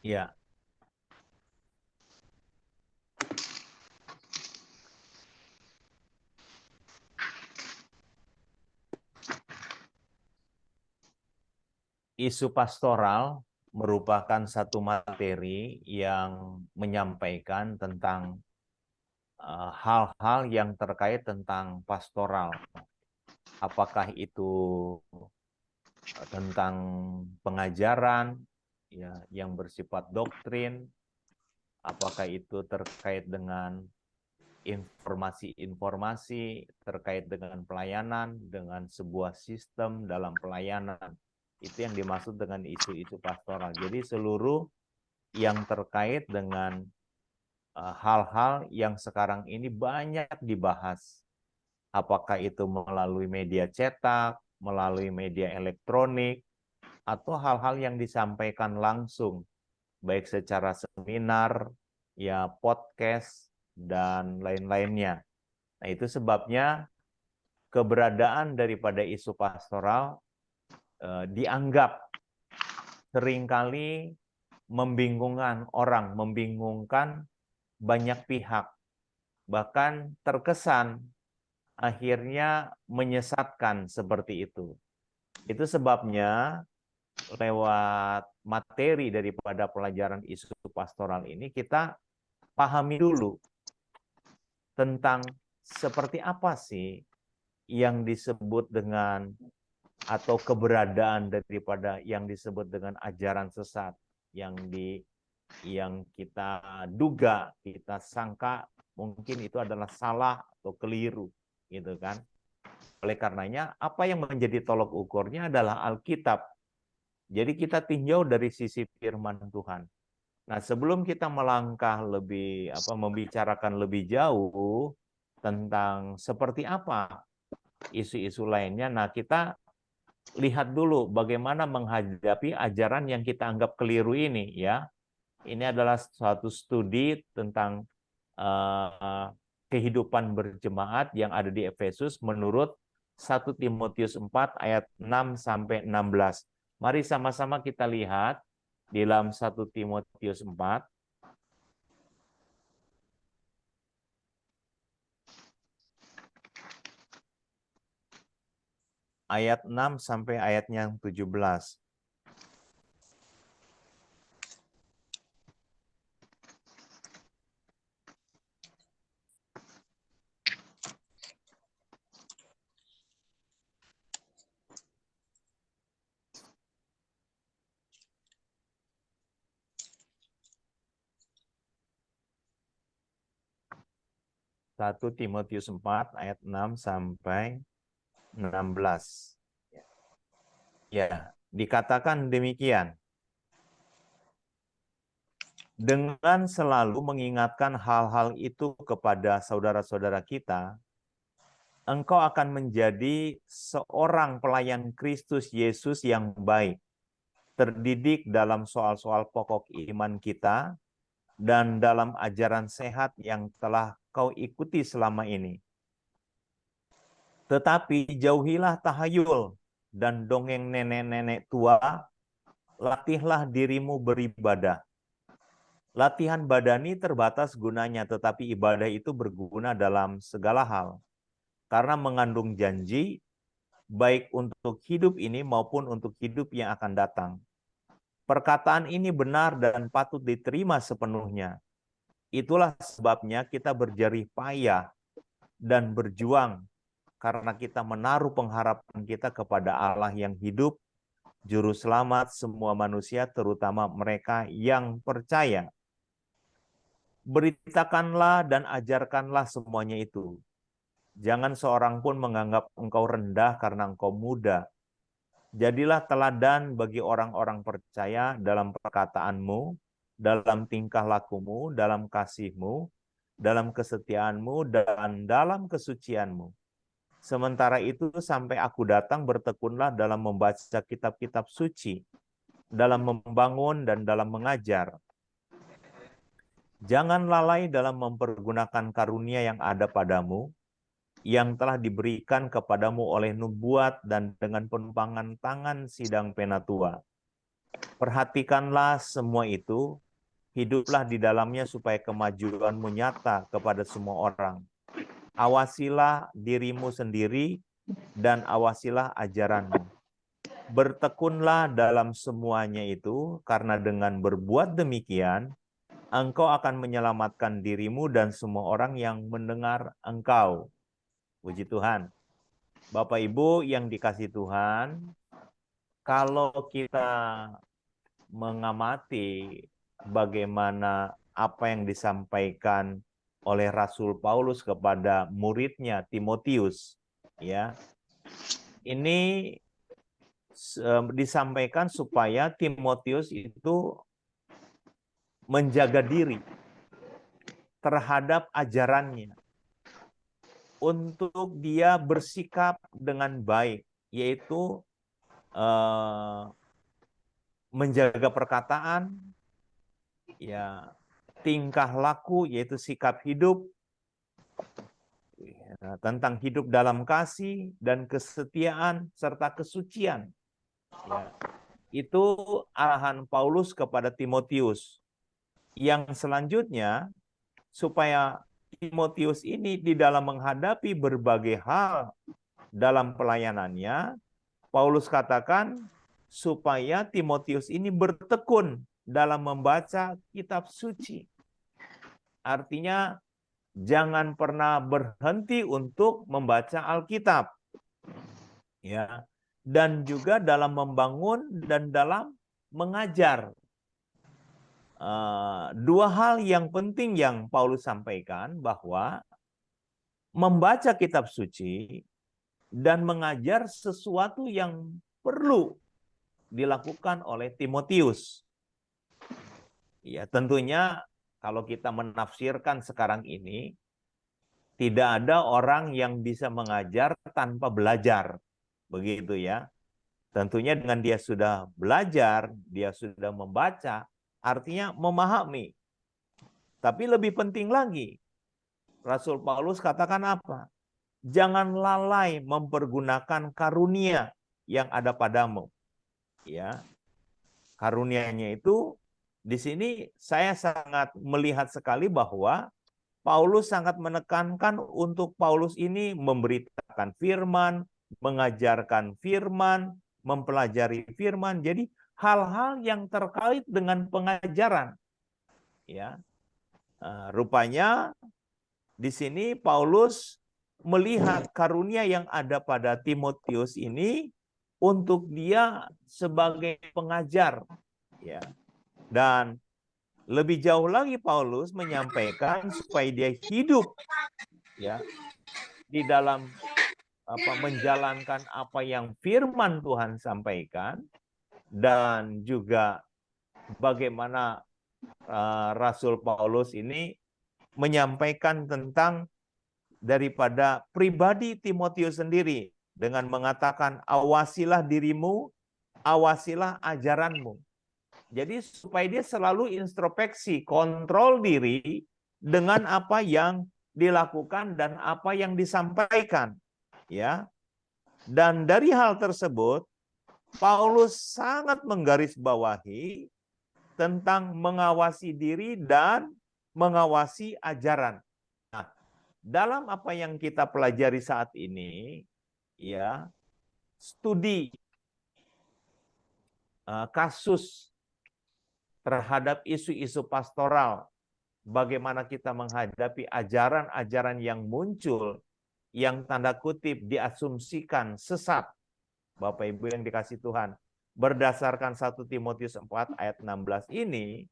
Ya, isu pastoral merupakan satu materi yang menyampaikan tentang hal-hal yang terkait tentang pastoral. Apakah itu tentang pengajaran ya yang bersifat doktrin, apakah itu terkait dengan informasi-informasi terkait dengan pelayanan, dengan sebuah sistem dalam pelayanan. Itu yang dimaksud dengan isu-isu pastoral. Jadi seluruh yang terkait dengan hal-hal yang sekarang ini banyak dibahas. Apakah itu melalui media cetak, melalui media elektronik, atau hal-hal yang disampaikan langsung, baik secara seminar, ya podcast, dan lain-lainnya. Nah, itu sebabnya keberadaan daripada isu pastoral dianggap seringkali membingungkan orang, membingungkan banyak pihak, bahkan terkesan akhirnya menyesatkan seperti itu. Itu sebabnya lewat materi daripada pelajaran isu pastoral ini kita pahami dulu tentang seperti apa sih yang disebut dengan atau keberadaan daripada yang disebut dengan ajaran sesat yang kita duga, kita sangka mungkin itu adalah salah atau keliru, gitu kan? Oleh karenanya, apa yang menjadi tolok ukurnya adalah Alkitab. Jadi kita tinjau dari sisi firman Tuhan. Nah, sebelum kita melangkah membicarakan lebih jauh tentang seperti apa isu-isu lainnya, nah kita lihat dulu bagaimana menghadapi ajaran yang kita anggap keliru ini, ya. Ini adalah suatu studi tentang kehidupan berjemaat yang ada di Efesus menurut 1 Timotius 4 ayat 6 sampai 16. Mari sama-sama kita lihat di dalam 1 Timotius 4 ayat 6 sampai ayatnya 17. 1 Timotius 4 ayat 6 sampai 16. Ya, dikatakan demikian. Dengan selalu mengingatkan hal-hal itu kepada saudara-saudara kita, engkau akan menjadi seorang pelayan Kristus Yesus yang baik, terdidik dalam soal-soal pokok iman kita, dan dalam ajaran sehat yang telah kau ikuti selama ini. Tetapi jauhilah tahayul dan dongeng nenek-nenek tua, latihlah dirimu beribadah. Latihan badani terbatas gunanya, tetapi ibadah itu berguna dalam segala hal. Karena mengandung janji, baik untuk hidup ini maupun untuk hidup yang akan datang. Perkataan ini benar dan patut diterima sepenuhnya. Itulah sebabnya kita berjerih payah dan berjuang, karena kita menaruh pengharapan kita kepada Allah yang hidup, Juru Selamat semua manusia, terutama mereka yang percaya. Beritakanlah dan ajarkanlah semuanya itu. Jangan seorang pun menganggap engkau rendah karena engkau muda. Jadilah teladan bagi orang-orang percaya dalam perkataanmu, dalam tingkah lakumu, dalam kasihmu, dalam kesetiaanmu, dan dalam kesucianmu. Sementara itu sampai aku datang, bertekunlah dalam membaca kitab-kitab suci, dalam membangun dan dalam mengajar. Jangan lalai dalam mempergunakan karunia yang ada padamu, yang telah diberikan kepadamu oleh nubuat dan dengan penumpangan tangan sidang penatua. Perhatikanlah semua itu, hiduplah di dalamnya supaya kemajuanmu nyata kepada semua orang. Awasilah dirimu sendiri dan awasilah ajaranmu. Bertekunlah dalam semuanya itu, karena dengan berbuat demikian, engkau akan menyelamatkan dirimu dan semua orang yang mendengar engkau. Puji Tuhan. Bapak Ibu yang dikasih Tuhan, kalau kita mengamati bagaimana apa yang disampaikan oleh Rasul Paulus kepada muridnya Timotius, ya, ini disampaikan supaya Timotius itu menjaga diri terhadap ajarannya, untuk dia bersikap dengan baik, yaitu menjaga perkataan, ya, tingkah laku, yaitu sikap hidup, ya, tentang hidup dalam kasih dan kesetiaan serta kesucian. Ya. Itu arahan Paulus kepada Timotius. Yang selanjutnya, supaya Timotius ini di dalam menghadapi berbagai hal dalam pelayanannya, Paulus katakan supaya Timotius ini bertekun dalam membaca kitab suci. Artinya jangan pernah berhenti untuk membaca Alkitab. Ya. Dan juga dalam membangun dan dalam mengajar. Dua hal yang penting yang Paulus sampaikan, bahwa membaca kitab suci dan mengajar sesuatu yang perlu dilakukan oleh Timotius. Ya, tentunya kalau kita menafsirkan sekarang ini, tidak ada orang yang bisa mengajar tanpa belajar. Begitu ya. Tentunya dengan dia sudah belajar, dia sudah membaca, artinya memahami. Tapi lebih penting lagi, Rasul Paulus katakan apa? Jangan lalai mempergunakan karunia yang ada padamu. Ya. Karunianya itu di sini saya sangat melihat sekali bahwa Paulus sangat menekankan untuk Paulus ini memberitakan firman, mengajarkan firman, mempelajari firman. Jadi hal-hal yang terkait dengan pengajaran. Ya. Rupanya di sini Paulus melihat karunia yang ada pada Timotius ini untuk dia sebagai pengajar. Ya. Dan lebih jauh lagi Paulus menyampaikan supaya dia hidup, ya, di dalam menjalankan apa yang firman Tuhan sampaikan, dan juga bagaimana Rasul Paulus ini menyampaikan tentang daripada pribadi Timotius sendiri dengan mengatakan awasilah dirimu, awasilah ajaranmu. Jadi supaya dia selalu introspeksi, kontrol diri dengan apa yang dilakukan dan apa yang disampaikan, ya. Dan dari hal tersebut, Paulus sangat menggarisbawahi tentang mengawasi diri dan mengawasi ajaran. Nah, dalam apa yang kita pelajari saat ini, ya, studi kasus terhadap isu-isu pastoral, bagaimana kita menghadapi ajaran-ajaran yang muncul, yang tanda kutip diasumsikan sesat, Bapak Ibu yang dikasih Tuhan. Berdasarkan 1 Timotius 4 ayat 16 ini,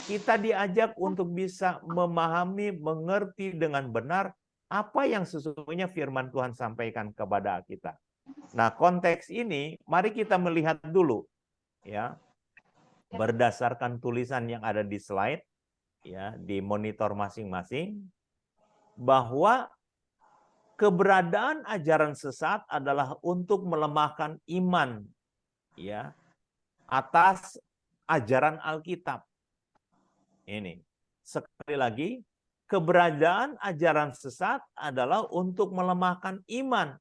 kita diajak untuk bisa memahami, mengerti dengan benar apa yang sesungguhnya firman Tuhan sampaikan kepada kita. Nah, konteks ini mari kita melihat dulu, ya, berdasarkan tulisan yang ada di slide, ya, di monitor masing-masing, bahwa keberadaan ajaran sesat adalah untuk melemahkan iman, ya, atas ajaran Alkitab. Ini sekali lagi, keberadaan ajaran sesat adalah untuk melemahkan iman,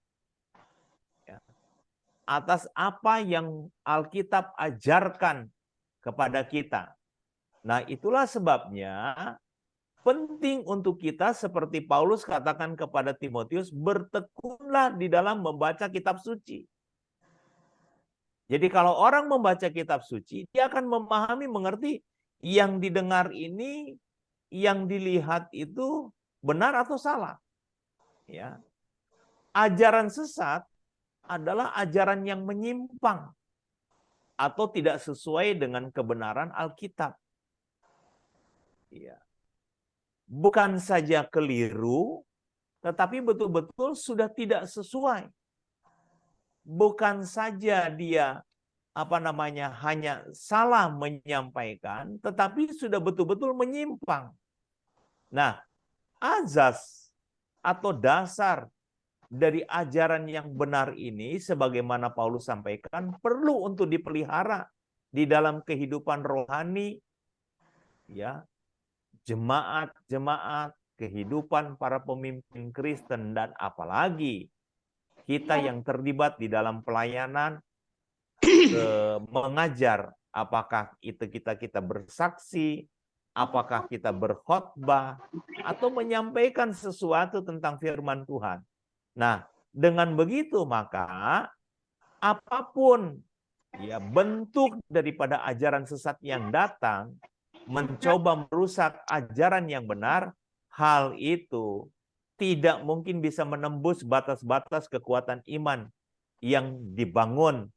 ya, atas apa yang Alkitab ajarkan kepada kita. Nah, itulah sebabnya penting untuk kita seperti Paulus katakan kepada Timotius, bertekunlah di dalam membaca kitab suci. Jadi kalau orang membaca kitab suci, dia akan memahami, mengerti yang didengar ini, yang dilihat itu benar atau salah. Ya. Ajaran sesat adalah ajaran yang menyimpang atau tidak sesuai dengan kebenaran Alkitab. Ya. Bukan saja keliru, tetapi betul-betul sudah tidak sesuai. Bukan saja dia hanya salah menyampaikan, tetapi sudah betul-betul menyimpang. Nah, azas atau dasar dari ajaran yang benar ini, sebagaimana Paulus sampaikan, perlu untuk dipelihara di dalam kehidupan rohani, ya, jemaat-jemaat, kehidupan para pemimpin Kristen, dan apalagi kita yang terlibat di dalam pelayanan, mengajar, apakah itu kita bersaksi, apakah kita berkhotbah, atau menyampaikan sesuatu tentang firman Tuhan. Nah, dengan begitu maka apapun ya bentuk daripada ajaran sesat yang datang mencoba merusak ajaran yang benar, hal itu tidak mungkin bisa menembus batas-batas kekuatan iman yang dibangun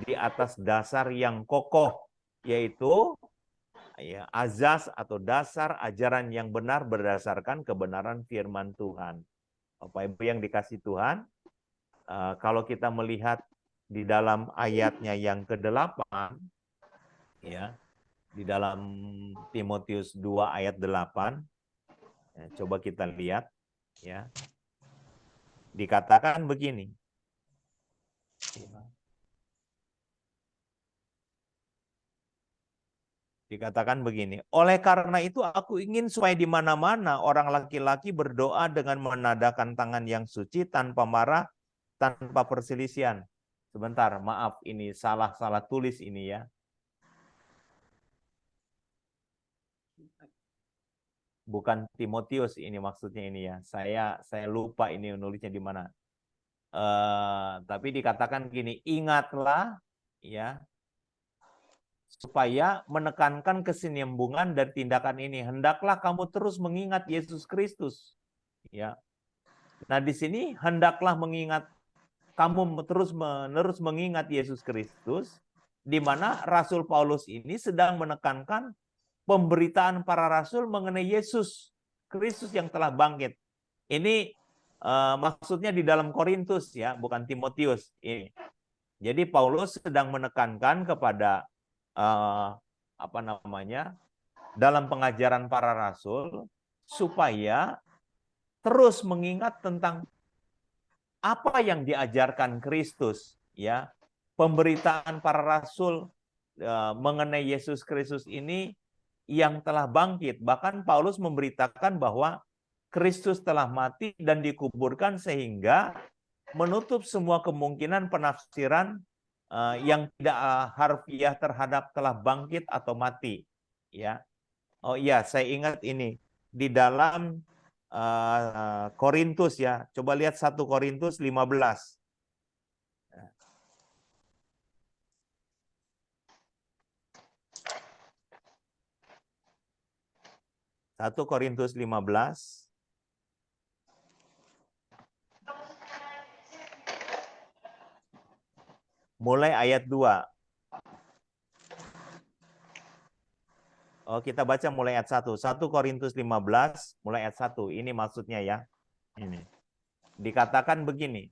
di atas dasar yang kokoh, yaitu ya, azas atau dasar ajaran yang benar berdasarkan kebenaran firman Tuhan. Bapak Ibu yang dikasih Tuhan, kalau kita melihat di dalam ayatnya yang ke-8, ya, di dalam Timotius 2 ayat 8, ya, coba kita lihat, ya, dikatakan begini. Dikatakan begini, oleh karena itu aku ingin supaya di mana-mana orang laki-laki berdoa dengan menadakan tangan yang suci tanpa marah, tanpa perselisihan. Sebentar, maaf, ini salah tulis ini ya. Bukan Timotius ini maksudnya ini ya. Saya lupa ini nulisnya di mana. Tapi dikatakan gini, ingatlah ya, supaya menekankan kesinambungan dan tindakan ini. Hendaklah kamu terus mengingat Yesus Kristus. Ya. Nah, di sini hendaklah mengingat, kamu terus-menerus mengingat Yesus Kristus, di mana Rasul Paulus ini sedang menekankan pemberitaan para rasul mengenai Yesus Kristus yang telah bangkit. Ini maksudnya di dalam Korintus ya, bukan Timotius. Ini. Jadi Paulus sedang menekankan kepada dalam pengajaran para rasul supaya terus mengingat tentang apa yang diajarkan Kristus, ya. Pemberitaan para rasul mengenai Yesus Kristus ini yang telah bangkit. Bahkan Paulus memberitakan bahwa Kristus telah mati dan dikuburkan sehingga menutup semua kemungkinan penafsiran yang tidak harfiah terhadap telah bangkit atau mati. Ya, oh iya, saya ingat ini di dalam Korintus ya. Coba lihat 1 Korintus 15. 1 Korintus 15. Mulai ayat 2. Oh, kita baca mulai ayat 1. 1 Korintus 15, mulai ayat 1. Ini maksudnya ya. Ini. Dikatakan begini.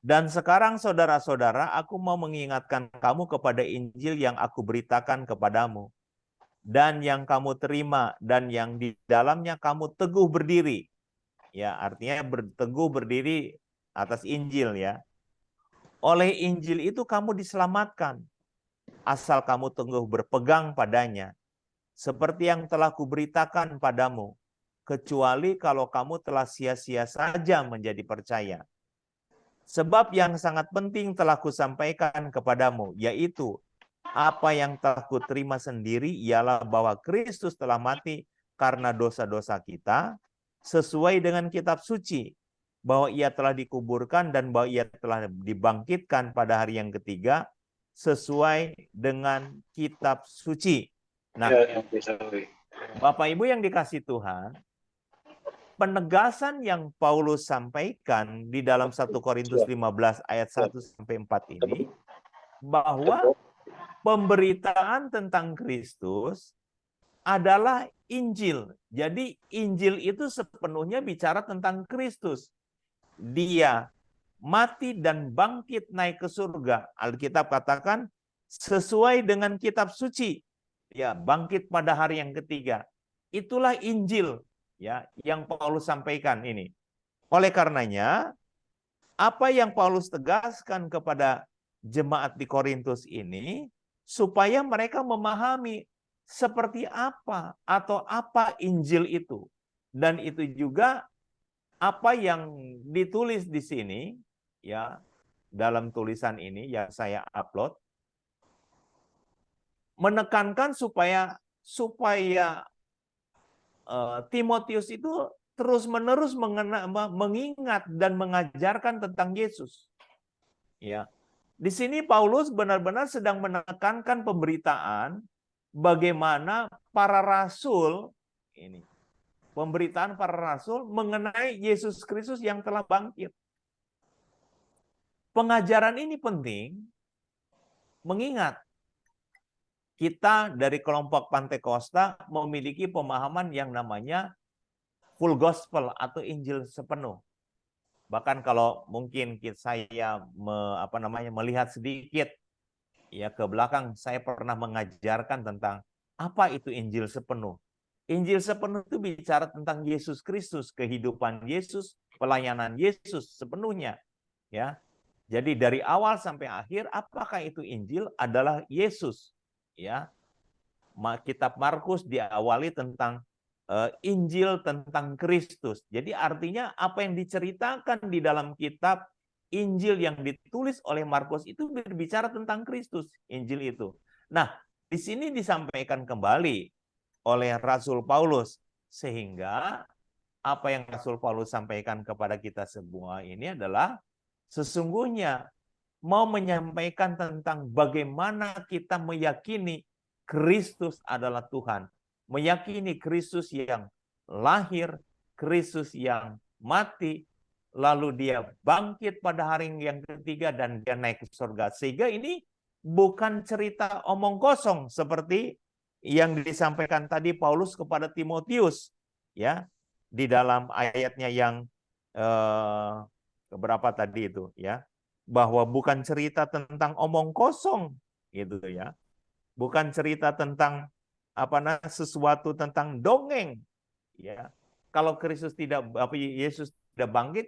Dan sekarang saudara-saudara, aku mau mengingatkan kamu kepada Injil yang aku beritakan kepadamu. Dan yang kamu terima, dan yang di dalamnya kamu teguh berdiri. Ya, artinya teguh berdiri atas Injil ya. Oleh Injil itu kamu diselamatkan, asal kamu teguh berpegang padanya, seperti yang telah kuberitakan padamu, kecuali kalau kamu telah sia-sia saja menjadi percaya. Sebab yang sangat penting telah kusampaikan kepadamu, yaitu apa yang telah kuterima sendiri ialah bahwa Kristus telah mati karena dosa-dosa kita, sesuai dengan kitab suci, bahwa ia telah dikuburkan dan bahwa ia telah dibangkitkan pada hari yang ketiga, sesuai dengan kitab suci. Nah, Bapak Ibu yang dikasih Tuhan, penegasan yang Paulus sampaikan di dalam 1 Korintus 15 ayat 1 sampai 4 ini, bahwa pemberitaan tentang Kristus adalah Injil. Jadi Injil itu sepenuhnya bicara tentang Kristus. Dia mati dan bangkit naik ke surga. Alkitab katakan sesuai dengan kitab suci. Ya, bangkit pada hari yang ketiga. Itulah Injil ya yang Paulus sampaikan ini. Oleh karenanya, apa yang Paulus tegaskan kepada jemaat di Korintus ini supaya mereka memahami seperti apa atau apa Injil itu. Dan itu juga apa yang ditulis di sini ya dalam tulisan ini yang saya upload menekankan supaya Timotius itu terus-menerus mengingat dan mengajarkan tentang Yesus. Ya. Di sini Paulus benar-benar sedang menekankan pemberitaan bagaimana para rasul ini. Pemberitaan para rasul mengenai Yesus Kristus yang telah bangkit. Pengajaran ini penting mengingat kita dari kelompok Pantekosta memiliki pemahaman yang namanya full gospel atau Injil sepenuh. Bahkan kalau mungkin saya melihat sedikit ya ke belakang, saya pernah mengajarkan tentang apa itu Injil sepenuh. Injil sepenuh itu bicara tentang Yesus Kristus, kehidupan Yesus, pelayanan Yesus sepenuhnya. Ya, jadi dari awal sampai akhir, apakah itu Injil? Adalah Yesus. Ya, kitab Markus diawali tentang Injil tentang Kristus. Jadi artinya apa yang diceritakan di dalam kitab Injil yang ditulis oleh Markus itu berbicara tentang Kristus, Injil itu. Nah, di sini disampaikan kembali oleh Rasul Paulus, sehingga apa yang Rasul Paulus sampaikan kepada kita semua ini adalah sesungguhnya mau menyampaikan tentang bagaimana kita meyakini Kristus adalah Tuhan. Meyakini Kristus yang lahir, Kristus yang mati, lalu dia bangkit pada hari yang ketiga dan dia naik ke surga. Sehingga ini bukan cerita omong kosong seperti yang disampaikan tadi Paulus kepada Timotius ya di dalam ayatnya yang berapa tadi itu ya, bahwa bukan cerita tentang omong kosong gitu ya. Bukan cerita tentang sesuatu tentang dongeng ya. Kalau Kristus tidak Yesus tidak bangkit,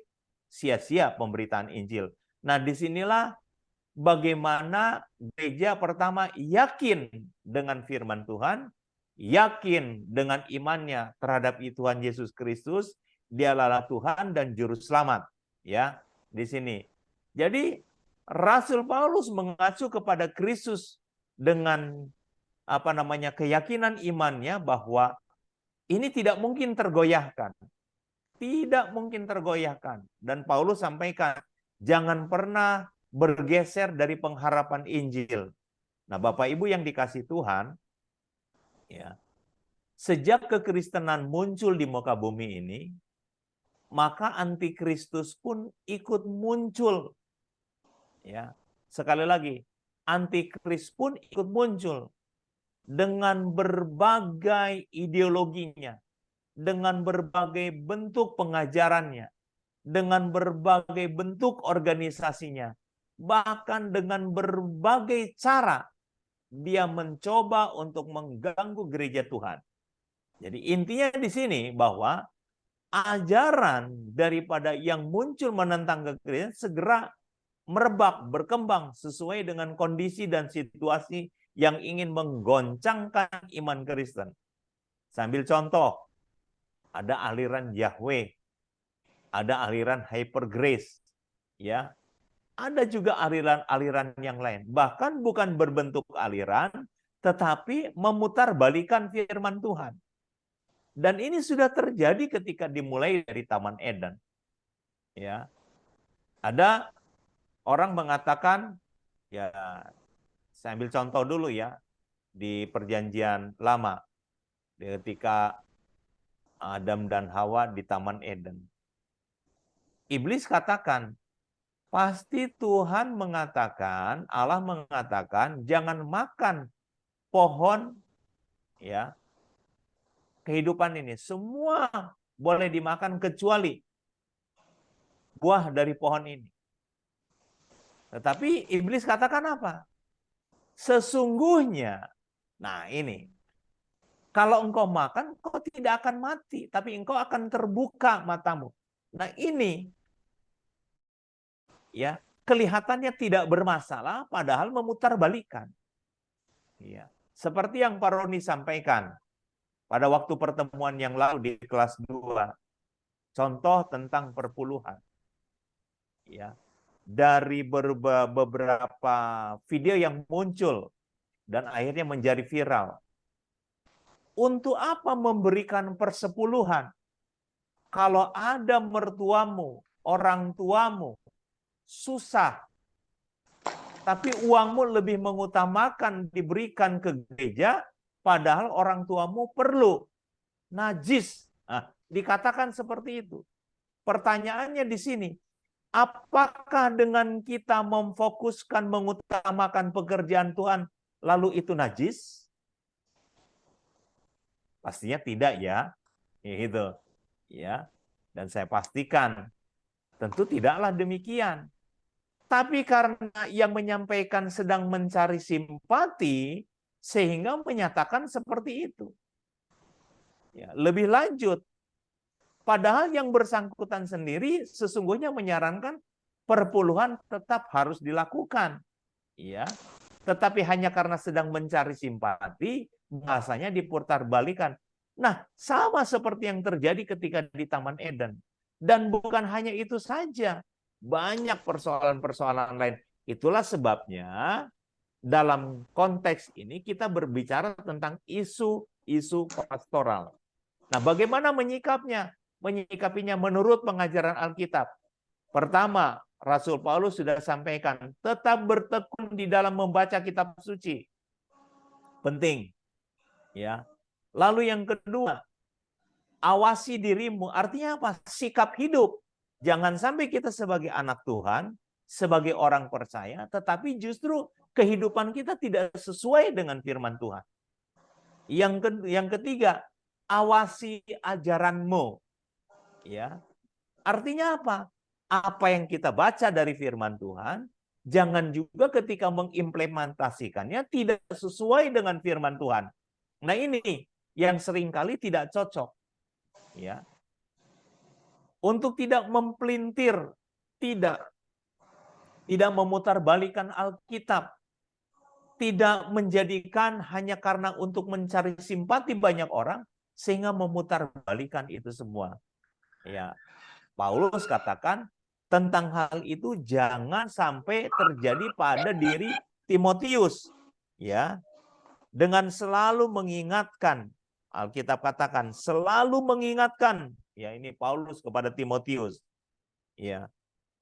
sia-sia pemberitaan Injil. Nah, disinilah bagaimana gereja pertama yakin dengan firman Tuhan, yakin dengan imannya terhadap Tuhan Yesus Kristus, dialah Tuhan dan juru selamat. Ya, di sini. Jadi Rasul Paulus mengacu kepada Kristus dengan keyakinan imannya bahwa ini tidak mungkin tergoyahkan. Tidak mungkin tergoyahkan. Dan Paulus sampaikan, jangan pernah bergeser dari pengharapan Injil. Nah, Bapak Ibu yang dikasih Tuhan, ya, sejak kekristenan muncul di muka bumi ini, maka antikristus pun ikut muncul. Ya, sekali lagi, antikris pun ikut muncul dengan berbagai ideologinya, dengan berbagai bentuk pengajarannya, dengan berbagai bentuk organisasinya, bahkan dengan berbagai cara dia mencoba untuk mengganggu gereja Tuhan. Jadi intinya di sini bahwa ajaran daripada yang muncul menentang kekristenan segera merebak, berkembang sesuai dengan kondisi dan situasi yang ingin menggoncangkan iman Kristen. Sambil contoh, ada aliran Yahweh, ada aliran Hyper Grace, ya, Ada juga aliran-aliran yang lain. Bahkan bukan berbentuk aliran, tetapi memutarbalikkan firman Tuhan. Dan ini sudah terjadi ketika dimulai dari Taman Eden. Ya, ada orang mengatakan, ya, saya ambil contoh dulu ya, di Perjanjian Lama, ketika Adam dan Hawa di Taman Eden. Iblis katakan, pasti Tuhan mengatakan, Allah mengatakan, jangan makan pohon ya kehidupan ini. Semua boleh dimakan kecuali buah dari pohon ini. Tetapi iblis katakan apa? Sesungguhnya, nah ini, kalau engkau makan, kau tidak akan mati, tapi engkau akan terbuka matamu. Nah ini, ya, kelihatannya tidak bermasalah, padahal memutarbalikan. Ya, seperti yang Pak Roni sampaikan pada waktu pertemuan yang lalu di kelas 2, contoh tentang perpuluhan. Ya, dari beberapa video yang muncul dan akhirnya menjadi viral. Untuk apa memberikan persepuluhan? Kalau ada mertuamu, orang tuamu, susah, tapi uangmu lebih mengutamakan diberikan ke gereja, padahal orang tuamu perlu. Najis. Nah, dikatakan seperti itu. Pertanyaannya di sini, apakah dengan kita memfokuskan mengutamakan pekerjaan Tuhan, lalu itu najis? Pastinya tidak ya. Gitu. Ya. Dan saya pastikan tentu tidaklah demikian. Tapi karena yang menyampaikan sedang mencari simpati sehingga menyatakan seperti itu. Ya, lebih lanjut, padahal yang bersangkutan sendiri sesungguhnya menyarankan perpuluhan tetap harus dilakukan. Ya. Tetapi hanya karena sedang mencari simpati, bahasanya diputar-balikan. Nah, sama seperti yang terjadi ketika di Taman Eden. Dan bukan hanya itu saja, banyak persoalan-persoalan lain. Itulah sebabnya dalam konteks ini kita berbicara tentang isu-isu pastoral. Nah, bagaimana menyikapinya menurut pengajaran Alkitab? Pertama, Rasul Paulus sudah sampaikan, tetap bertekun di dalam membaca kitab suci. Penting. Ya. Lalu yang kedua, awasi dirimu. Artinya apa? Sikap hidup. Jangan sampai kita sebagai anak Tuhan, sebagai orang percaya, tetapi justru kehidupan kita tidak sesuai dengan firman Tuhan. Yang ketiga, awasi ajaranmu. Ya. Artinya apa? Apa yang kita baca dari firman Tuhan, jangan juga ketika mengimplementasikannya tidak sesuai dengan firman Tuhan. Nah ini yang seringkali tidak cocok. Ya. Untuk tidak mempelintir, tidak memutarbalikkan Alkitab, tidak menjadikan hanya karena untuk mencari simpati banyak orang, sehingga memutarbalikkan itu semua. Ya, Paulus katakan tentang hal itu jangan sampai terjadi pada diri Timotius. Ya, dengan selalu mengingatkan, Alkitab katakan selalu mengingatkan. Ya, ini Paulus kepada Timotius. Ya,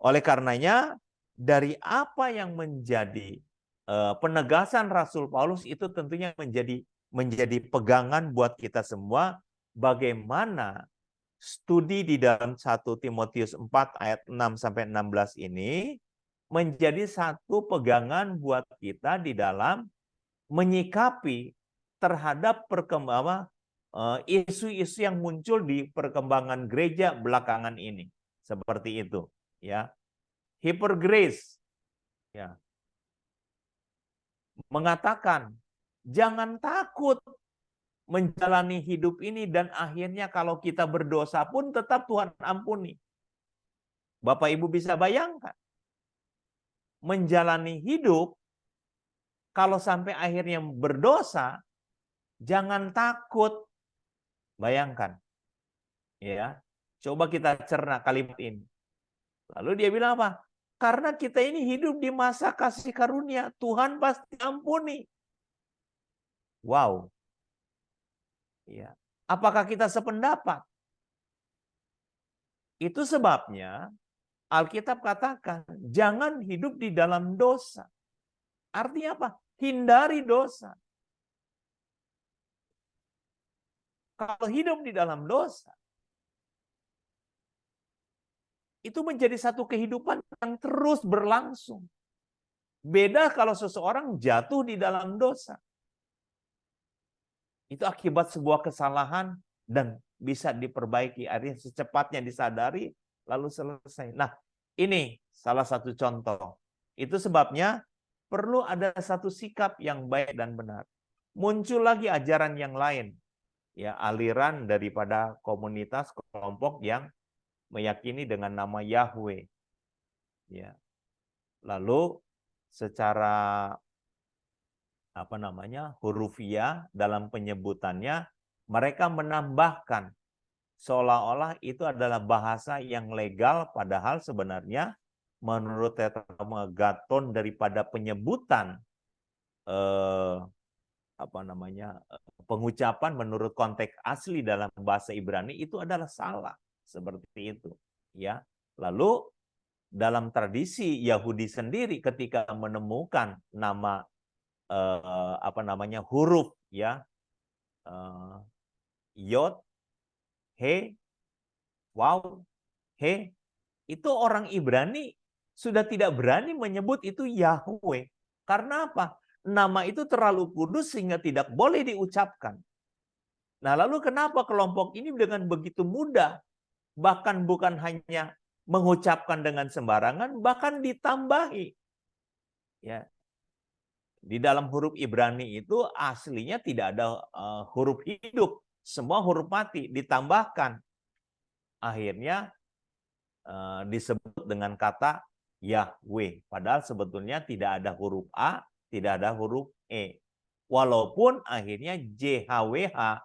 oleh karenanya dari apa yang menjadi penegasan Rasul Paulus itu tentunya menjadi pegangan buat kita semua bagaimana studi di dalam 1 Timotius 4 ayat 6 sampai 16 ini menjadi satu pegangan buat kita di dalam menyikapi terhadap perkembangan isu-isu yang muncul di perkembangan gereja belakangan ini. Seperti itu, ya. Hypergrace ya. Mengatakan jangan takut menjalani hidup ini dan akhirnya kalau kita berdosa pun tetap Tuhan ampuni. Bapak Ibu bisa bayangkan menjalani hidup kalau sampai akhirnya berdosa, jangan takut. Bayangkan. Ya. Coba kita cerna kalimat ini. Lalu dia bilang apa? Karena kita ini hidup di masa kasih karunia, Tuhan pasti ampuni. Wow. Ya. Apakah kita sependapat? Itu sebabnya Alkitab katakan, jangan hidup di dalam dosa. Artinya apa? Hindari dosa. Kalau hidup di dalam dosa, itu menjadi satu kehidupan yang terus berlangsung. Beda kalau seseorang jatuh di dalam dosa. Itu akibat sebuah kesalahan dan bisa diperbaiki. Artinya secepatnya disadari, lalu selesai. Nah, ini salah satu contoh. Itu sebabnya perlu ada satu sikap yang baik dan benar. Muncul lagi ajaran yang lain. Ya, aliran daripada komunitas kelompok yang meyakini dengan nama Yahweh. Ya. Lalu secara hurufiah dalam penyebutannya mereka menambahkan seolah-olah itu adalah bahasa yang legal, padahal sebenarnya menurut Tetragrammaton daripada penyebutan pengucapan menurut konteks asli dalam bahasa Ibrani itu adalah salah, seperti itu, ya. Lalu dalam tradisi Yahudi sendiri ketika menemukan nama huruf, ya, Yod, He, Waw, He, itu orang Ibrani sudah tidak berani menyebut itu Yahweh. Karena apa? Nama itu terlalu kudus sehingga tidak boleh diucapkan. Nah, lalu kenapa kelompok ini dengan begitu mudah, bahkan bukan hanya mengucapkan dengan sembarangan, bahkan ditambahi. Ya. Di dalam huruf Ibrani itu aslinya tidak ada huruf hidup, semua huruf mati ditambahkan. Akhirnya disebut dengan kata Yahweh. Padahal sebetulnya tidak ada huruf A, tidak ada huruf E. Walaupun akhirnya JHWH,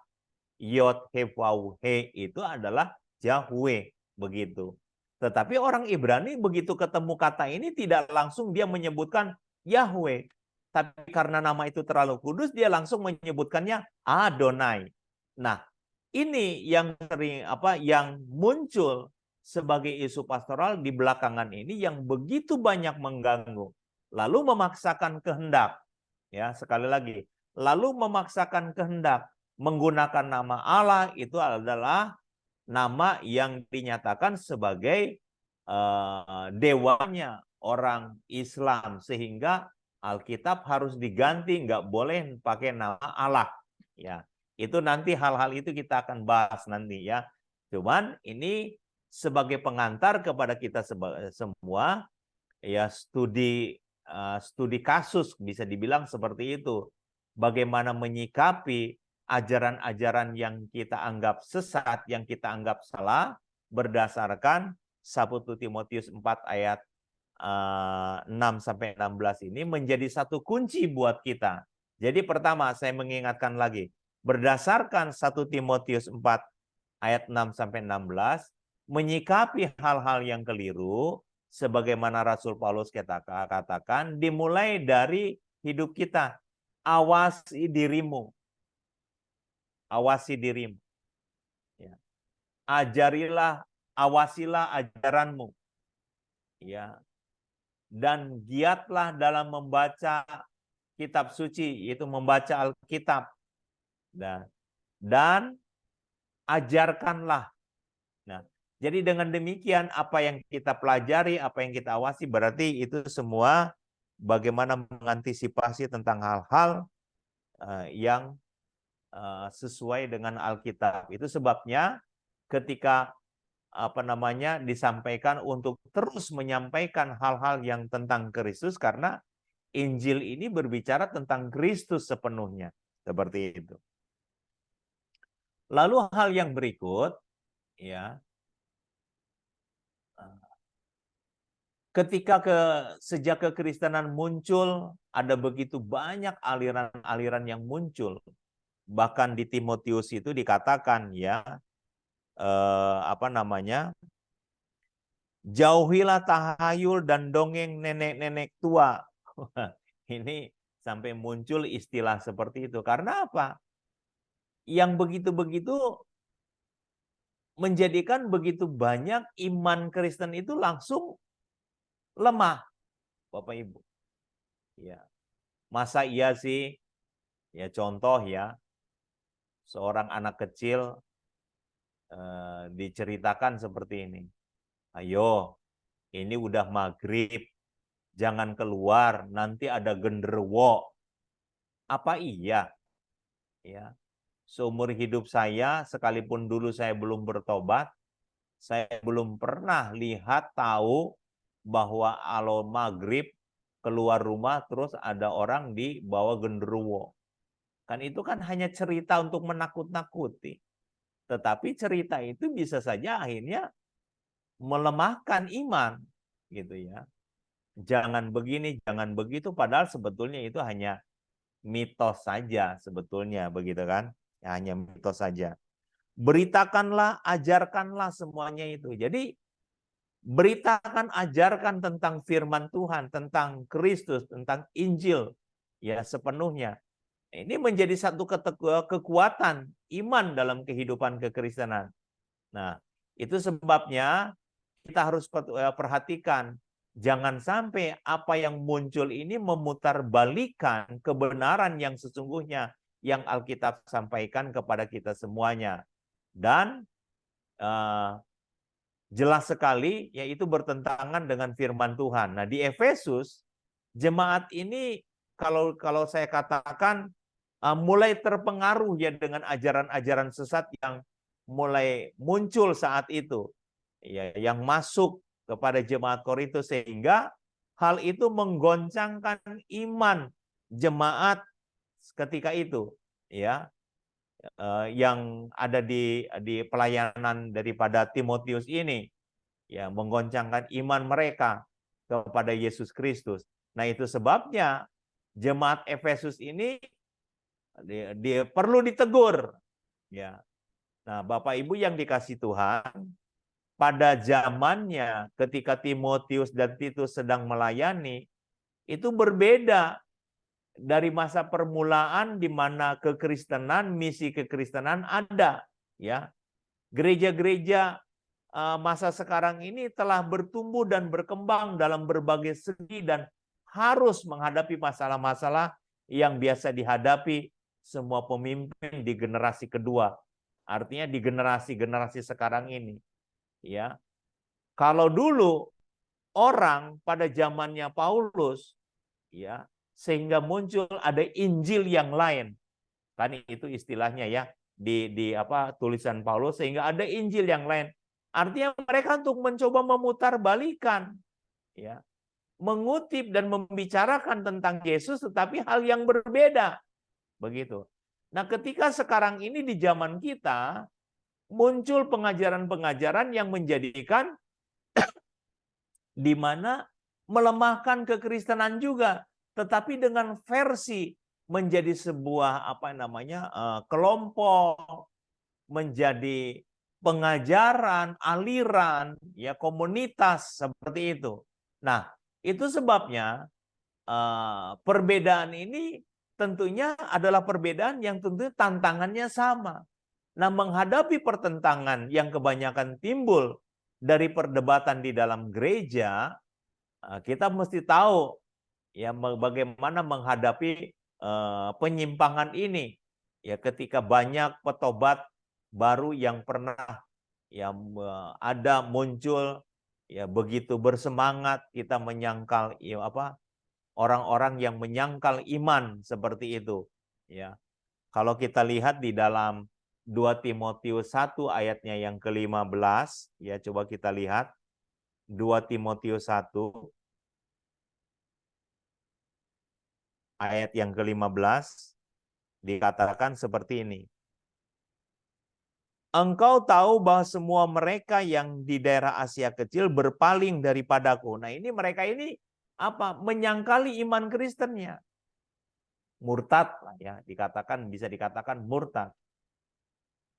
Yod He Vav He itu adalah Yahweh, begitu. Tetapi orang Ibrani begitu ketemu kata ini tidak langsung dia menyebutkan Yahweh. Tapi karena nama itu terlalu kudus, dia langsung menyebutkannya Adonai. Nah, ini yang yang muncul sebagai isu pastoral di belakangan ini yang begitu banyak mengganggu. Lalu memaksakan kehendak. Ya, sekali lagi, lalu memaksakan kehendak menggunakan nama Allah itu adalah nama yang dinyatakan sebagai dewanya orang Islam, sehingga Alkitab harus diganti, nggak boleh pakai nama Allah. Ya, itu nanti hal-hal itu kita akan bahas nanti, ya. Cuman ini sebagai pengantar kepada kita semua, ya, studi kasus bisa dibilang seperti itu. Bagaimana menyikapi ajaran-ajaran yang kita anggap sesat, yang kita anggap salah, berdasarkan 1 Timotius 4 ayat 6-16 ini menjadi satu kunci buat kita. Jadi pertama saya mengingatkan lagi, berdasarkan 1 Timotius 4 ayat 6-16, menyikapi hal-hal yang keliru, sebagaimana Rasul Paulus katakan, dimulai dari hidup kita. Awasi dirimu. Awasi dirimu. Ya. Ajarilah, awasilah ajaranmu. Ya. Dan giatlah dalam membaca kitab suci, yaitu membaca Alkitab. Dan ajarkanlah. Nah, jadi dengan demikian apa yang kita pelajari, apa yang kita awasi, berarti itu semua bagaimana mengantisipasi tentang hal-hal yang sesuai dengan Alkitab. Itu sebabnya ketika disampaikan untuk terus menyampaikan hal-hal yang tentang Kristus, karena Injil ini berbicara tentang Kristus sepenuhnya. Seperti itu. Lalu hal yang berikut, ya, ketika sejak kekristenan muncul, ada begitu banyak aliran-aliran yang muncul. Bahkan di Timotius itu dikatakan, ya, Jauhilah tahayul dan dongeng nenek-nenek tua. Ini sampai muncul istilah seperti itu. Karena apa? Yang begitu-begitu menjadikan begitu banyak iman Kristen itu langsung lemah, Bapak Ibu. Ya. Masa iya sih? Ya contoh ya, seorang anak kecil diceritakan seperti ini. Ayo, ini udah maghrib, jangan keluar, nanti ada genderuwo. Apa iya? Ya, seumur hidup saya, sekalipun dulu saya belum bertobat, saya belum pernah lihat tahu bahwa alo maghrib keluar rumah terus ada orang dibawa genderuwo. Kan itu kan hanya cerita untuk menakut-nakuti. Tetapi cerita itu bisa saja akhirnya melemahkan iman, gitu ya. Jangan begini, jangan begitu, padahal sebetulnya itu hanya mitos saja sebetulnya, begitu kan? Ya, hanya mitos saja. Beritakanlah, ajarkanlah semuanya itu. Jadi beritakan, ajarkan tentang firman Tuhan, tentang Kristus, tentang Injil, ya sepenuhnya. Ini menjadi satu kekuatan iman dalam kehidupan kekristenan. Nah, itu sebabnya kita harus perhatikan. Jangan sampai apa yang muncul ini memutarbalikan kebenaran yang sesungguhnya yang Alkitab sampaikan kepada kita semuanya. Dan jelas sekali yaitu bertentangan dengan firman Tuhan. Nah, di Efesus jemaat ini kalau saya katakan mulai terpengaruh ya dengan ajaran-ajaran sesat yang mulai muncul saat itu. Ya, yang masuk kepada jemaat Korintus sehingga hal itu menggoncangkan iman jemaat ketika itu, ya. Yang ada di pelayanan daripada Timotius ini, ya, menggoncangkan iman mereka kepada Yesus Kristus. Nah, itu sebabnya jemaat Efesus ini dia perlu ditegur, ya. Nah, Bapak Ibu yang dikasih Tuhan, pada zamannya ketika Timotius dan Titus sedang melayani, itu berbeda dari masa permulaan di mana kekristenan, misi kekristenan ada, ya. Gereja-gereja masa sekarang ini telah bertumbuh dan berkembang dalam berbagai segi dan harus menghadapi masalah-masalah yang biasa dihadapi semua pemimpin di generasi kedua. Artinya di generasi-generasi sekarang ini, ya. Kalau dulu orang pada zamannya Paulus, ya, sehingga muncul ada Injil yang lain. Kan itu istilahnya ya di tulisan Paulus, sehingga ada Injil yang lain. Artinya mereka untuk mencoba memutarbalikan, ya, mengutip dan membicarakan tentang Yesus tetapi hal yang berbeda. Begitu. Nah, ketika sekarang ini di zaman kita muncul pengajaran-pengajaran yang menjadikan di mana melemahkan kekristenan juga, tetapi dengan versi menjadi sebuah kelompok, menjadi pengajaran, aliran, ya, komunitas seperti itu. Nah, itu sebabnya perbedaan ini tentunya adalah perbedaan yang tentu tantangannya sama. Nah, menghadapi pertentangan yang kebanyakan timbul dari perdebatan di dalam gereja, kita mesti tahu ya bagaimana menghadapi penyimpangan ini. Ya, ketika banyak petobat baru yang pernah ada muncul, ya begitu bersemangat kita menyangkal orang-orang yang menyangkal iman seperti itu, ya. Kalau kita lihat di dalam 2 Timotius 1 ayatnya yang ke-15, ya, coba kita lihat 2 Timotius 1 ayat yang ke-15 dikatakan seperti ini. Engkau tahu bahwa semua mereka yang di daerah Asia Kecil berpaling daripadaku. Nah, ini mereka ini menyangkali iman Kristennya. Murtad lah ya, bisa dikatakan murtad.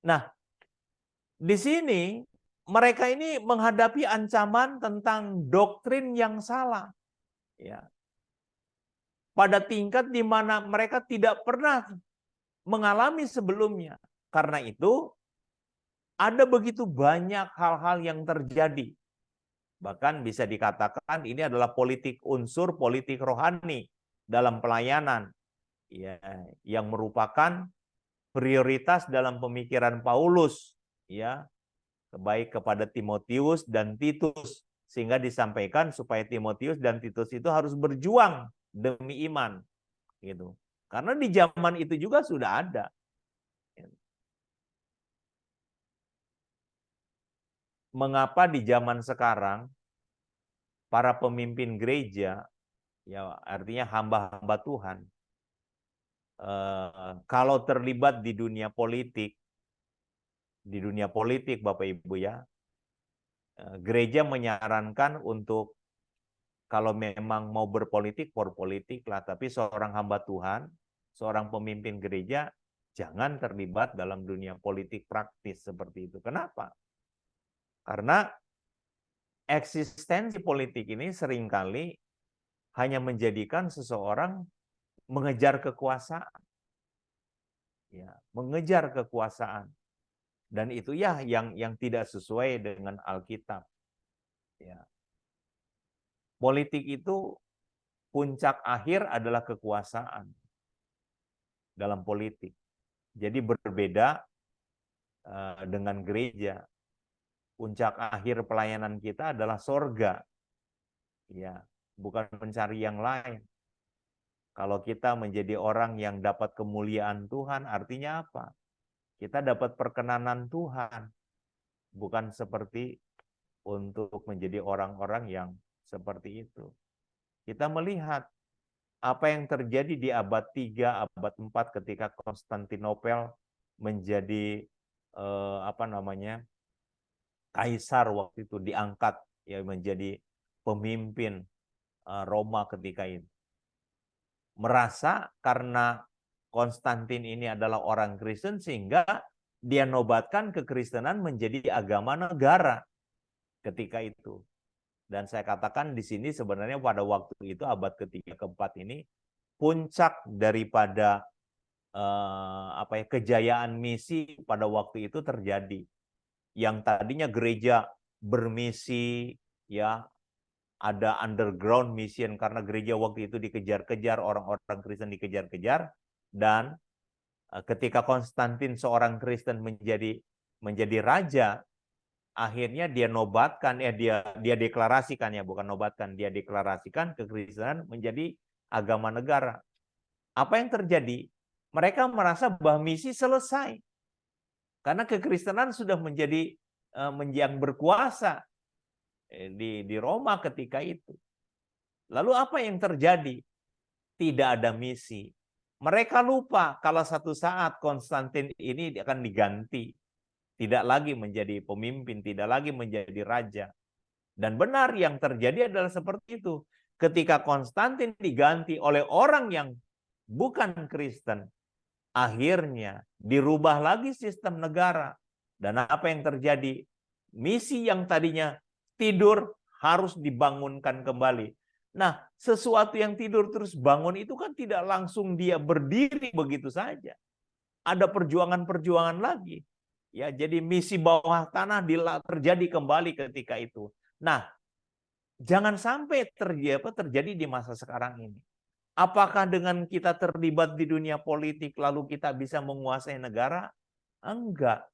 Nah, di sini mereka ini menghadapi ancaman tentang doktrin yang salah. Ya. Pada tingkat di mana mereka tidak pernah mengalami sebelumnya. Karena itu, ada begitu banyak hal-hal yang terjadi. Bahkan bisa dikatakan ini adalah unsur politik rohani dalam pelayanan. Ya, yang merupakan prioritas dalam pemikiran Paulus. Ya, baik kepada Timotius dan Titus. Sehingga disampaikan supaya Timotius dan Titus itu harus berjuang demi iman. Gitu. Karena di zaman itu juga sudah ada. Mengapa di zaman sekarang para pemimpin gereja, ya artinya hamba-hamba Tuhan, kalau terlibat di dunia politik Bapak Ibu ya, gereja menyarankan untuk kalau memang mau berpolitik lah, tapi seorang hamba Tuhan, seorang pemimpin gereja jangan terlibat dalam dunia politik praktis seperti itu. Kenapa? Karena eksistensi politik ini seringkali hanya menjadikan seseorang mengejar kekuasaan. Ya, mengejar kekuasaan. Dan itu ya yang tidak sesuai dengan Alkitab. Ya. Politik itu puncak akhir adalah kekuasaan dalam politik. Jadi berbeda dengan gereja. Puncak akhir pelayanan kita adalah sorga. Ya, bukan mencari yang lain. Kalau kita menjadi orang yang dapat kemuliaan Tuhan, artinya apa? Kita dapat perkenanan Tuhan. Bukan seperti untuk menjadi orang-orang yang seperti itu. Kita melihat apa yang terjadi di abad 3, abad 4 ketika Konstantinopel menjadi kaisar waktu itu, diangkat ya menjadi pemimpin Roma ketika itu. Merasa karena Konstantin ini adalah orang Kristen sehingga dia nobatkan kekristenan menjadi agama negara ketika itu. Dan saya katakan di sini sebenarnya pada waktu itu abad ketiga keempat ini puncak daripada kejayaan misi pada waktu itu terjadi. Yang tadinya gereja bermisi, ya ada underground mission karena gereja waktu itu dikejar-kejar, orang-orang Kristen dikejar-kejar, dan ketika Konstantin seorang Kristen menjadi raja, akhirnya dia nobatkan, dia deklarasikan, ya bukan nobatkan, dia deklarasikan kekristenan menjadi agama negara. Apa yang terjadi? Mereka merasa bahwa misi selesai. Karena kekristenan sudah menjadi yang berkuasa di Roma ketika itu. Lalu apa yang terjadi? Tidak ada misi. Mereka lupa kalau satu saat Konstantin ini akan diganti. Tidak lagi menjadi pemimpin, tidak lagi menjadi raja. Dan benar yang terjadi adalah seperti itu. Ketika Konstantin diganti oleh orang yang bukan Kristen, akhirnya dirubah lagi sistem negara. Dan apa yang terjadi? Misi yang tadinya tidur harus dibangunkan kembali. Nah, sesuatu yang tidur terus bangun itu kan tidak langsung dia berdiri begitu saja. Ada perjuangan-perjuangan lagi. Ya, jadi misi bawah tanah terjadi kembali ketika itu. Nah, jangan sampai terjadi di masa sekarang ini. Apakah dengan kita terlibat di dunia politik lalu kita bisa menguasai negara? Enggak.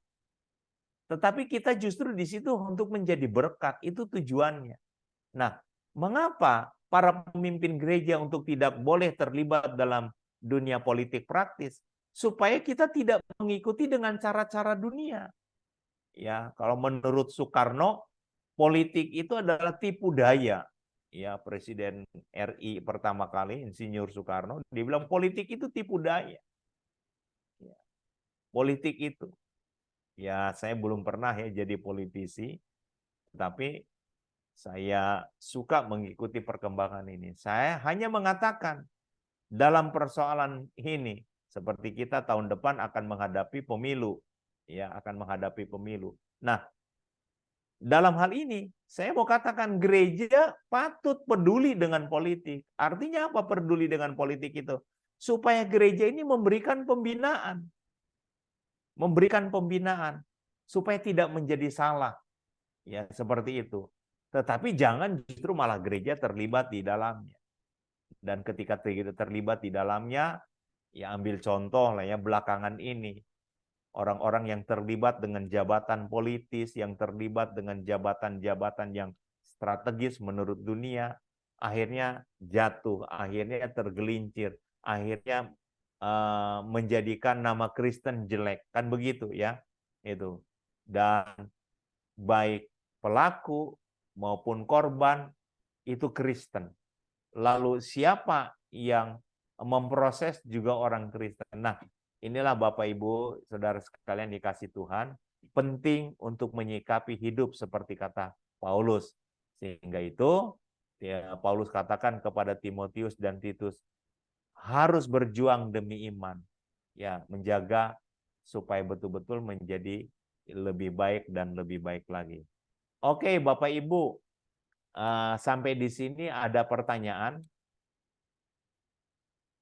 Tetapi kita justru di situ untuk menjadi berkat, itu tujuannya. Nah, mengapa para pemimpin gereja untuk tidak boleh terlibat dalam dunia politik praktis? Supaya kita tidak mengikuti dengan cara-cara dunia. Ya, kalau menurut Soekarno, politik itu adalah tipu daya. Ya, Presiden RI pertama kali, Insinyur Soekarno, dia bilang politik itu tipu daya. Ya, politik itu. Ya, saya belum pernah ya jadi politisi, tapi saya suka mengikuti perkembangan ini. Saya hanya mengatakan dalam persoalan ini, seperti kita tahun depan akan menghadapi pemilu, ya akan menghadapi pemilu. Nah, dalam hal ini, saya mau katakan gereja patut peduli dengan politik. Artinya apa peduli dengan politik itu? Supaya gereja ini memberikan pembinaan. Memberikan pembinaan. Supaya tidak menjadi salah. Ya, seperti itu. Tetapi jangan justru malah gereja terlibat di dalamnya. Dan ketika terlibat di dalamnya, ya ambil contoh lah ya belakangan ini. Orang-orang yang terlibat dengan jabatan politis, yang terlibat dengan jabatan-jabatan yang strategis menurut dunia, akhirnya jatuh, akhirnya tergelincir, akhirnya menjadikan nama Kristen jelek, kan begitu ya, itu. Dan baik pelaku maupun korban itu Kristen. Lalu siapa yang memproses juga orang Kristen. Nah, inilah Bapak Ibu, Saudara sekalian dikasih Tuhan, penting untuk menyikapi hidup seperti kata Paulus. Sehingga itu ya, Paulus katakan kepada Timotius dan Titus, harus berjuang demi iman. Ya, menjaga supaya betul-betul menjadi lebih baik dan lebih baik lagi. Oke, Bapak Ibu, sampai di sini ada pertanyaan?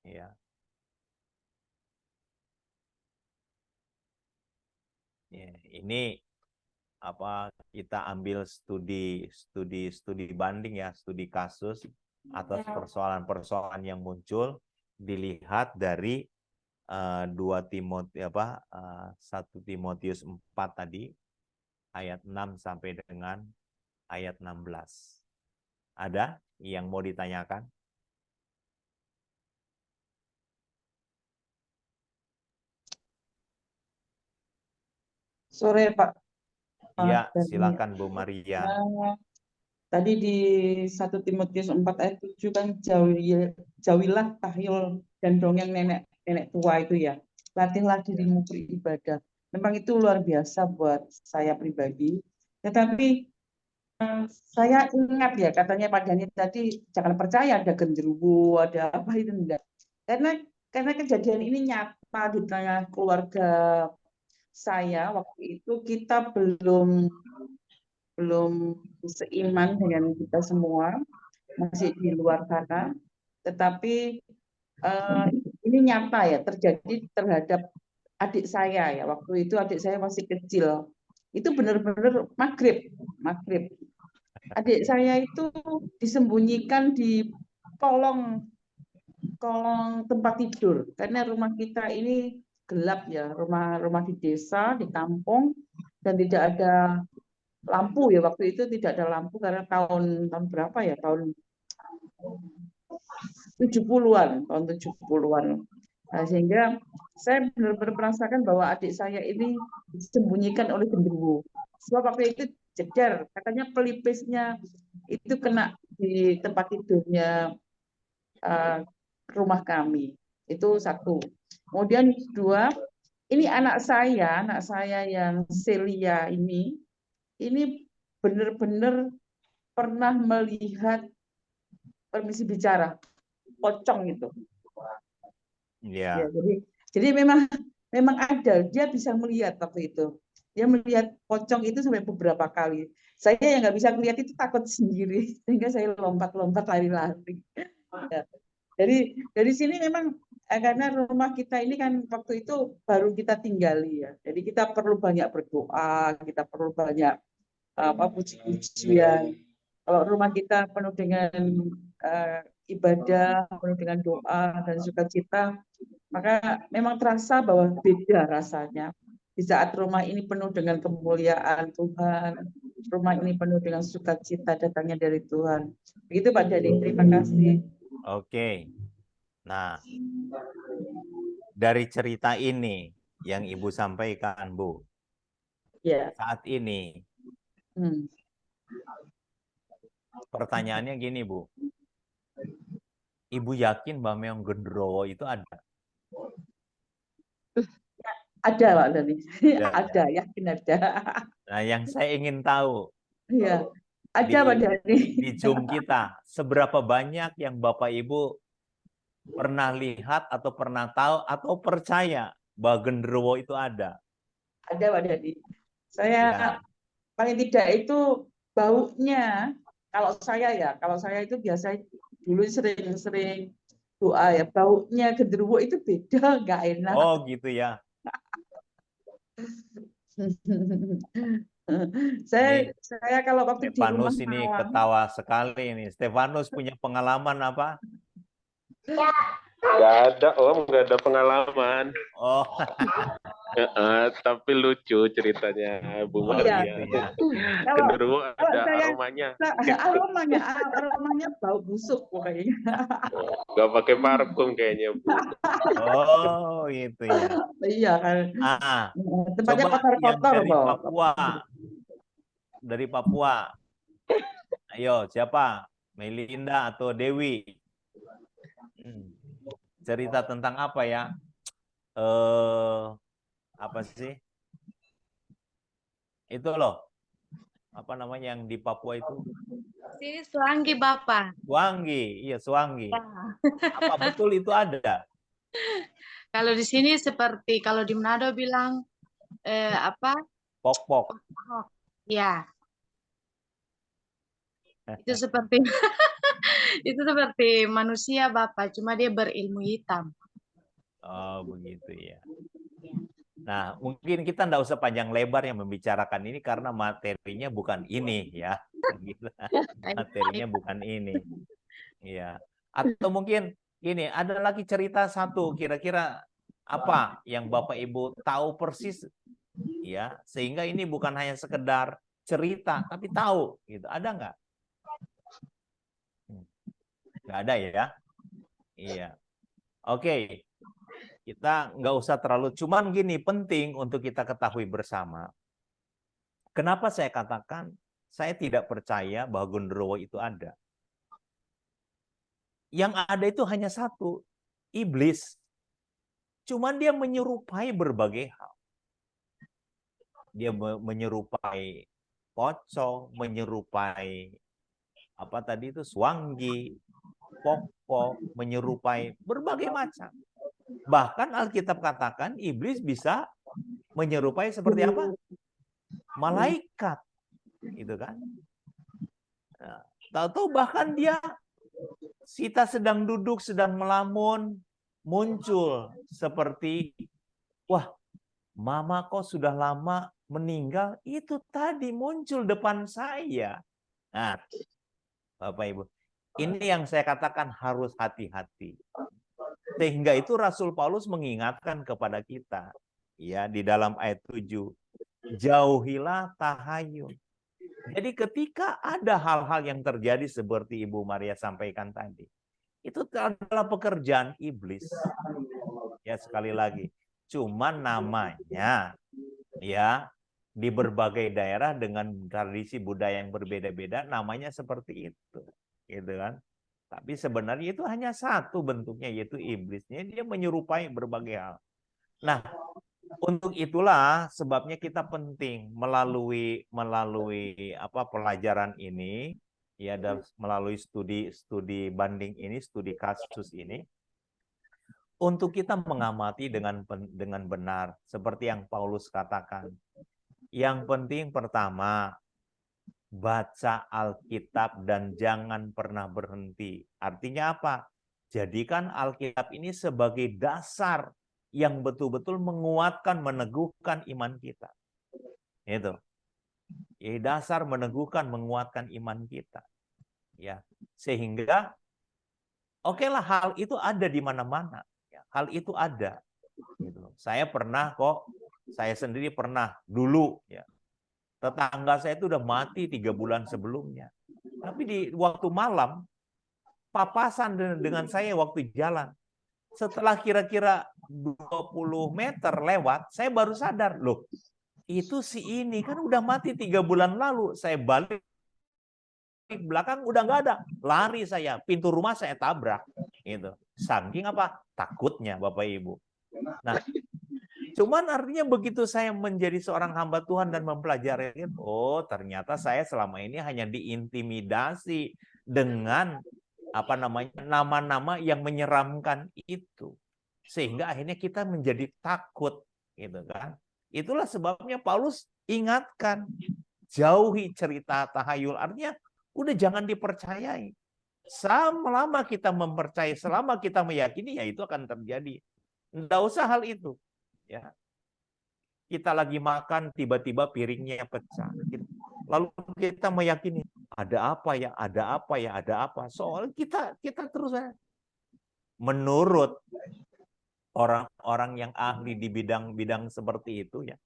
Ya. Ya, ini apa kita ambil studi banding ya, studi kasus atas persoalan-persoalan yang muncul dilihat dari 1 Timotius 4 tadi ayat 6 sampai dengan ayat 16. Ada yang mau ditanyakan? Sore Pak. Iya, Dari, silakan Bu Maria. tadi di 1 Timotius 4 ayat 7 kan jauhilah tahyul dan dongeng nenek tua itu ya. Latihlah dirimu beribadah. Memang itu luar biasa buat saya pribadi. Tetapi saya ingat ya katanya Pak Dhani tadi jangan percaya ada genderuwo, ada apa itu enggak. Karena kejadian ini nyata di tengah keluarga saya waktu itu kita belum seiman dengan kita semua, masih di luar sana. Tetapi ini nyata ya terjadi terhadap adik saya ya. Waktu itu adik saya masih kecil. Itu benar-benar maghrib. Adik saya itu disembunyikan di kolong kolong tempat tidur karena rumah kita ini gelap ya, rumah di desa, di kampung dan tidak ada lampu ya waktu itu tidak ada lampu karena tahun berapa ya tahun 70-an tahun 70-an. Nah, sehingga saya benar-benar merasakan bahwa adik saya ini disembunyikan oleh genderuwo. Sebab waktu itu jedar katanya pelipisnya itu kena di tempat tidurnya uh, rumah kami. Itu satu. Kemudian dua, ini anak saya yang Celia ini benar-benar pernah melihat permisi bicara pocong itu. Ya. Ya, jadi memang ada dia bisa melihat waktu itu. Dia melihat pocong itu sampai beberapa kali. Saya yang nggak bisa melihat itu takut sendiri sehingga saya lompat-lompat lari-lari. Ya. Dari sini memang karena rumah kita ini kan waktu itu baru kita tinggali ya. Jadi kita perlu banyak berdoa, kita perlu banyak puji-pujian. Kalau rumah kita penuh dengan ibadah, penuh dengan doa dan sukacita, maka memang terasa bahwa beda rasanya. Di saat rumah ini penuh dengan kemuliaan Tuhan, rumah ini penuh dengan sukacita datangnya dari Tuhan. Begitu Pak Dhani, terima kasih. Oke. Nah, dari cerita ini yang Ibu sampaikan, Bu, Ya. saat ini pertanyaannya gini, Bu. Ibu yakin bahwa memang genderuwo itu ada? Ada Pak Dhani. Ya. Ada, yakin ada. Nah, yang saya ingin tahu Iya, ada Pak Dhani. di Zoom kita, seberapa banyak yang Bapak Ibu pernah lihat atau pernah tahu atau percaya bahwa genderuwo itu ada? Ada Pak Dhani. Saya Ya. paling tidak itu baunya. Kalau saya itu biasa dulu sering-sering doa ya, baunya genderuwo itu beda, nggak enak. Oh gitu ya. Ini Saya kalau waktu di rumah Stefanus ini malam, ketawa sekali ini. Stefanus punya pengalaman apa? Nggak ada, Om, nggak ada pengalaman. Oh, Tapi lucu ceritanya Bu oh iya. gitu Maria. ya. Kalau Genderuwo kalau ada saya aromanya. aromanya bau busuk pokoknya. Nggak pakai parfum kayaknya, Bu. Oh gitu ya. Iya kan. Ah, Tempatnya coba yang kotor-kotor dari kok. Papua. Dari Papua. Ayo, siapa? Melinda atau Dewi? Hmm. Cerita tentang apa ya? Apa sih? Itu loh. Apa namanya yang di Papua itu? Sini Suanggi, Bapak. Suanggi. Iya, Suanggi. Ya. Apa betul itu ada? Kalau di sini seperti kalau di Manado bilang apa? Pok-pok. Ya, itu seperti itu seperti manusia, Bapak, cuma dia berilmu hitam. Oh, begitu ya. Nah, mungkin kita enggak usah panjang lebar yang membicarakan ini karena materinya bukan ini ya. Gitu. Materinya bukan ini. Iya. Atau mungkin ini ada lagi cerita satu kira-kira apa yang Bapak Ibu tahu persis ya, sehingga ini bukan hanya sekedar cerita tapi tahu gitu. Ada nggak? Nggak ada ya? Iya. Oke. Kita nggak usah terlalu, cuman gini penting untuk kita ketahui bersama. Kenapa saya katakan saya tidak percaya bahwa genderuwo itu ada? Yang ada itu hanya satu, iblis. Cuman dia menyerupai berbagai hal. Dia menyerupai pocong, menyerupai apa tadi itu suanggi, pokok, menyerupai berbagai macam. Bahkan Alkitab katakan iblis bisa menyerupai seperti apa? Malaikat. Gitu kan? Nah, tahu-tahu bahkan dia kita sedang duduk, sedang melamun, muncul seperti wah, mama kok sudah lama meninggal, itu tadi muncul depan saya. Nah, Bapak Ibu, ini yang saya katakan harus hati-hati. Sehingga itu Rasul Paulus mengingatkan kepada kita ya di dalam ayat 7, jauhilah tahayul. Jadi ketika ada hal-hal yang terjadi seperti Ibu Maria sampaikan tadi, itu adalah pekerjaan iblis. Ya sekali lagi, cuma namanya ya di berbagai daerah dengan tradisi budaya yang berbeda-beda namanya seperti itu. Gitu kan? Tapi sebenarnya itu hanya satu bentuknya, yaitu iblisnya. Dia menyerupai berbagai hal. Nah, untuk itulah sebabnya kita penting melalui apa pelajaran ini, ya, dan melalui studi banding ini, studi kasus ini, untuk kita mengamati dengan benar, seperti yang Paulus katakan. Yang penting pertama, baca Alkitab dan jangan pernah berhenti. Artinya apa? Jadikan Alkitab ini sebagai dasar yang betul-betul menguatkan, meneguhkan iman kita. Itu. Ya, dasar meneguhkan, menguatkan iman kita. Ya, sehingga oke lah hal itu ada di mana-mana. Ya, hal itu ada. Gitu. Saya pernah kok, saya sendiri pernah dulu ya. Tetangga saya itu udah mati 3 bulan sebelumnya. Tapi di waktu malam, papasan dengan saya waktu jalan. Setelah kira-kira 20 meter lewat, saya baru sadar. Loh, itu si ini kan udah mati 3 bulan lalu. Saya balik ke belakang udah nggak ada. Lari saya, pintu rumah saya tabrak. Gitu. Saking apa? Takutnya Bapak Ibu. Nah, cuman artinya begitu saya menjadi seorang hamba Tuhan dan mempelajari, oh ternyata saya selama ini hanya diintimidasi dengan apa namanya nama-nama yang menyeramkan itu, sehingga akhirnya kita menjadi takut, gitu kan? Itulah sebabnya Paulus ingatkan, jauhi cerita tahayul. Artinya udah jangan dipercayai. Selama kita mempercayai, selama kita meyakini, ya itu akan terjadi. Nggak usah hal itu. Ya. Kita lagi makan, tiba-tiba piringnya pecah. Lalu kita meyakini, ada apa ya, ada apa ya, ada apa. Soal kita terus menurut orang-orang yang ahli di bidang-bidang seperti itu, ya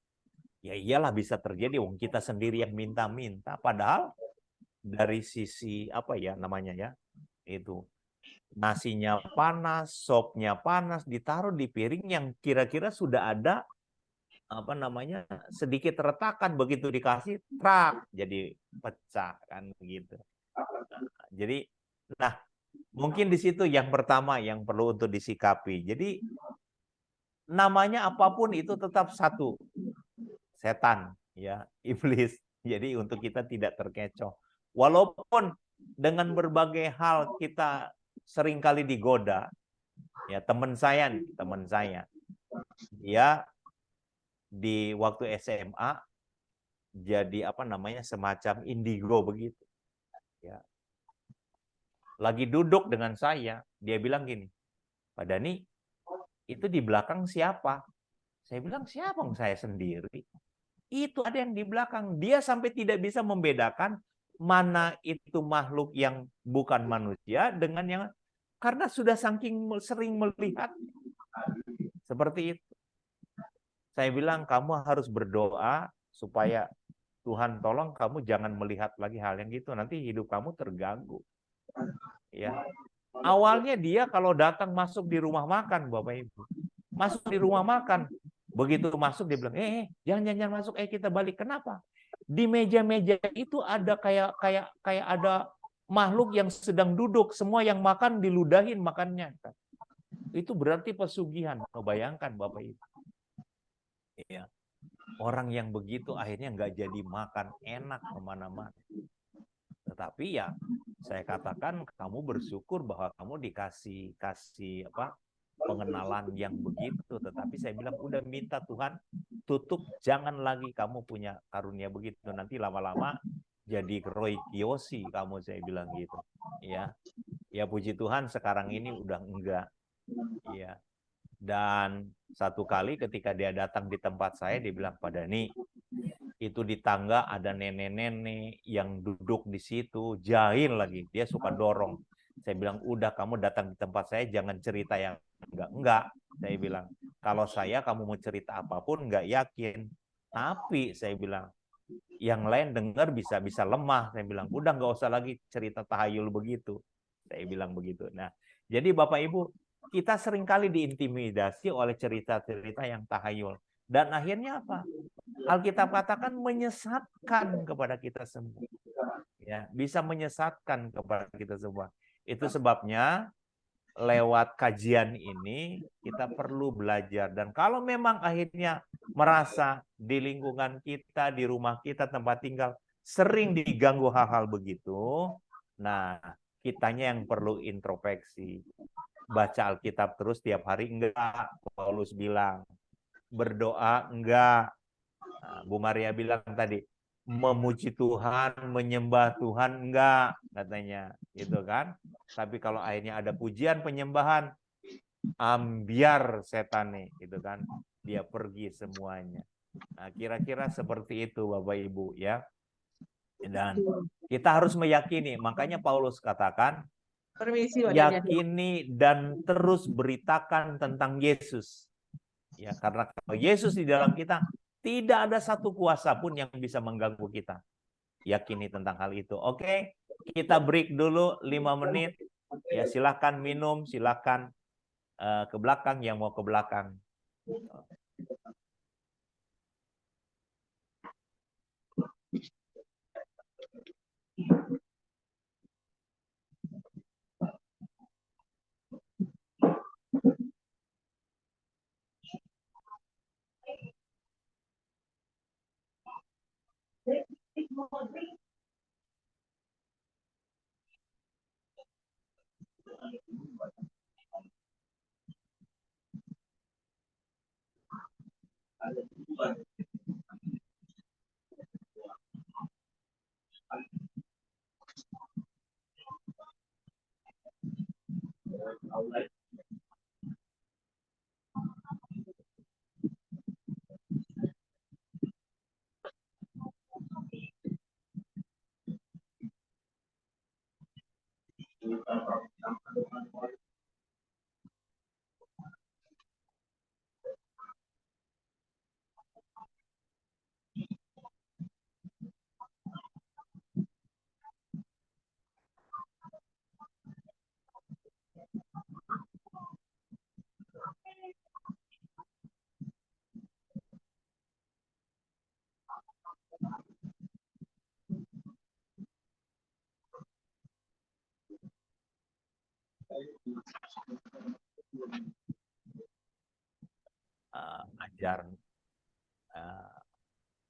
iyalah bisa terjadi. Wong kita sendiri yang minta-minta. Padahal dari sisi apa ya namanya ya, itu nasinya panas, sopnya panas, ditaruh di piring yang kira-kira sudah ada apa namanya sedikit retakan, begitu dikasih trak jadi pecah kan gitu. Jadi nah mungkin di situ yang pertama yang perlu untuk disikapi. Jadi namanya apapun itu tetap satu, setan ya, iblis. Jadi untuk kita tidak terkecoh. Walaupun dengan berbagai hal kita seringkali digoda. Ya, teman saya dia di waktu SMA jadi apa namanya semacam indigo begitu. Ya. Lagi duduk dengan saya, dia bilang gini, Pak Dani, itu di belakang siapa? Saya bilang, siapa? Saya sendiri. Itu ada yang di belakang. Dia sampai tidak bisa membedakan mana itu makhluk yang bukan manusia dengan yang, karena sudah saking sering melihat seperti itu. Saya bilang kamu harus berdoa supaya Tuhan tolong kamu jangan melihat lagi hal yang gitu, nanti hidup kamu terganggu. Ya. Awalnya dia kalau datang masuk di rumah makan, Bapak Ibu. Masuk di rumah makan. Begitu masuk dia bilang, jangan masuk, kita balik. Kenapa? Di meja-meja itu ada kayak ada makhluk yang sedang duduk, semua yang makan diludahin makannya. Itu berarti pesugihan. Bayangkan Bapak Ibu. Ya. Orang yang begitu akhirnya nggak jadi makan enak kemana-mana. Tetapi ya saya katakan kamu bersyukur bahwa kamu dikasih pengenalan yang begitu. Tetapi saya bilang udah minta Tuhan tutup, jangan lagi kamu punya karunia begitu. Nanti lama-lama jadi Roy Kiyoshi kamu, saya bilang gitu. Ya puji Tuhan sekarang ini udah enggak. Ya. Dan satu kali ketika dia datang di tempat saya, dia bilang, Pak Dani, itu di tangga ada nenek-nenek yang duduk di situ, jahil lagi, dia suka dorong. Saya bilang, udah kamu datang di tempat saya, jangan cerita yang enggak. Saya bilang, kalau saya kamu mau cerita apapun, enggak yakin. Tapi saya bilang, yang lain dengar bisa lemah. Saya bilang, udah nggak usah lagi cerita tahayul begitu. Saya bilang begitu. Nah, jadi Bapak Ibu, kita seringkali diintimidasi oleh cerita-cerita yang tahayul. Dan akhirnya apa? Alkitab katakan menyesatkan kepada kita semua. Ya, bisa menyesatkan kepada kita semua. Itu sebabnya lewat kajian ini kita perlu belajar. Dan kalau memang akhirnya merasa di lingkungan kita, di rumah kita, tempat tinggal sering diganggu hal-hal begitu, nah kitanya yang perlu introspeksi. Baca Alkitab terus tiap hari enggak, Paulus bilang. Berdoa enggak. Nah, Bu Maria bilang tadi, memuji Tuhan, menyembah Tuhan enggak, katanya. Gitu kan? Tapi kalau akhirnya ada pujian, penyembahan, ambiar setane, gitu kan? Dia pergi semuanya. Nah, kira-kira seperti itu Bapak Ibu ya. Dan kita harus meyakini, makanya Paulus katakan, Permisi, yakini dan terus beritakan tentang Yesus. Ya, karena kalau Yesus di dalam kita, tidak ada satu kuasa pun yang bisa mengganggu kita. Yakini tentang hal itu. Oke, kita break dulu 5 menit. Ya, silakan minum, silakan ke belakang yang mau ke belakang.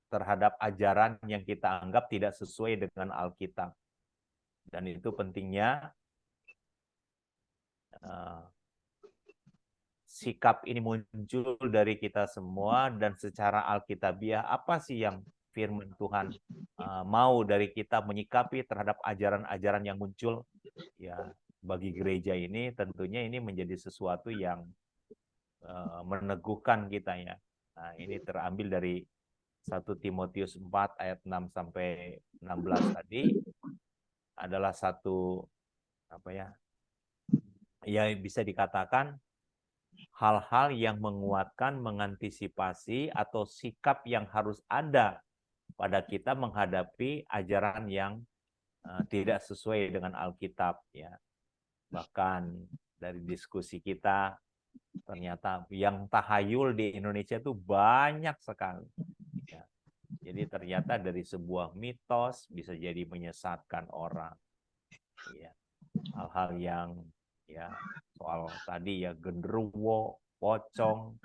terhadap ajaran yang kita anggap tidak sesuai dengan Alkitab. Dan itu pentingnya sikap ini muncul dari kita semua, dan secara alkitabiah apa sih yang firman Tuhan mau dari kita menyikapi terhadap ajaran-ajaran yang muncul. Ya, bagi gereja ini tentunya ini menjadi sesuatu yang meneguhkan kita ya. Nah, ini terambil dari 1 Timotius 4 ayat 6 sampai 16 tadi adalah satu ya bisa dikatakan hal-hal yang menguatkan, mengantisipasi atau sikap yang harus ada pada kita menghadapi ajaran yang tidak sesuai dengan Alkitab ya. Bahkan dari diskusi kita ternyata yang tahayul di Indonesia itu banyak sekali. Ya. Jadi ternyata dari sebuah mitos bisa jadi menyesatkan orang. Ya. Hal-hal yang ya soal tadi ya genderuwo, pocong,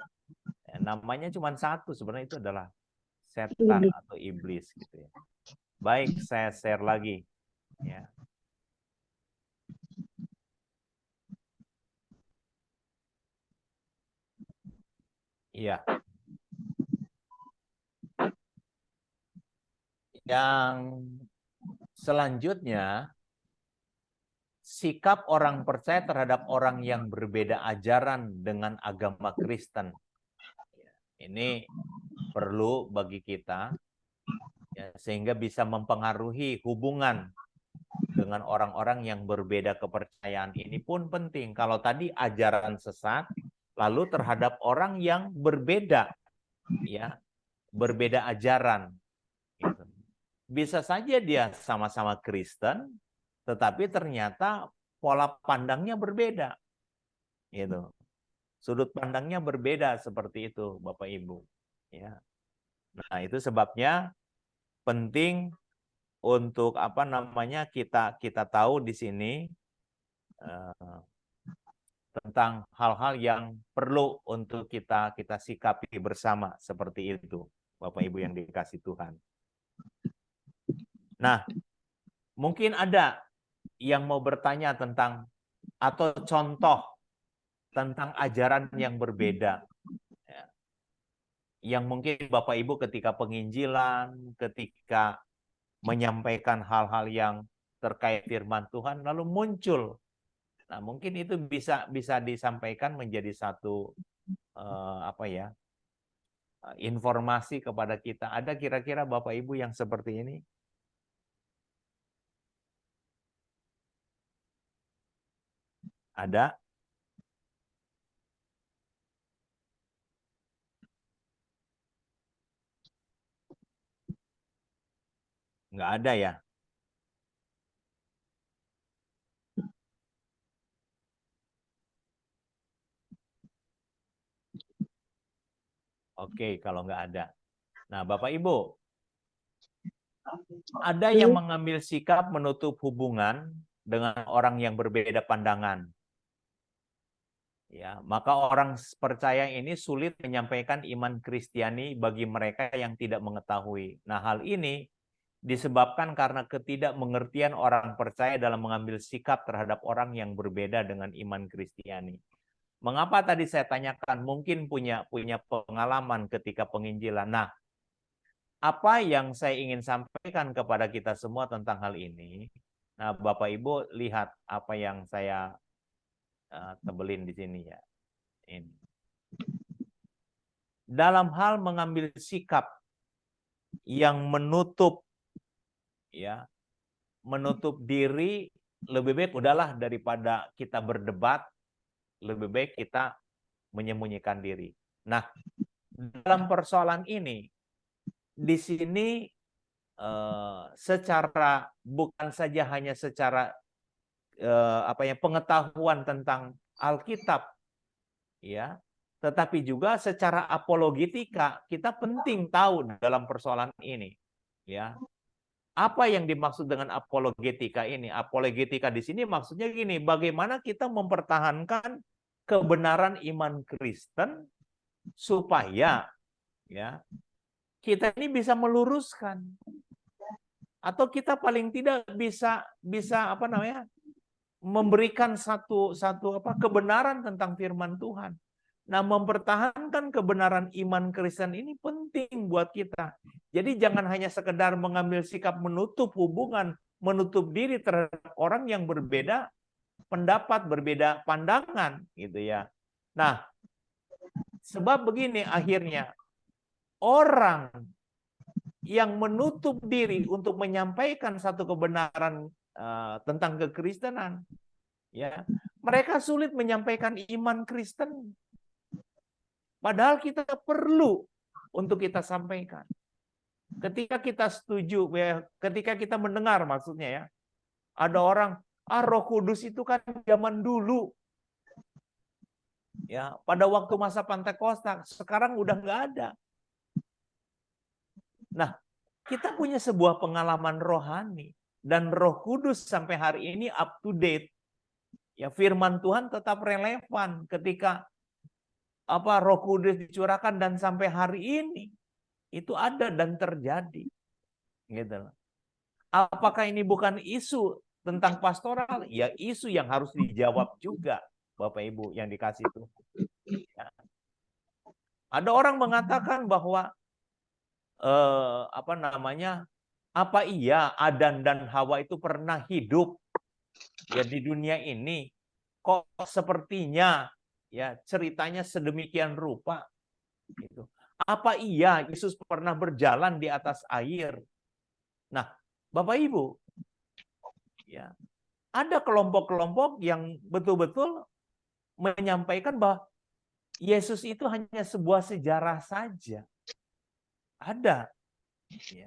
ya, namanya cuma satu sebenarnya itu adalah setan atau iblis gitu ya. Baik, saya share lagi ya. Iya. Yang selanjutnya, sikap orang percaya terhadap orang yang berbeda ajaran dengan agama Kristen. Ini perlu bagi kita, ya, sehingga bisa mempengaruhi hubungan dengan orang-orang yang berbeda kepercayaan. Ini pun penting. Kalau tadi ajaran sesat, lalu terhadap orang yang berbeda, ya, berbeda ajaran. Gitu. Bisa saja dia sama-sama Kristen, tetapi ternyata pola pandangnya berbeda. Gitu. Sudut pandangnya berbeda seperti itu, Bapak Ibu. Ya. Nah, itu sebabnya penting untuk kita tahu di sini tentang hal-hal yang perlu untuk kita sikapi bersama seperti itu, Bapak Ibu yang dikasih Tuhan. Nah, mungkin ada yang mau bertanya tentang atau contoh tentang ajaran yang berbeda. Ya. Yang mungkin Bapak Ibu ketika penginjilan, ketika menyampaikan hal-hal yang terkait firman Tuhan, lalu muncul. Nah, mungkin itu bisa disampaikan menjadi satu informasi kepada kita. Ada kira-kira Bapak Ibu yang seperti ini? Ada? Nggak ada ya? Oke, kalau nggak ada. Nah, Bapak Ibu, ada yang mengambil sikap menutup hubungan dengan orang yang berbeda pandangan. Ya, maka orang percaya ini sulit menyampaikan iman Kristiani bagi mereka yang tidak mengetahui. Nah, hal ini disebabkan karena ketidakmengertian orang percaya dalam mengambil sikap terhadap orang yang berbeda dengan iman Kristiani. Mengapa tadi saya tanyakan mungkin punya pengalaman ketika penginjilan. Nah, apa yang saya ingin sampaikan kepada kita semua tentang hal ini. Nah, Bapak Ibu lihat apa yang saya tebelin di sini ya. Ini. Dalam hal mengambil sikap yang menutup diri, lebih baik udahlah daripada kita berdebat, lebih baik kita menyembunyikan diri. Nah, dalam persoalan ini, di sini secara bukan saja hanya secara pengetahuan tentang Alkitab, ya, tetapi juga secara apologetika kita penting tahu dalam persoalan ini, ya. Apa yang dimaksud dengan apologetika ini? Apologetika di sini maksudnya gini, bagaimana kita mempertahankan kebenaran iman Kristen supaya ya kita ini bisa meluruskan, atau kita paling tidak bisa memberikan satu kebenaran tentang firman Tuhan. Nah, mempertahankan kebenaran iman Kristen ini penting buat kita. Jadi jangan hanya sekedar mengambil sikap menutup hubungan, menutup diri terhadap orang yang berbeda pendapat, berbeda pandangan, gitu ya. Nah, sebab begini akhirnya orang yang menutup diri untuk menyampaikan satu kebenaran tentang kekristenan, ya, mereka sulit menyampaikan iman Kristen. Padahal kita perlu untuk kita sampaikan. Ketika kita setuju, ketika kita mendengar maksudnya ya, ada orang, Roh Kudus itu kan zaman dulu. Ya, pada waktu masa Pentakosta, sekarang udah nggak ada. Nah, kita punya sebuah pengalaman rohani dan Roh Kudus sampai hari ini up to date. Ya, firman Tuhan tetap relevan ketika Roh Kudus dicurahkan dan sampai hari ini itu ada dan terjadi. Gitu. Apakah ini bukan isu tentang pastoral? Ya, isu yang harus dijawab juga, Bapak Ibu yang dikasih Tuhan. Ya. Ada orang mengatakan bahwa apa iya Adan dan Hawa itu pernah hidup ya di dunia ini? Kok sepertinya ya ceritanya sedemikian rupa gitu. Apa iya Yesus pernah berjalan di atas air? Nah, Bapak Ibu, ya, ada kelompok-kelompok yang betul-betul menyampaikan bahwa Yesus itu hanya sebuah sejarah saja. Ada. Ya.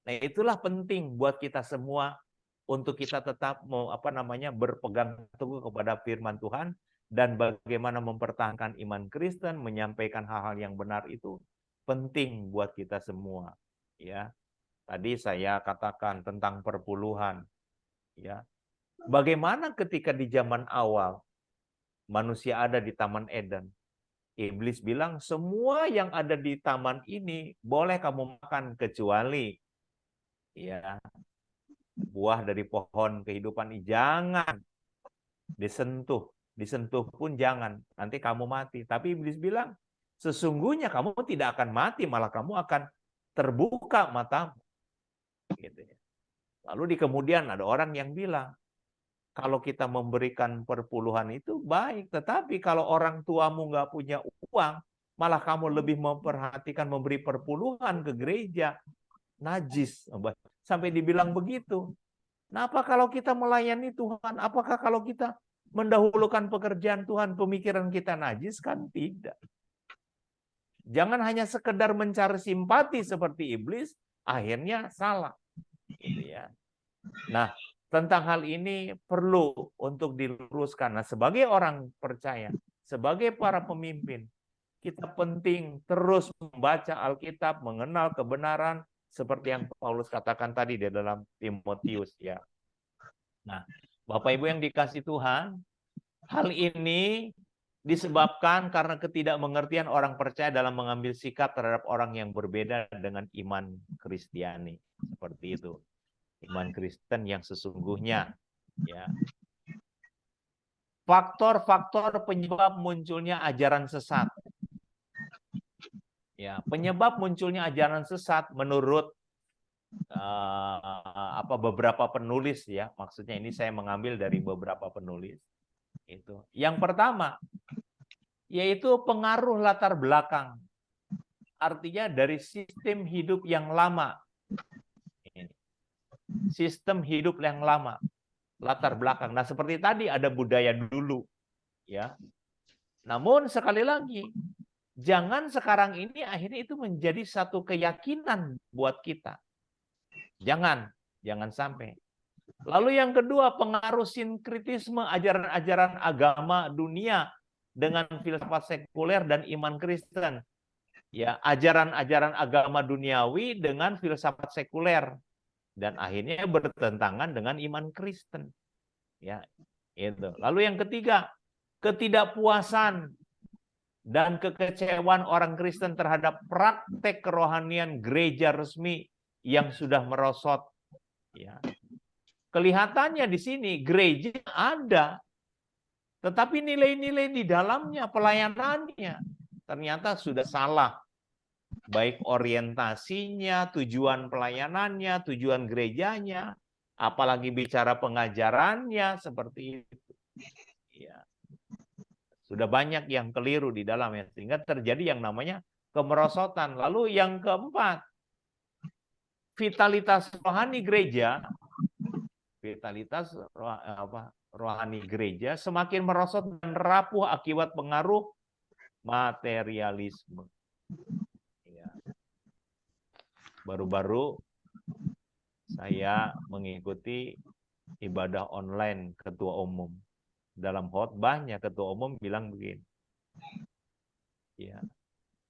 Nah, itulah penting buat kita semua untuk kita tetap berpegang teguh kepada firman Tuhan dan bagaimana mempertahankan iman Kristen, menyampaikan hal-hal yang benar itu penting buat kita semua. Ya, tadi saya katakan tentang perpuluhan. Ya, bagaimana ketika di zaman awal manusia ada di Taman Eden, Iblis bilang semua yang ada di taman ini boleh kamu makan kecuali ya buah dari pohon kehidupan ini jangan disentuh. Disentuh pun jangan, nanti kamu mati. Tapi Iblis bilang, sesungguhnya kamu tidak akan mati, malah kamu akan terbuka matamu. Gitu ya. Lalu di kemudian ada orang yang bilang, kalau kita memberikan perpuluhan itu baik, tetapi kalau orang tuamu nggak punya uang, malah kamu lebih memperhatikan memberi perpuluhan ke gereja, najis. Sampai dibilang begitu. Nah, apa kalau kita melayani Tuhan? Apakah kalau kita mendahulukan pekerjaan Tuhan, pemikiran kita najis? Kan tidak. Jangan hanya sekedar mencari simpati seperti iblis, akhirnya salah. Gitu ya. Nah, tentang hal ini perlu untuk diluruskan. Nah, sebagai orang percaya, sebagai para pemimpin, kita penting terus membaca Alkitab, mengenal kebenaran, seperti yang Paulus katakan tadi di dalam Timotius ya. Nah, Bapak Ibu yang dikasih Tuhan, hal ini disebabkan karena ketidakmengertian orang percaya dalam mengambil sikap terhadap orang yang berbeda dengan iman Kristiani. Seperti itu. Iman Kristen yang sesungguhnya ya. Faktor-faktor penyebab munculnya ajaran sesat. Ya, penyebab munculnya ajaran sesat menurut beberapa penulis ya, maksudnya ini saya mengambil dari beberapa penulis Itu. Yang pertama, yaitu pengaruh latar belakang. Artinya dari sistem hidup yang lama. Sistem hidup yang lama. Latar belakang. Nah, seperti tadi ada budaya dulu. Ya. Namun sekali lagi, jangan sekarang ini akhirnya itu menjadi satu keyakinan buat kita. Jangan sampai. Lalu yang kedua, pengaruh sinkritisme ajaran-ajaran agama dunia dengan filsafat sekuler dan iman Kristen. Ya, ajaran-ajaran agama duniawi dengan filsafat sekuler dan akhirnya bertentangan dengan iman Kristen. Ya, itu. Lalu yang ketiga, ketidakpuasan dan kekecewaan orang Kristen terhadap praktek kerohanian gereja resmi yang sudah merosot. Ya. Kelihatannya di sini gereja ada, tetapi nilai-nilai di dalamnya, pelayanannya, ternyata sudah salah. Baik orientasinya, tujuan pelayanannya, tujuan gerejanya, apalagi bicara pengajarannya, seperti itu. Ya. Sudah banyak yang keliru di dalamnya, sehingga terjadi yang namanya kemerosotan. Lalu yang keempat, vitalitas rohani gereja, rohani gereja semakin merosot dan rapuh akibat pengaruh materialisme. Ya. Baru-baru saya mengikuti ibadah online ketua umum. Dalam khotbahnya ketua umum bilang begini. Ya.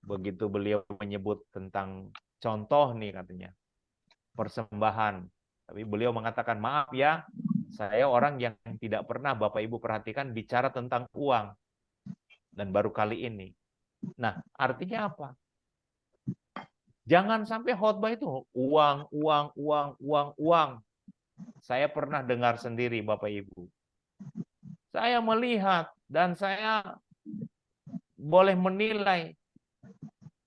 Begitu beliau menyebut tentang contoh nih katanya, persembahan. Tapi beliau mengatakan, maaf ya, saya orang yang tidak pernah Bapak Ibu perhatikan bicara tentang uang. Dan baru kali ini. Nah, artinya apa? Jangan sampai khotbah itu uang. Saya pernah dengar sendiri Bapak Ibu. Saya melihat dan saya boleh menilai.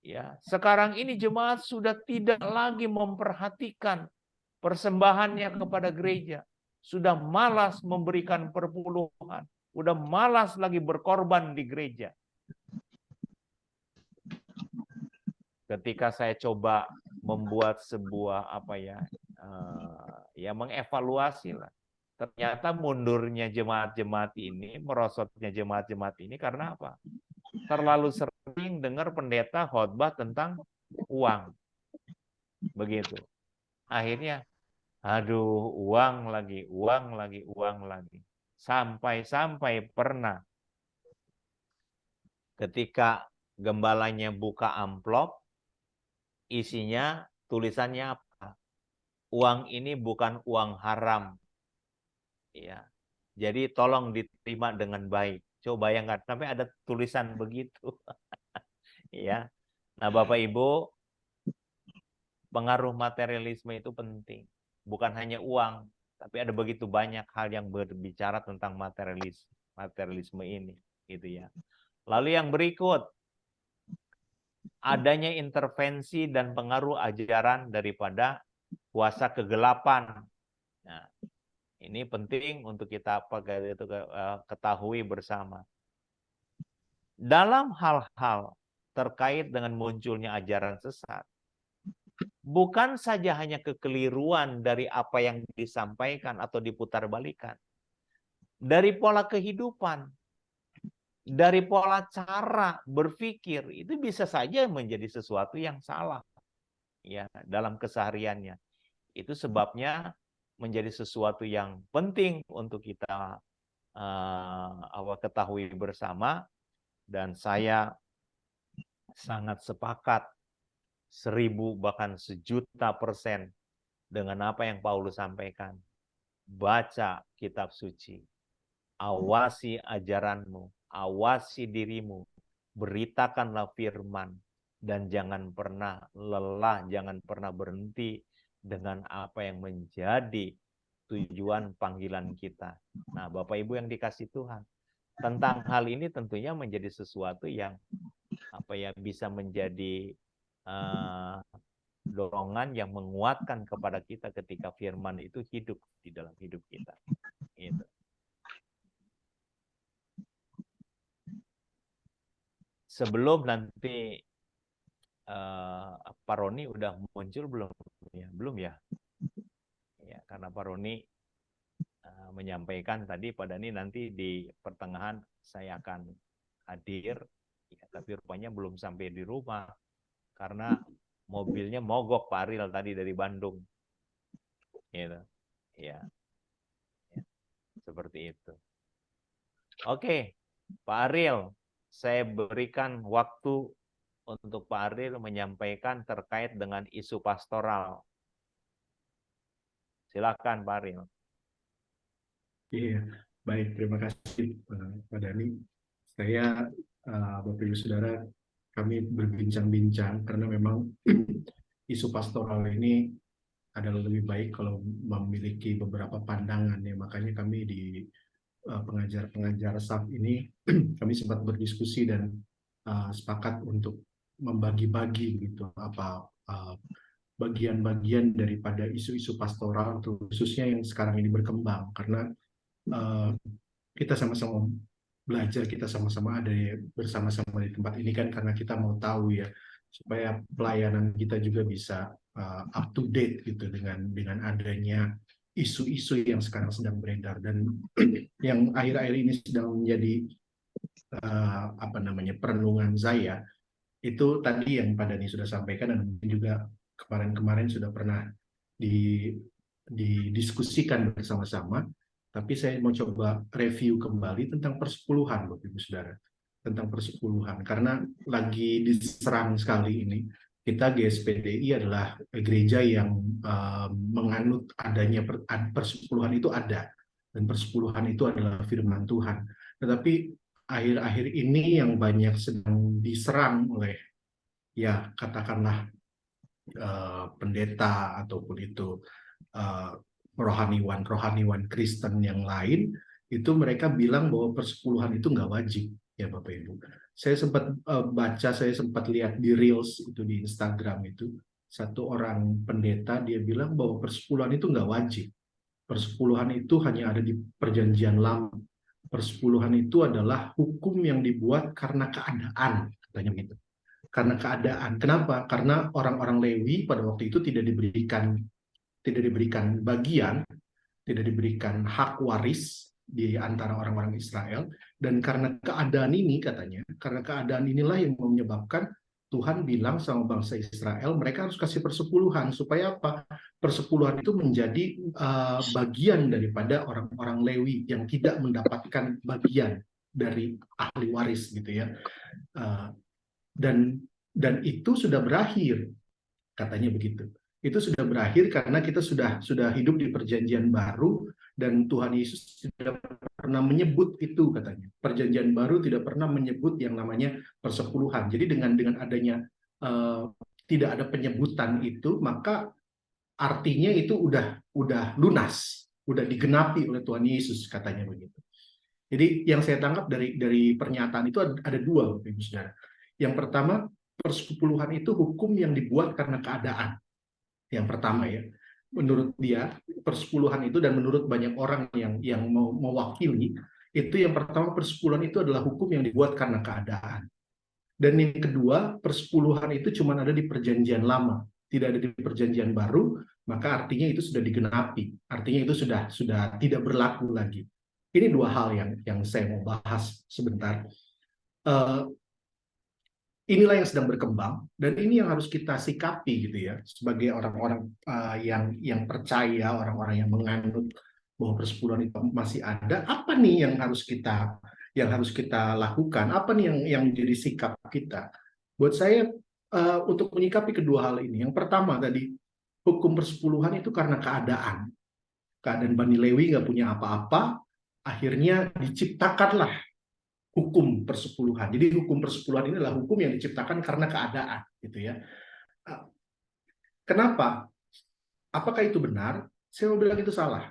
Ya, sekarang ini jemaat sudah tidak lagi memperhatikan persembahannya kepada gereja. Sudah malas memberikan perpuluhan. Sudah malas lagi berkorban di gereja. Ketika saya coba membuat sebuah mengevaluasi lah. Ternyata mundurnya jemaat-jemaat ini, merosotnya jemaat-jemaat ini karena apa? Terlalu sering dengar pendeta khotbah tentang uang. Begitu. Akhirnya aduh, uang lagi. Sampai pernah ketika gembalanya buka amplop, isinya tulisannya apa? Uang ini bukan uang haram. Ya. Jadi tolong diterima dengan baik. Coba bayangkan, sampai ada tulisan begitu. Ya. Nah, Bapak Ibu, pengaruh materialisme itu penting. Bukan hanya uang, tapi ada begitu banyak hal yang berbicara tentang materialisme ini, gitu ya. Lalu yang berikut, adanya intervensi dan pengaruh ajaran daripada kuasa kegelapan. Nah, ini penting untuk kita ketahui bersama. Dalam hal-hal terkait dengan munculnya ajaran sesat, bukan saja hanya kekeliruan dari apa yang disampaikan atau diputarbalikan. Dari pola kehidupan, dari pola cara berpikir, itu bisa saja menjadi sesuatu yang salah ya dalam kesehariannya. Itu sebabnya menjadi sesuatu yang penting untuk kita ketahui bersama, dan saya sangat sepakat 1000 bahkan 1.000.000% dengan apa yang Paulus sampaikan. Baca kitab suci, awasi ajaranmu, awasi dirimu, beritakanlah firman, dan jangan pernah lelah, jangan pernah berhenti dengan apa yang menjadi tujuan panggilan kita. Nah, Bapak Ibu yang dikasih Tuhan, tentang hal ini tentunya menjadi sesuatu yang bisa menjadi dorongan yang menguatkan kepada kita ketika firman itu hidup di dalam hidup kita. Gitu. sebelum nanti Pak Roni udah muncul belum ya? Belum ya? Ya, karena Pak Roni menyampaikan tadi Pak Dhani nanti di pertengahan saya akan hadir, ya, tapi rupanya belum sampai di rumah karena mobilnya mogok Pak Aril tadi dari Bandung, gitu. Ya, ya, seperti itu. Oke, Pak Aril, saya berikan waktu untuk Pak Aril menyampaikan terkait dengan isu pastoral. Silakan Pak Aril. Iya, baik. Terima kasih Pak Dhani. Saya, Bapak Ibu Saudara, kami berbincang-bincang karena memang isu pastoral ini adalah lebih baik kalau memiliki beberapa pandangan ya. Makanya kami di pengajar-pengajar SAF ini kami sempat berdiskusi dan sepakat untuk membagi-bagi gitu apa bagian-bagian daripada isu-isu pastoral khususnya yang sekarang ini berkembang karena kita sama-sama belajar, kita sama-sama ada bersama-sama di tempat ini kan karena kita mau tahu ya supaya pelayanan kita juga bisa up to date gitu dengan adanya isu-isu yang sekarang sedang beredar dan yang akhir-akhir ini sedang menjadi perenungan saya itu tadi yang Pak Dhani sudah sampaikan dan mungkin juga kemarin-kemarin sudah pernah didiskusikan bersama-sama. Tapi saya mau coba review kembali tentang persepuluhan, Bapak Ibu Saudara. Tentang persepuluhan. Karena lagi diserang sekali ini. Kita GSPDI adalah gereja yang menganut adanya persepuluhan itu ada. Dan persepuluhan itu adalah firman Tuhan. Tetapi akhir-akhir ini yang banyak sedang diserang oleh, ya katakanlah, pendeta ataupun itu rohaniwan Kristen yang lain, itu mereka bilang bahwa persepuluhan itu nggak wajib, ya Bapak Ibu. Saya sempat baca, saya sempat lihat di Reels itu di Instagram itu, satu orang pendeta dia bilang bahwa persepuluhan itu nggak wajib. Persepuluhan itu hanya ada di Perjanjian Lama. Persepuluhan itu adalah hukum yang dibuat karena keadaan, katanya begitu. Karena keadaan. Kenapa? Karena orang-orang Lewi pada waktu itu tidak diberikan bagian, tidak diberikan hak waris di antara orang-orang Israel, dan karena keadaan ini katanya, karena keadaan inilah yang menyebabkan Tuhan bilang sama bangsa Israel, mereka harus kasih persepuluhan, supaya apa? Persepuluhan itu menjadi bagian daripada orang-orang Lewi yang tidak mendapatkan bagian dari ahli waris gitu ya. Dan itu sudah berakhir, katanya begitu. Itu sudah berakhir karena kita sudah hidup di perjanjian baru dan Tuhan Yesus tidak pernah menyebut itu, katanya. Perjanjian baru tidak pernah menyebut yang namanya persepuluhan. Jadi dengan adanya tidak ada penyebutan itu, maka artinya itu udah lunas, udah digenapi oleh Tuhan Yesus, katanya begitu. Jadi yang saya tangkap dari pernyataan itu ada dua, Bapak Ibu Saudara. Yang pertama, persepuluhan itu hukum yang dibuat karena keadaan. Yang pertama ya, menurut dia persepuluhan itu dan menurut banyak orang yang mau mewakili itu, yang pertama persepuluhan itu adalah hukum yang dibuat karena keadaan. Dan yang kedua, persepuluhan itu cuma ada di Perjanjian Lama, tidak ada di Perjanjian Baru, maka artinya itu sudah digenapi, artinya itu sudah tidak berlaku lagi. Ini dua hal yang saya mau bahas sebentar. Inilah yang sedang berkembang dan ini yang harus kita sikapi gitu ya, sebagai orang-orang yang percaya, orang-orang yang menganut bahwa persepuluhan itu masih ada. Apa nih yang harus kita lakukan? Apa nih yang menjadi sikap kita? Buat saya untuk menyikapi kedua hal ini, yang pertama tadi, hukum persepuluhan itu karena keadaan Bani Lewi nggak punya apa-apa, akhirnya diciptakanlah hukum persepuluhan. Jadi hukum persepuluhan ini adalah hukum yang diciptakan karena keadaan, gitu ya. Kenapa? Apakah itu benar? Saya mau bilang itu salah.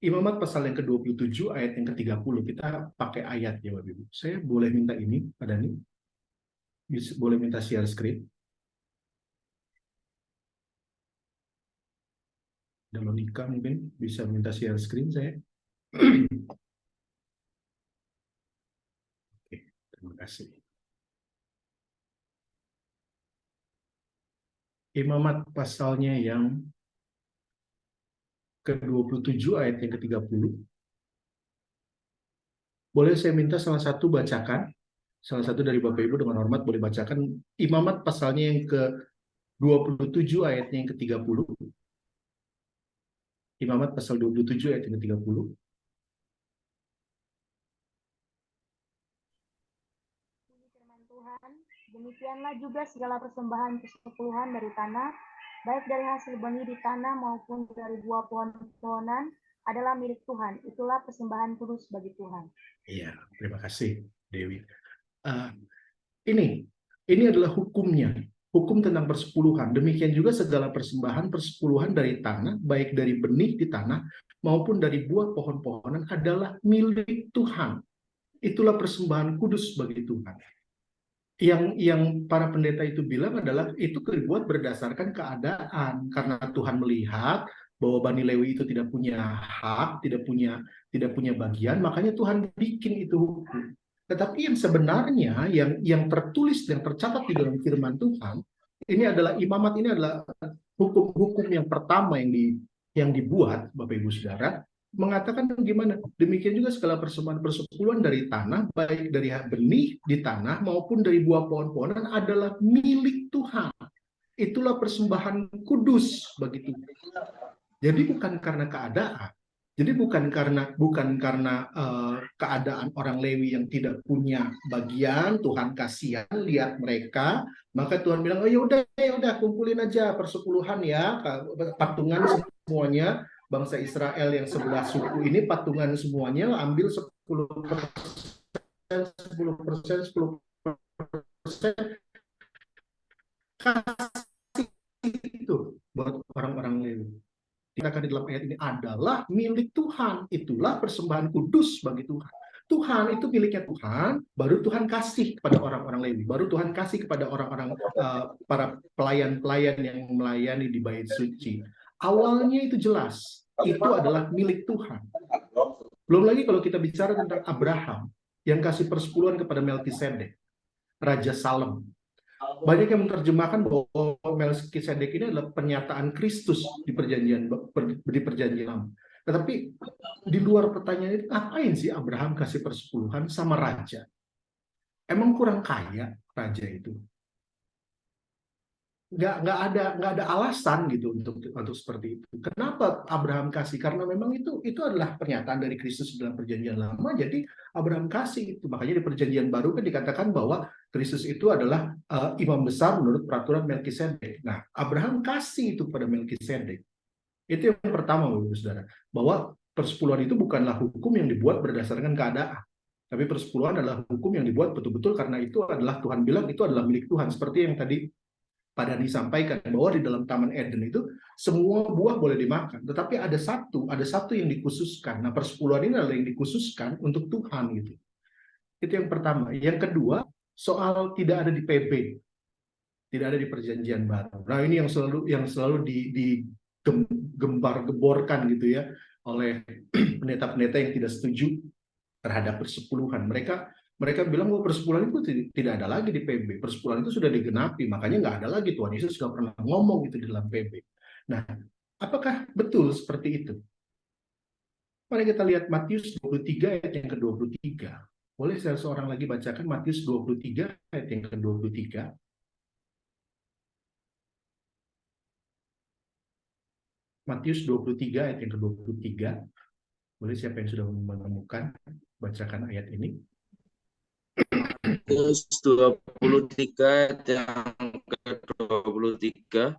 Imamat pasal yang ke-27 ayat yang ke-30, kita pakai ayat ya Bapak Ibu. Saya boleh minta ini, Pak Dhani? Boleh minta share screen? Dalonika mungkin bisa minta share screen saya. Oke, terima kasih. Imamat pasalnya yang ke-27 ayat yang ke-30. Boleh saya minta salah satu bacakan? Salah satu dari Bapak Ibu dengan hormat boleh bacakan Imamat pasalnya yang ke-27 ayatnya yang ke-30. Imamat pasal 27 ayat yang ke-30. Firman Tuhan, demikianlah juga segala persembahan persepuluhan dari tanah, baik dari hasil benih di tanah maupun dari buah pohon-pohonan, adalah milik Tuhan. Itulah persembahan kudus bagi Tuhan. Iya, terima kasih Dewi. Uh, ini adalah hukumnya, hukum tentang persepuluhan. Demikian juga segala persembahan persepuluhan dari tanah, baik dari benih di tanah maupun dari buah pohon-pohonan adalah milik Tuhan. Itulah persembahan kudus bagi Tuhan. Yang para pendeta itu bilang adalah itu dibuat berdasarkan keadaan, karena Tuhan melihat bahwa Bani Lewi itu tidak punya hak, tidak punya bagian, makanya Tuhan bikin itu hukum. Tetapi yang sebenarnya yang tertulis dan tercatat di dalam firman Tuhan, ini adalah imamat, ini adalah hukum-hukum yang pertama yang dibuat, Bapak Ibu Saudara, mengatakan gimana? Demikian juga segala persembahan persepuluhan dari tanah, baik dari benih di tanah maupun dari buah pohon-pohonan adalah milik Tuhan. Itulah persembahan kudus bagi Tuhan. Jadi bukan karena keadaan. Jadi bukan karena keadaan orang Lewi yang tidak punya bagian, Tuhan kasihan lihat mereka, maka Tuhan bilang, oh ya udah kumpulin aja persepuluhan ya, patungan semuanya, bangsa Israel yang 11 suku ini patungan semuanya, ambil 10%, 10%, kasih itu buat orang-orang Lewi. Dikatakan di dalam ayat ini adalah milik Tuhan. Itulah persembahan kudus bagi Tuhan. Tuhan itu miliknya Tuhan, baru Tuhan kasih kepada orang-orang Lewi, baru Tuhan kasih kepada orang-orang para pelayan-pelayan yang melayani di bait suci. Awalnya itu jelas, itu adalah milik Tuhan. Belum lagi kalau kita bicara tentang Abraham yang kasih persepuluhan kepada Melkisedek, Raja Salem. Banyak yang menerjemahkan bahwa Melkisedek ini adalah pernyataan Kristus di perjanjian lama. Tetapi di luar pertanyaan itu, ngapain sih Abraham kasih persepuluhan sama raja? Emang kurang kaya raja itu? Nggak ada alasan gitu untuk seperti itu. Kenapa Abraham kasih? Karena memang itu adalah pernyataan dari Kristus dalam perjanjian lama. Jadi Abraham kasih itu. Makanya di perjanjian baru kan dikatakan bahwa Kristus itu adalah imam besar menurut peraturan Melkisedek. Nah, Abraham kasih itu kepada Melkisedek. Itu yang pertama, Bapak Saudara, bahwa persepuluhan itu bukanlah hukum yang dibuat berdasarkan keadaan. Tapi persepuluhan adalah hukum yang dibuat betul-betul karena itu adalah Tuhan bilang itu adalah milik Tuhan. Seperti yang tadi Pak Dani sampaikan bahwa di dalam Taman Eden itu semua buah boleh dimakan, tetapi ada satu yang dikhususkan. Nah, persepuluhan ini adalah yang dikhususkan untuk Tuhan gitu. Itu yang pertama. Yang kedua, soal tidak ada di PB, tidak ada di Perjanjian Baru. Nah, ini yang selalu digembar-geborkan gitu ya oleh pendeta-pendeta yang tidak setuju terhadap persepuluhan. Mereka bilang bahwa persepuluhan itu tidak ada lagi di PB. Persepuluhan itu sudah digenapi, makanya nggak ada lagi. Tuhan Yesus sudah pernah ngomong itu di dalam PB. Nah, apakah betul seperti itu? Mari kita lihat Matius 23 ayat yang ke-23. Boleh saya seorang lagi bacakan Matius 23 ayat yang ke-23. Matius 23 ayat yang ke-23. Boleh siapa yang sudah menemukan? Bacakan ayat ini. Matius 23 yang ke-23.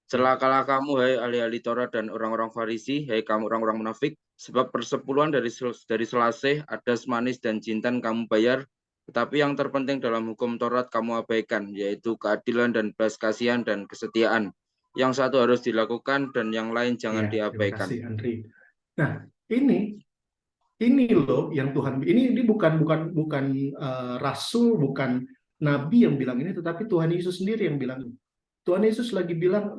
Celakalah kamu, hai ahli-ahli Taurat dan orang-orang Farisi, hai kamu orang-orang munafik, sebab persepuluhan dari selasih, adas, manis, dan jintan kamu bayar, tetapi yang terpenting dalam hukum Taurat kamu abaikan, yaitu keadilan dan belas kasihan dan kesetiaan. Yang satu harus dilakukan dan yang lain jangan diabaikan. Terima kasih, Andri. Nah, ini loh yang Tuhan, ini bukan rasul, bukan nabi yang bilang ini, tetapi Tuhan Yesus sendiri yang bilang. Tuhan Yesus lagi bilang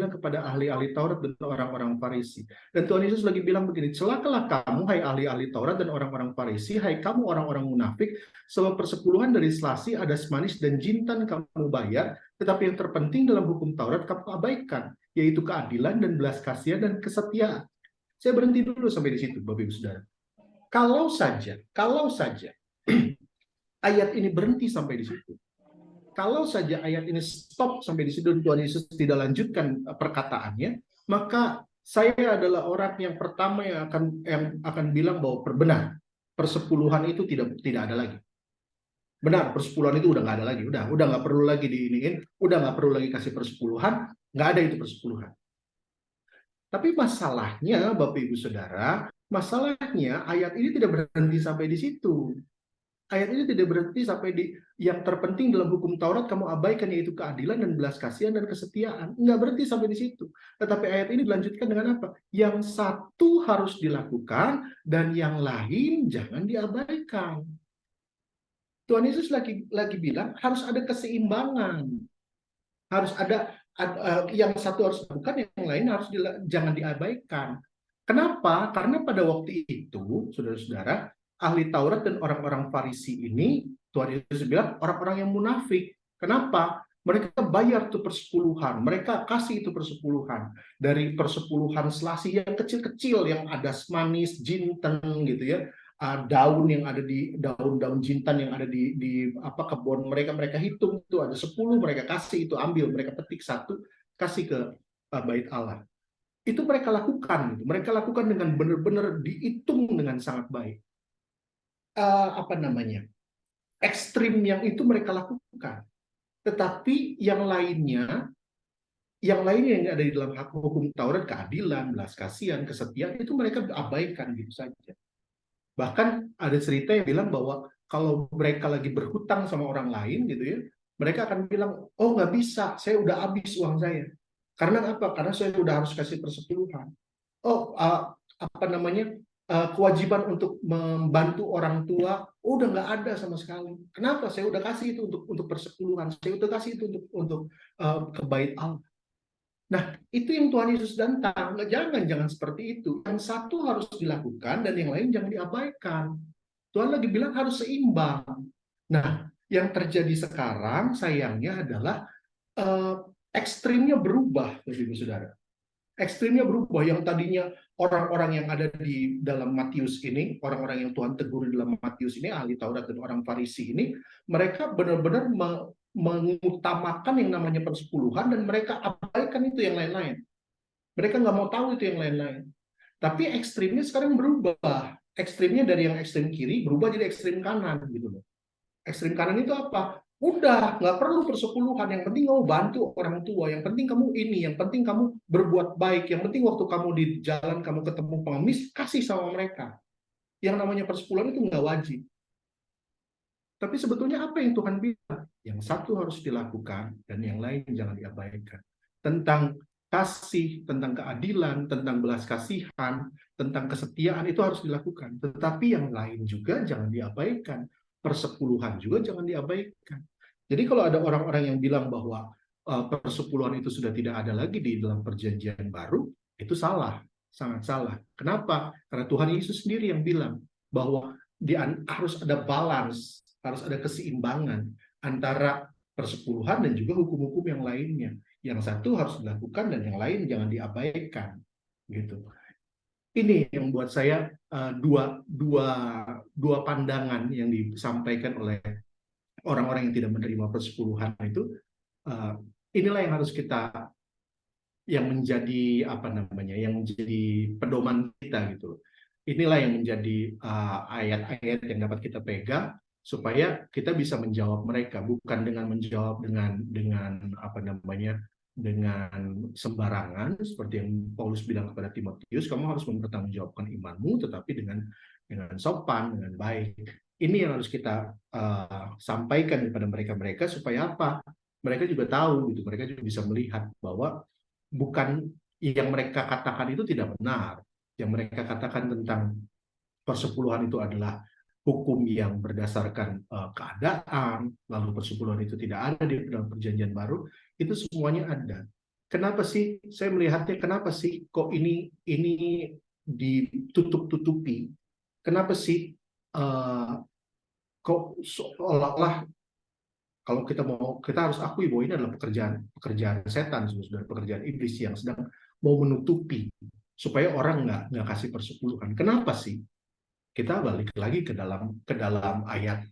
kepada ahli-ahli Taurat dan orang-orang Farisi. Dan Tuhan Yesus lagi bilang begini, celakalah kamu hai ahli-ahli Taurat dan orang-orang Farisi, hai kamu orang-orang munafik, sebab persepuluhan dari selasi, adas manis dan jintan kamu bayar, tetapi yang terpenting dalam hukum Taurat kamu abaikan, yaitu keadilan dan belas kasihan dan kesetiaan. Saya berhenti dulu sampai di situ, Bapak Ibu Saudara. Kalau saja ayat ini berhenti sampai di situ. Kalau saja ayat ini stop sampai di situ dan Tuhan Yesus tidak lanjutkan perkataannya, maka saya adalah orang yang pertama yang akan bilang bahwa benar, persepuluhan itu tidak ada lagi. Benar, persepuluhan itu udah nggak ada lagi, udah nggak perlu lagi diiniin, udah nggak perlu lagi kasih persepuluhan, nggak ada itu persepuluhan. Tapi masalahnya, Bapak Ibu Saudara, masalahnya ayat ini tidak berhenti sampai di situ. Ayat ini tidak berhenti sampai di yang terpenting dalam hukum Taurat kamu abaikan, yaitu keadilan dan belas kasihan dan kesetiaan. Nggak berhenti sampai di situ. Tetapi ayat ini dilanjutkan dengan apa? Yang satu harus dilakukan dan yang lain jangan diabaikan. Tuhan Yesus lagi bilang harus ada keseimbangan. Harus ada yang satu harus dilakukan, yang lain jangan diabaikan. Kenapa? Karena pada waktu itu, saudara-saudara, ahli Taurat dan orang-orang Farisi ini, Tuhan Yesus bilang orang-orang yang munafik. Kenapa? Mereka bayar tuh persepuluhan, mereka kasih itu persepuluhan. Dari persepuluhan selasi yang kecil-kecil, yang ada manis, jinten gitu ya, daun yang ada di daun-daun jintan yang ada di kebun mereka hitung itu ada 10, mereka kasih itu, ambil, mereka petik satu, kasih ke bait Allah. Itu mereka lakukan, gitu. Mereka lakukan dengan benar-benar dihitung dengan sangat baik. Ekstrim yang itu mereka lakukan. Tetapi yang lainnya yang ada di dalam hukum Taurat, keadilan, belas kasihan, kesetiaan, itu mereka abaikan gitu saja. Bahkan ada cerita yang bilang bahwa kalau mereka lagi berhutang sama orang lain gitu ya, mereka akan bilang, oh nggak bisa, saya udah habis uang saya. Karena apa? Karena saya udah harus kasih persepuluhan. Oh, kewajiban untuk membantu orang tua udah nggak ada sama sekali. Kenapa? Saya udah kasih itu untuk persepuluhan, saya udah kasih itu untuk ke bait Allah. Nah, itu yang Tuhan Yesus tantang. Jangan seperti itu. Yang satu harus dilakukan dan yang lain jangan diabaikan. Tuhan lagi bilang harus seimbang. Nah, yang terjadi sekarang sayangnya adalah ekstrimnya berubah, Ibu Saudara. Ekstrimnya berubah. Yang tadinya orang-orang yang ada di dalam Matius ini, orang-orang yang Tuhan tegur di dalam Matius ini, ahli Taurat dan orang Farisi ini, mereka benar-benar mengutamakan yang namanya persepuluhan dan mereka abaikan itu yang lain-lain. Mereka nggak mau tahu itu yang lain-lain. Tapi ekstrimnya sekarang berubah. Ekstrimnya dari yang ekstrim kiri berubah jadi ekstrim kanan gitu loh. Ekstrim kanan itu apa? Udah nggak perlu persepuluhan. Yang penting kamu bantu orang tua. Yang penting kamu ini. Yang penting kamu berbuat baik. Yang penting waktu kamu di jalan kamu ketemu pengemis, kasih sama mereka. Yang namanya persepuluhan itu nggak wajib. Tapi sebetulnya apa yang Tuhan bilang? Yang satu harus dilakukan dan yang lain jangan diabaikan. Tentang kasih, tentang keadilan, tentang belas kasihan, tentang kesetiaan itu harus dilakukan. Tetapi yang lain juga jangan diabaikan. Persepuluhan juga jangan diabaikan. Jadi kalau ada orang-orang yang bilang bahwa persepuluhan itu sudah tidak ada lagi di dalam perjanjian baru, itu salah, sangat salah. Kenapa? Karena Tuhan Yesus sendiri yang bilang bahwa harus ada balance, harus ada keseimbangan antara persepuluhan dan juga hukum-hukum yang lainnya. Yang satu harus dilakukan dan yang lain jangan diabaikan. Gitu. Ini yang buat saya dua pandangan yang disampaikan oleh orang-orang yang tidak menerima persepuluhan itu. Inilah yang harus kita, yang menjadi yang menjadi pedoman kita gitu. Inilah yang menjadi ayat-ayat yang dapat kita pegang supaya kita bisa menjawab mereka, bukan dengan menjawab dengan sembarangan seperti yang Paulus bilang kepada Timotius, kamu harus mempertanggungjawabkan imanmu tetapi dengan sopan, dengan baik. Ini yang harus kita sampaikan kepada mereka supaya apa? Mereka juga tahu gitu, mereka juga bisa melihat bahwa bukan yang mereka katakan itu tidak benar. Yang mereka katakan tentang persepuluhan itu adalah hukum yang berdasarkan keadaan, lalu persepuluhan itu tidak ada di dalam perjanjian baru, itu semuanya ada. Kenapa sih saya melihatnya? Kenapa sih kok ini ditutup-tutupi? Kenapa sih kok seolah-olah kalau kita harus akui bahwa ini adalah pekerjaan setan, saudara, pekerjaan iblis yang sedang mau menutupi supaya orang nggak kasih persepuluhan. Kenapa sih? Kita balik lagi ke dalam ayat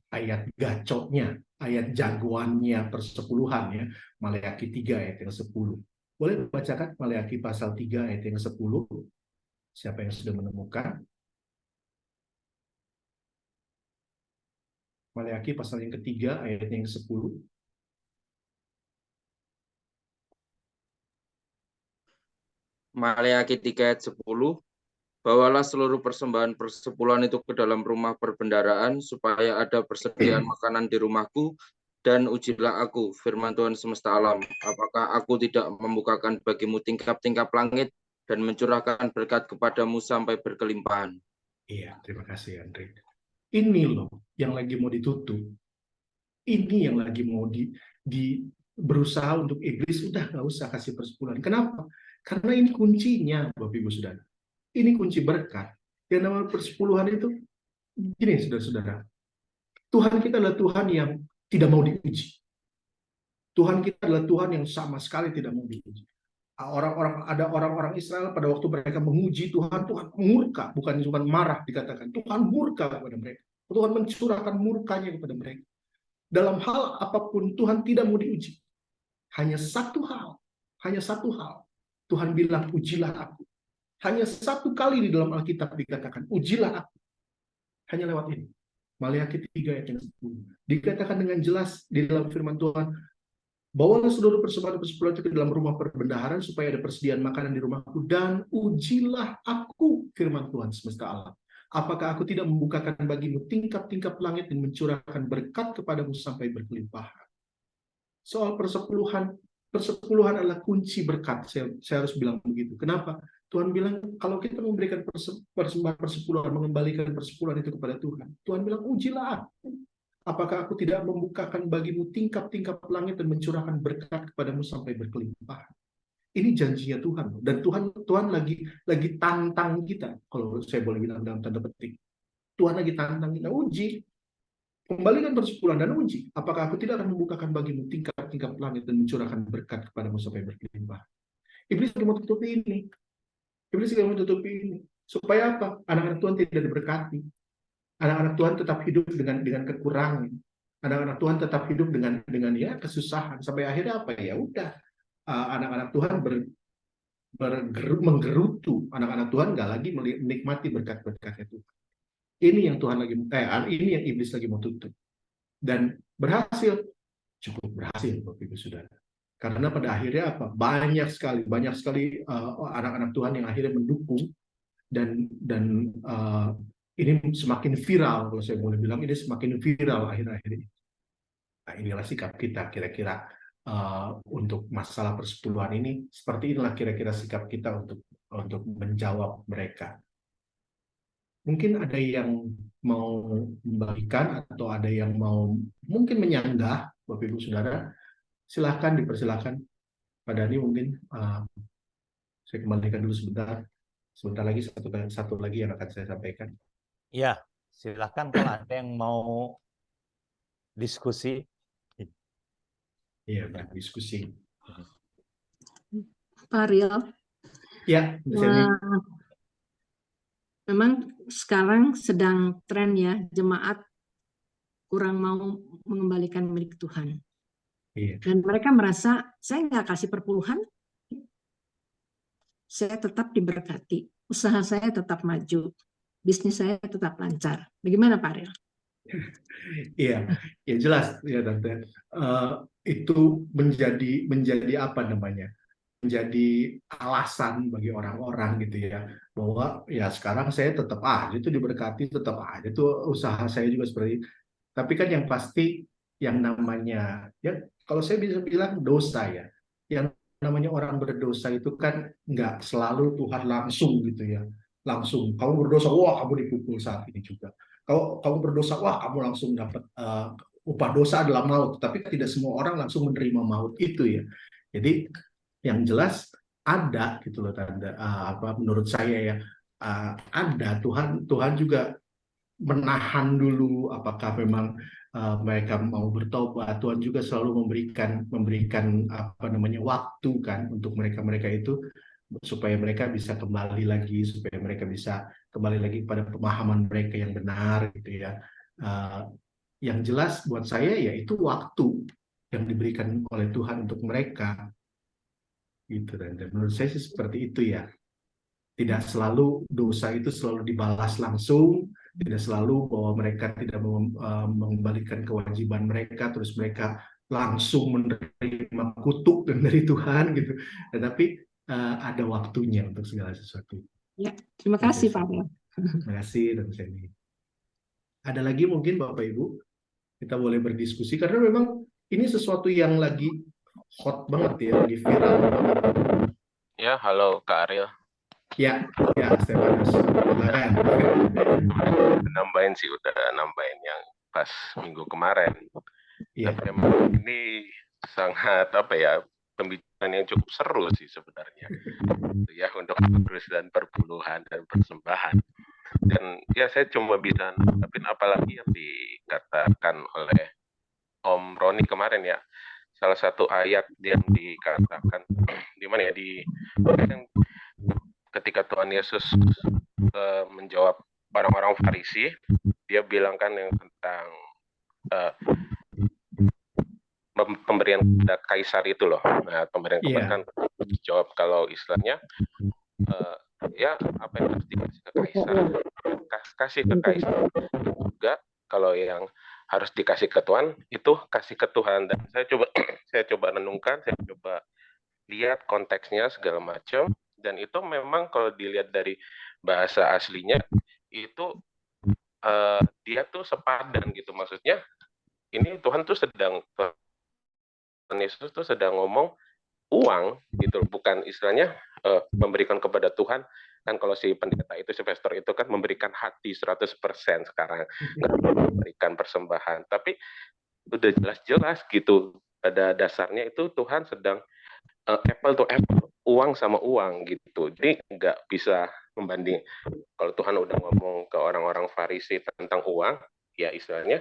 gacoknya, ayat jagoannya persepuluhan ya, Maleakhi 3 ayat yang 10. Boleh bacakan Maleakhi pasal 3 ayat yang 10? Siapa yang sudah menemukan? Maleakhi pasal yang ketiga ayat yang 10. Maleakhi 3 ayat 10. Bawalah seluruh persembahan persepuluhan itu ke dalam rumah perbendaharaan, supaya ada persediaan makanan di rumahku, dan ujilah aku, firman Tuhan semesta alam, apakah aku tidak membukakan bagimu tingkap-tingkap langit dan mencurahkan berkat kepadamu sampai berkelimpahan. Iya, terima kasih Andre. Ini loh yang lagi mau ditutup. Ini yang lagi mau berusaha untuk iblis, udah nggak usah kasih persepuluhan. Kenapa? Karena ini kuncinya, Bapak Ibu Saudara. Ini kunci berkat. Yang namanya persepuluhan itu, gini saudara-saudara, Tuhan kita adalah Tuhan yang tidak mau diuji. Tuhan kita adalah Tuhan yang sama sekali tidak mau diuji. Ada orang-orang Israel pada waktu mereka menguji Tuhan, Tuhan murka, bukan cuma marah dikatakan. Tuhan murka kepada mereka. Tuhan mencurahkan murkanya kepada mereka. Dalam hal apapun Tuhan tidak mau diuji. Hanya satu hal. Tuhan bilang, ujilah aku. Hanya satu kali di dalam Alkitab dikatakan, ujilah aku. Hanya lewat ini. Maleakhi 3 ayat yang 10. Dikatakan dengan jelas di dalam firman Tuhan, bawalah seluruh persembahan persepuluhan itu ke dalam rumah perbendaharaan supaya ada persediaan makanan di rumahku, dan ujilah aku, firman Tuhan semesta alam. Apakah aku tidak membukakan bagimu tingkap-tingkap langit dan mencurahkan berkat kepadamu sampai berkelimpahan. Soal persepuluhan adalah kunci berkat. Saya harus bilang begitu. Kenapa? Tuhan bilang, kalau kita memberikan persembahan persepuluhan, mengembalikan persepuluhan itu kepada Tuhan, Tuhan bilang, ujilah aku. Apakah aku tidak membukakan bagimu tingkap-tingkap langit dan mencurahkan berkat kepadamu sampai berkelimpahan. Ini janjinya Tuhan. Dan Tuhan lagi tantang kita, kalau saya boleh bilang dalam tanda petik. Tuhan lagi tantang kita, uji. Kembalikan persepuluhan dan uji. Apakah aku tidak akan membukakan bagimu tingkap-tingkap langit dan mencurahkan berkat kepadamu sampai berkelimpahan. Iblis lagi mau tutupi ini. Supaya apa? Anak-anak Tuhan tidak diberkati. Anak-anak Tuhan tetap hidup dengan kekurangan. Anak-anak Tuhan tetap hidup dengan ya kesusahan. Sampai akhirnya apa? Ya udah. Anak-anak Tuhan menggerutu. Anak-anak Tuhan nggak lagi menikmati berkat-berkatnya Tuhan. Ini yang Tuhan ini yang iblis lagi mau tutup. Dan berhasil. Cukup berhasil, Bapak Ibu Saudara. Karena pada akhirnya apa? Banyak sekali anak-anak Tuhan yang akhirnya mendukung dan ini semakin viral, kalau saya boleh bilang ini semakin viral akhir-akhir ini. Nah, inilah sikap kita kira-kira untuk masalah persepuluhan ini. Seperti inilah kira-kira sikap kita untuk menjawab mereka. Mungkin ada yang mau membagikan atau ada yang mau mungkin menyanggah, Bapak Ibu Saudara. Silahkan, dipersilahkan. Pak Dhani mungkin saya kembalikan dulu sebentar. Sebentar lagi satu lagi yang akan saya sampaikan. Ya, silahkan kalau ada yang mau diskusi. Iya, berdiskusi. Pak Ariel, Ya, memang sekarang sedang tren ya, jemaat kurang mau mengembalikan milik Tuhan. Iya. Dan mereka merasa, saya nggak kasih perpuluhan, saya tetap diberkati, usaha saya tetap maju, bisnis saya tetap lancar. Bagaimana Pak Ariel? Iya, ya jelas ya Tante. Itu menjadi apa namanya? Menjadi alasan bagi orang-orang gitu ya, bahwa ya sekarang saya tetap aja itu diberkati, tetap aja tuh usaha saya juga seperti. Tapi kan yang pasti yang namanya ya kalau saya bisa bilang dosa ya, yang namanya orang berdosa itu kan nggak selalu Tuhan langsung gitu ya, langsung kamu berdosa, wah kamu dipukul saat ini juga. Kalau kamu berdosa, wah kamu langsung dapat upah dosa adalah maut. Tapi tidak semua orang langsung menerima maut itu ya. Jadi yang jelas ada gitu loh tanda menurut saya ya, ada Tuhan juga menahan dulu apakah memang mereka mau bertobat. Tuhan juga selalu memberikan waktu kan untuk mereka itu supaya mereka bisa kembali lagi, supaya mereka bisa kembali lagi pada pemahaman mereka yang benar gitu ya. Yang jelas buat saya ya itu waktu yang diberikan oleh Tuhan untuk mereka gitu, dan menurut saya sih seperti itu ya. Tidak selalu dosa itu selalu dibalas langsung, tidak selalu bahwa mereka tidak mengembalikan kewajiban mereka terus mereka langsung menerima kutuk dari Tuhan gitu. Tetapi ada waktunya untuk segala sesuatu. Ya, terima kasih Pak. Terima kasih Tante Seni. Ada lagi mungkin Bapak Ibu, kita boleh berdiskusi karena memang ini sesuatu yang lagi hot banget ya, lagi viral banget. Ya, halo Kak Ariel. Ya, Stefanus. Silakan. Nambahin sih, udah nambahin yang pas minggu kemarin. Ya. Tapi memang ini sangat pembicaraan yang cukup seru sih sebenarnya. Ya, untuk kudus dan perpuluhan dan persembahan. Dan ya saya cuma bisa nanggapin apalagi yang dikatakan oleh Om Roni kemarin ya. Salah satu ayat yang dikatakan di mana ya, ketika Tuhan Yesus menjawab orang-orang Farisi, dia bilang kan yang tentang pemberian kepada kaisar itu loh. Nah, pemberian kepada kan dijawab kalau istilahnya ya apa yang harus dikasih ke kaisar, kasih ke kaisar. Juga kalau yang harus dikasih ke Tuhan itu kasih ke Tuhan. Dan saya coba renungkan, saya coba lihat konteksnya segala macam, dan itu memang kalau dilihat dari bahasa aslinya itu dia tuh sepadan gitu, maksudnya ini Tuhan Yesus tuh sedang ngomong uang gitu, bukan istilahnya memberikan kepada Tuhan. Kan kalau si pendeta itu, si pastor itu kan memberikan hati 100% sekarang, nggak memberikan persembahan, tapi udah jelas-jelas gitu pada dasarnya itu Tuhan sedang apple to apple, uang sama uang gitu. Jadi nggak bisa membanding. Kalau Tuhan udah ngomong ke orang-orang Farisi tentang uang, ya istilahnya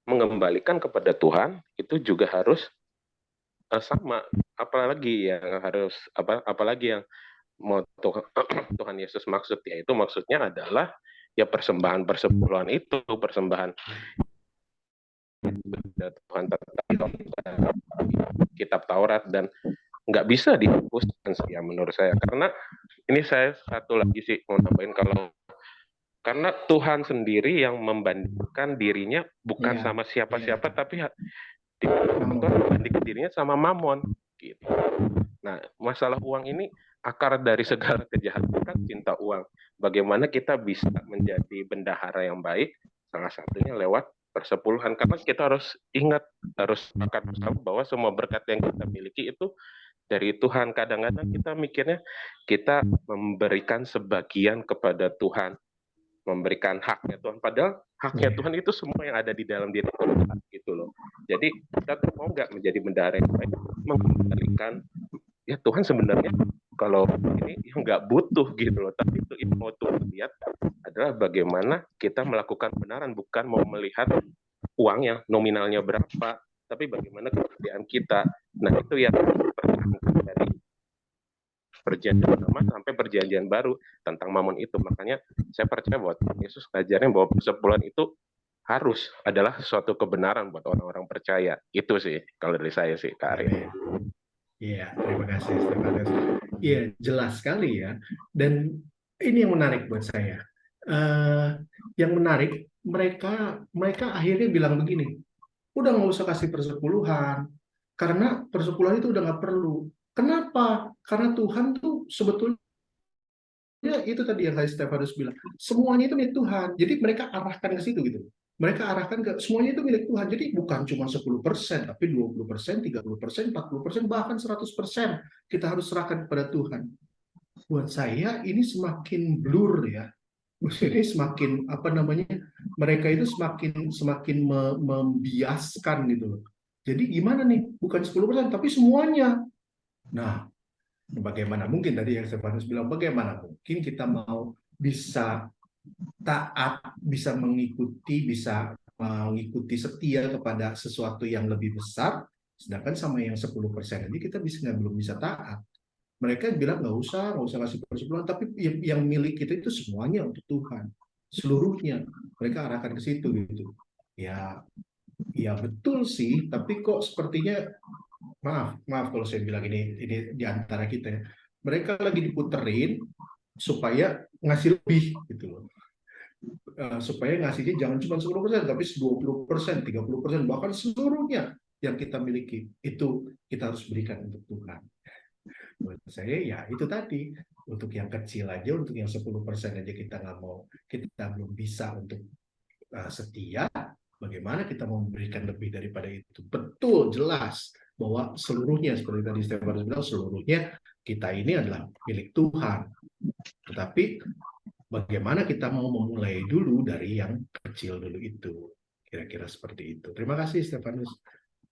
mengembalikan kepada Tuhan itu juga harus sama. Apalagi yang mau Tuhan Yesus maksud, yaitu maksudnya adalah ya persembahan persepuluhan itu, persembahan Tuhan tentang kitab Taurat, dan nggak bisa dihapuskan sih ya menurut saya. Karena ini saya satu lagi sih mau nambahin, karena Tuhan sendiri yang membandingkan dirinya bukan sama siapa-siapa, tapi Tuhan membandingkan dirinya sama Mamon gitu. Nah, masalah uang ini akar dari segala kejahatan kan cinta uang. Bagaimana kita bisa menjadi bendahara yang baik? Salah satunya lewat persepuluhan. Karena kita harus ingat, harus sepakat bersama bahwa semua berkat yang kita miliki itu dari Tuhan. Kadang-kadang kita mikirnya kita memberikan sebagian kepada Tuhan, memberikan haknya Tuhan, padahal haknya Tuhan itu semua yang ada di dalam diri Tuhan gitu loh. Jadi kita tuh mau nggak menjadi bendahara yang baik, mengembalikan ya Tuhan sebenarnya kalau ini yang nggak butuh gitu loh, tapi itu mau Tuhan lihat adalah bagaimana kita melakukan kebenaran, bukan mau melihat uangnya nominalnya berapa, tapi bagaimana kepercayaan kita. Nah itu yang dipertahankan dari perjanjian lama sampai perjanjian baru tentang Mamon itu. Makanya saya percaya bahwa Yesus ngajarnya bahwa persepuluhan itu harus adalah suatu kebenaran buat orang-orang percaya. Itu sih kalau dari saya sih, Kak Ari. Iya, terima kasih Stefanus. Iya, jelas sekali ya. Dan ini yang menarik buat saya. Yang menarik, mereka akhirnya bilang begini, udah nggak usah kasih persepuluhan, karena persepuluhan itu udah nggak perlu. Kenapa? Karena Tuhan tuh sebetulnya itu tadi yang Stefanus bilang, semuanya itu milik Tuhan. Jadi mereka arahkan ke situ gitu. Mereka arahkan ke semuanya itu milik Tuhan. Jadi bukan cuma 10%, tapi 20%, 30%, 40%, bahkan 100% kita harus serahkan kepada Tuhan. Buat saya ini semakin blur ya. Ini semakin mereka itu semakin membiaskan gitu loh. Jadi gimana nih? Bukan 10%, tapi semuanya. Nah, bagaimana mungkin tadi yang Stefanus bilang, bagaimana mungkin kita mau bisa taat, bisa mengikuti setia kepada sesuatu yang lebih besar, sedangkan sama yang 10% aja kita belum bisa taat. Mereka bilang nggak usah kasih persepuluhan, tapi yang milik kita itu semuanya untuk Tuhan, seluruhnya. Mereka arahkan ke situ gitu. Ya betul sih, tapi kok sepertinya maaf kalau saya bilang ini di antara kita ya. Mereka lagi diputerin supaya ngasih lebih gitu loh. Supaya ngasihnya jangan cuma 10%, tapi 20%, 30%, bahkan seluruhnya yang kita miliki itu kita harus berikan untuk Tuhan. Menurut saya ya itu tadi, untuk yang kecil aja, untuk yang 10% aja kita nggak mau, kita belum bisa untuk setia, bagaimana kita mau memberikan lebih daripada itu? Betul, jelas bahwa seluruhnya, seperti tadi Stefanus bilang, seluruhnya kita ini adalah milik Tuhan. Tetapi bagaimana kita mau memulai dulu dari yang kecil dulu itu? Kira-kira seperti itu. Terima kasih Stefanus.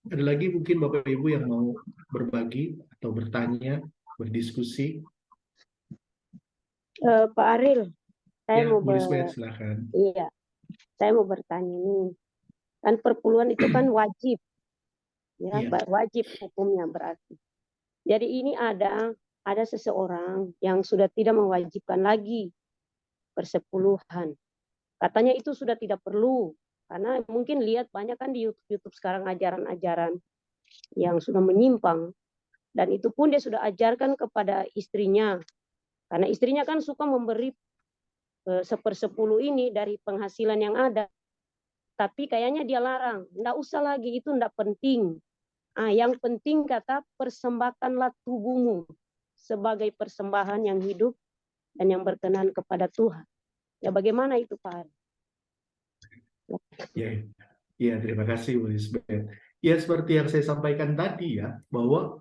Ada lagi mungkin Bapak Ibu yang mau berbagi atau bertanya, berdiskusi? Pak Aril, saya Ya, mau Bu Lisbeth, silakan. Iya, saya mau bertanya nih. Kan perpuluhan itu kan wajib, ya, Iya. wajib hukumnya berarti. Jadi ini ada seseorang yang sudah tidak mewajibkan lagi persepuluhan. Katanya itu sudah tidak perlu, karena mungkin lihat banyak kan di YouTube sekarang ajaran-ajaran yang sudah menyimpang. Dan itu pun dia sudah ajarkan kepada istrinya. Karena istrinya kan suka memberi 1/10 ini dari penghasilan yang ada. Tapi kayaknya dia larang. Nggak usah lagi, itu nggak penting. Yang penting kata, persembahkanlah tubuhmu sebagai persembahan yang hidup dan yang berkenan kepada Tuhan. Ya bagaimana itu Pak? Ya, terima kasih Bu Lisbeth. Ya seperti yang saya sampaikan tadi ya, bahwa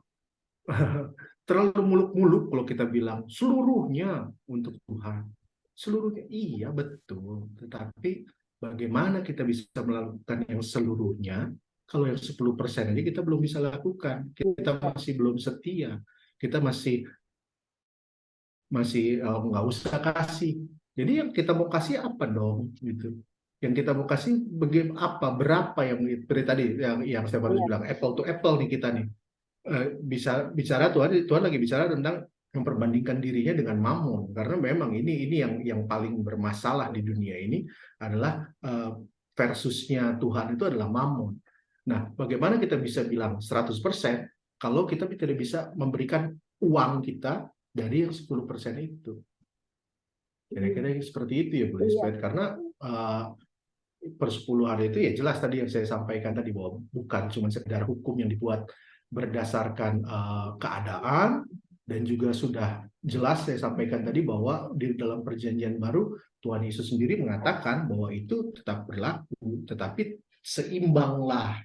terlalu muluk-muluk kalau kita bilang seluruhnya untuk Tuhan. Seluruhnya, iya betul. Tetapi bagaimana kita bisa melakukan yang seluruhnya kalau yang 10% aja kita belum bisa lakukan. Kita masih belum setia. Kita masih nggak usah kasih. Jadi yang kita mau kasih apa dong gitu. Yang kita mau kasih apa, berapa yang tadi yang saya baru bilang, apple to apple nih kita nih. Bisa bicara Tuhan lagi bicara tentang memperbandingkan dirinya dengan Mammon, karena memang ini yang paling bermasalah di dunia ini adalah versusnya Tuhan itu adalah Mammon. Nah, bagaimana kita bisa bilang 100% kalau kita tidak bisa memberikan uang kita dari yang 10% itu? Kira-kira seperti itu ya Bu Lisbeth, karena persepuluhan itu ya jelas tadi yang saya sampaikan tadi, bahwa bukan cuma sekedar hukum yang dibuat berdasarkan keadaan, dan juga sudah jelas saya sampaikan tadi bahwa di dalam perjanjian baru Tuhan Yesus sendiri mengatakan bahwa itu tetap berlaku, tetapi seimbanglah.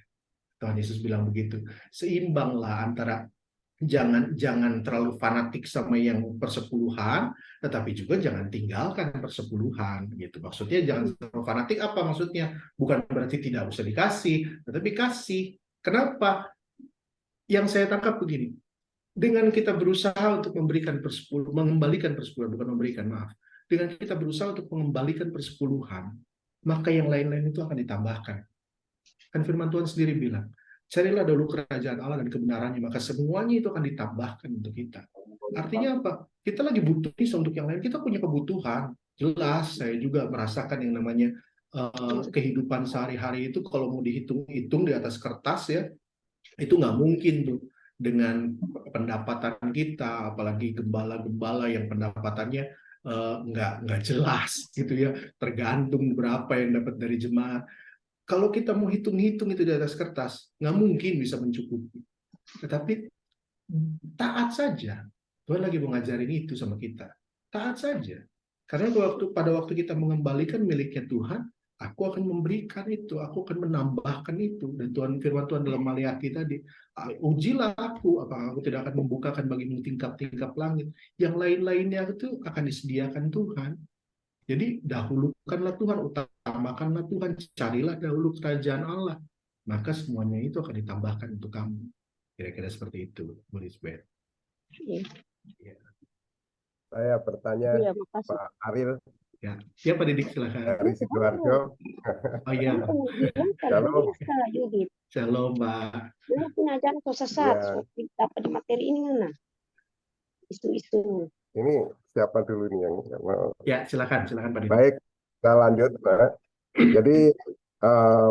Tuhan Yesus bilang begitu, seimbanglah antara jangan terlalu fanatik sama yang persepuluhan, tetapi juga jangan tinggalkan persepuluhan gitu. Maksudnya jangan terlalu fanatik, apa maksudnya? Bukan berarti tidak usah dikasih, tetapi kasih. Kenapa? Yang saya tangkap begini, dengan kita berusaha untuk mengembalikan persepuluhan, bukan memberikan, maaf. Dengan kita berusaha untuk mengembalikan persepuluhan, maka yang lain-lain itu akan ditambahkan. Kan firman Tuhan sendiri bilang, carilah dahulu kerajaan Allah dan kebenarannya, maka semuanya itu akan ditambahkan untuk kita. Artinya apa? Kita lagi butuh untuk yang lain, kita punya kebutuhan. Jelas, saya juga merasakan yang namanya kehidupan sehari-hari itu kalau mau dihitung-hitung di atas kertas ya, itu nggak mungkin tuh dengan pendapatan kita, apalagi gembala-gembala yang pendapatannya nggak jelas gitu ya, tergantung berapa yang dapat dari jemaat. Kalau kita mau hitung-hitung itu di atas kertas, nggak mungkin bisa mencukupi. Tetapi taat saja. Tuhan lagi mengajarin itu sama kita. Taat saja. Karena pada waktu kita mengembalikan miliknya Tuhan, aku akan memberikan itu, aku akan menambahkan itu. Dan firman Tuhan dalam Maliaki tadi, ujilah aku, apakah aku tidak akan membukakan bagimu tingkap-tingkap langit. Yang lain-lainnya itu akan disediakan Tuhan. Jadi dahulukanlah Tuhan, utamakanlah Tuhan, carilah dahulu kerajaan Allah, maka semuanya itu akan ditambahkan untuk kamu. Kira-kira seperti itu, Bu Lisbeth. Iya. Ya, Saya bertanya, Iya, makasih. Pak Ariel ya, ya Pak Didik, silakan. dari Sidoarjo. Oh iya, Kemudian Kalau saya Yudit, shalom Mbak. dia punya jangan kau sesat, ya, so, dapat di materi ini mana? Isu-isu. ini siapa dulu nih yang mau? Ya, silakan Pak Didik. Baik, kita lanjut, Pak. Jadi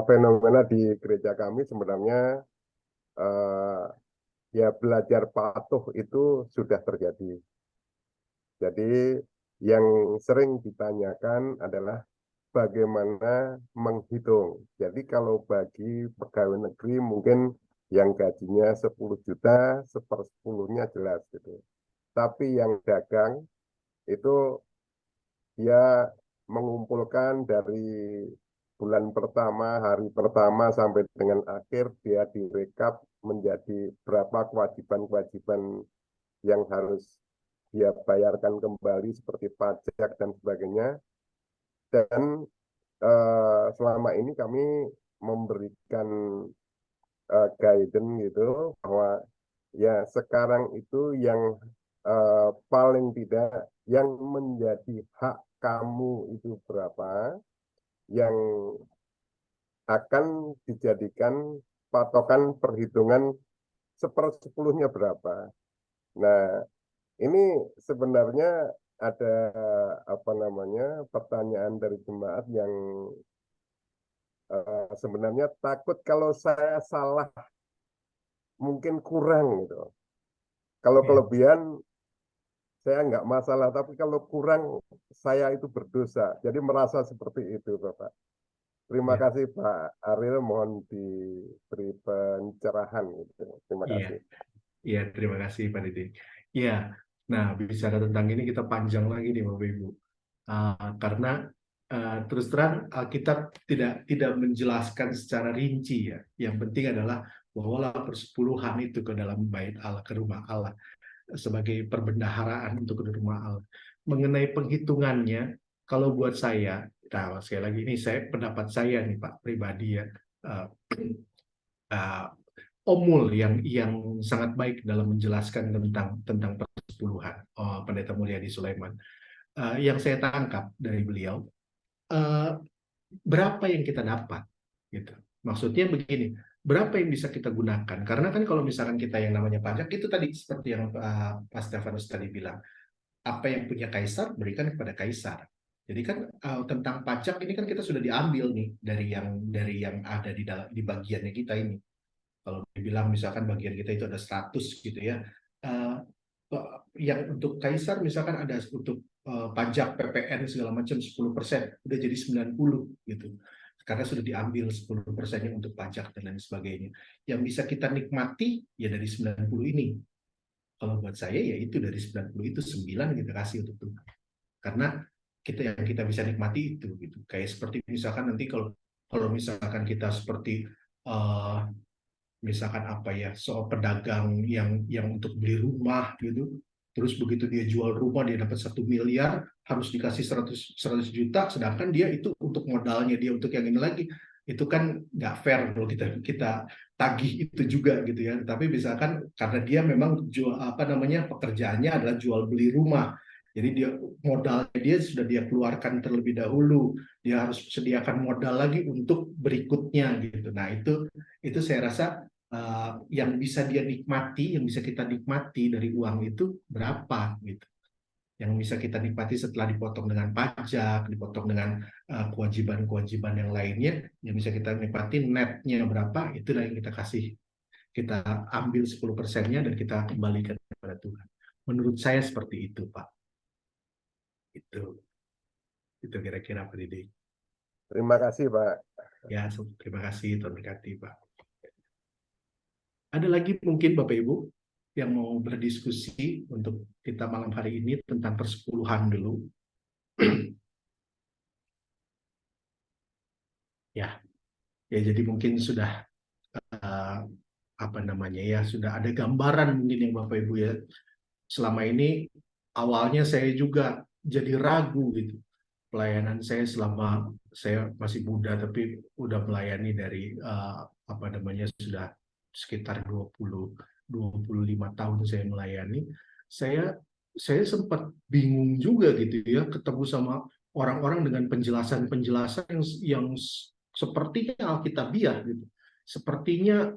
fenomena di gereja kami sebenarnya ya belajar patuh itu sudah terjadi. Jadi yang sering ditanyakan adalah bagaimana menghitung. Jadi kalau bagi pegawai negeri mungkin yang gajinya 10 juta, 1/10-nya jelas gitu. Tapi yang dagang itu dia mengumpulkan dari bulan pertama, hari pertama sampai dengan akhir, dia direkap menjadi berapa kewajiban-kewajiban yang harus dia bayarkan kembali seperti pajak dan sebagainya. Dan selama ini kami memberikan guidance gitu bahwa ya sekarang itu yang paling tidak yang menjadi hak kamu itu berapa, yang akan dijadikan patokan perhitungan 1/10-nya berapa. Nah, ini sebenarnya ada pertanyaan dari jemaat yang sebenarnya takut kalau saya salah mungkin kurang gitu. Kalau kelebihan saya nggak masalah, tapi kalau kurang saya itu berdosa. Jadi merasa seperti itu, Bapak. Terima kasih Pak Ariel, mohon diberi pencerahan gitu. Terima kasih. Iya, terima kasih Pak Didik. Iya, nah bicara tentang ini kita panjang lagi nih Bapak Ibu. Karena terus terang Alkitab tidak menjelaskan secara rinci ya. Yang penting adalah bawalah persepuluhan itu ke dalam bait Allah, ke rumah Allah sebagai perbendaharaan untuk ke rumah Allah. Mengenai penghitungannya, kalau buat saya, nah sekali lagi ini pendapat saya nih Pak pribadi ya. Omul yang sangat baik dalam menjelaskan tentang persepuluhan, Pendeta Mulyadi Sulaiman. Yang saya tangkap dari beliau, berapa yang kita dapat, gitu. Maksudnya begini, berapa yang bisa kita gunakan? Karena kan kalau misalkan kita yang namanya pajak itu tadi seperti yang Pak Stefanus tadi bilang, apa yang punya kaisar berikan kepada kaisar. Jadi kan tentang pajak ini kan kita sudah diambil nih dari yang ada di bagiannya kita ini. Kalau dibilang misalkan bagian kita itu ada 100 gitu ya, yang untuk kaisar misalkan ada untuk pajak PPN segala macam 10%, udah jadi 90 gitu, karena sudah diambil 10%-nya untuk pajak dan lain sebagainya. Yang bisa kita nikmati ya dari 90 ini. Kalau buat saya ya itu dari 90 itu 9 kita kasih untuk Tuhan, karena yang kita bisa nikmati itu gitu. Kayak seperti misalkan nanti kalau misalkan kita seperti misalkan apa ya, soal pedagang yang untuk beli rumah gitu, terus begitu dia jual rumah dia dapat 1 miliar, harus dikasih 100 juta, sedangkan dia itu untuk modalnya dia untuk yang ini lagi, itu kan nggak fair kalau kita tagih itu juga gitu ya. Tapi misalkan karena dia memang pekerjaannya adalah jual beli rumah, jadi modalnya dia sudah dia keluarkan terlebih dahulu, dia harus sediakan modal lagi untuk berikutnya gitu. Nah itu saya rasa yang bisa dia nikmati, yang bisa kita nikmati dari uang itu berapa gitu. Yang bisa kita nikmati setelah dipotong dengan pajak, dipotong dengan kewajiban-kewajiban yang lainnya, yang bisa kita nikmati netnya berapa, itulah yang kita kasih. Kita ambil 10%-nya dan kita kembalikan kepada Tuhan. Menurut saya seperti itu, Pak. Itu kira-kira Pak Didik. Terima kasih Pak. Ya, terima kasih, Tuhan berkati Pak. Ada lagi mungkin Bapak Ibu yang mau berdiskusi untuk kita malam hari ini tentang persepuluhan dulu. Ya, jadi mungkin sudah sudah ada gambaran mungkin yang Bapak Ibu ya. Selama ini awalnya saya juga jadi ragu gitu. pelayanan saya selama saya masih muda, tapi udah melayani dari sudah sekitar 25 tahun saya melayani. Saya sempat bingung juga gitu ya, ketemu sama orang-orang dengan penjelasan-penjelasan yang sepertinya alkitabiah gitu. Sepertinya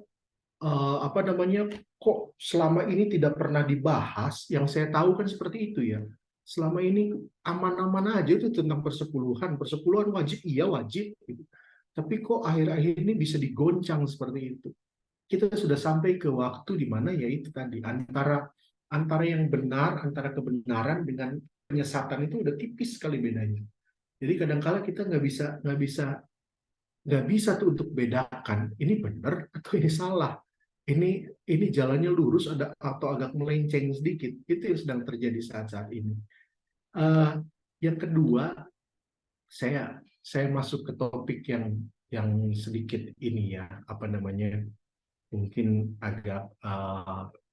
kok selama ini tidak pernah dibahas. Yang saya tahu kan seperti itu ya. Selama ini aman-aman aja itu tentang persepuluhan. Persepuluhan wajib, iya wajib. Gitu. Tapi kok akhir-akhir ini bisa digoncang seperti itu. Kita sudah sampai ke waktu di mana ya itu tadi antara yang benar, antara kebenaran dengan penyesatan itu udah tipis sekali bedanya. Jadi kadang-kala kita nggak bisa tuh untuk bedakan ini benar atau ini salah. Ini jalannya lurus atau agak melenceng sedikit. Itu yang sedang terjadi saat-saat ini. Yang kedua, saya masuk ke topik yang sedikit ini ya, mungkin agak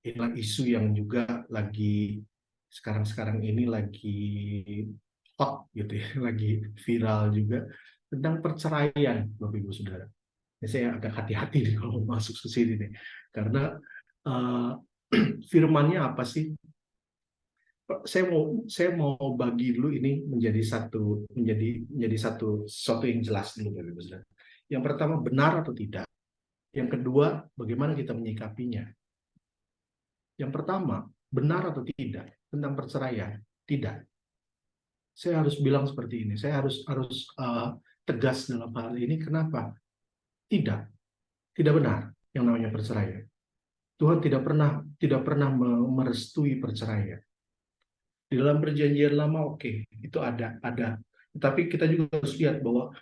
inilah isu yang juga lagi sekarang ini lagi hot gitu ya, lagi viral juga tentang perceraian, Bapak Ibu Saudara. Ya, saya agak hati-hati nih kalau masuk ke sini nih, karena firmannya apa sih? Saya mau bagi dulu ini menjadi sesuatu yang jelas dulu, Bapak Ibu Saudara. Yang pertama, benar atau tidak. Yang kedua, bagaimana kita menyikapinya. Yang pertama, benar atau tidak tentang perceraian. Tidak. Saya harus bilang seperti ini. Saya harus tegas dalam hal ini. Kenapa? Tidak benar yang namanya perceraian. Tuhan tidak pernah merestui perceraian. Di dalam perjanjian lama itu ada. Tapi kita juga harus lihat bahwa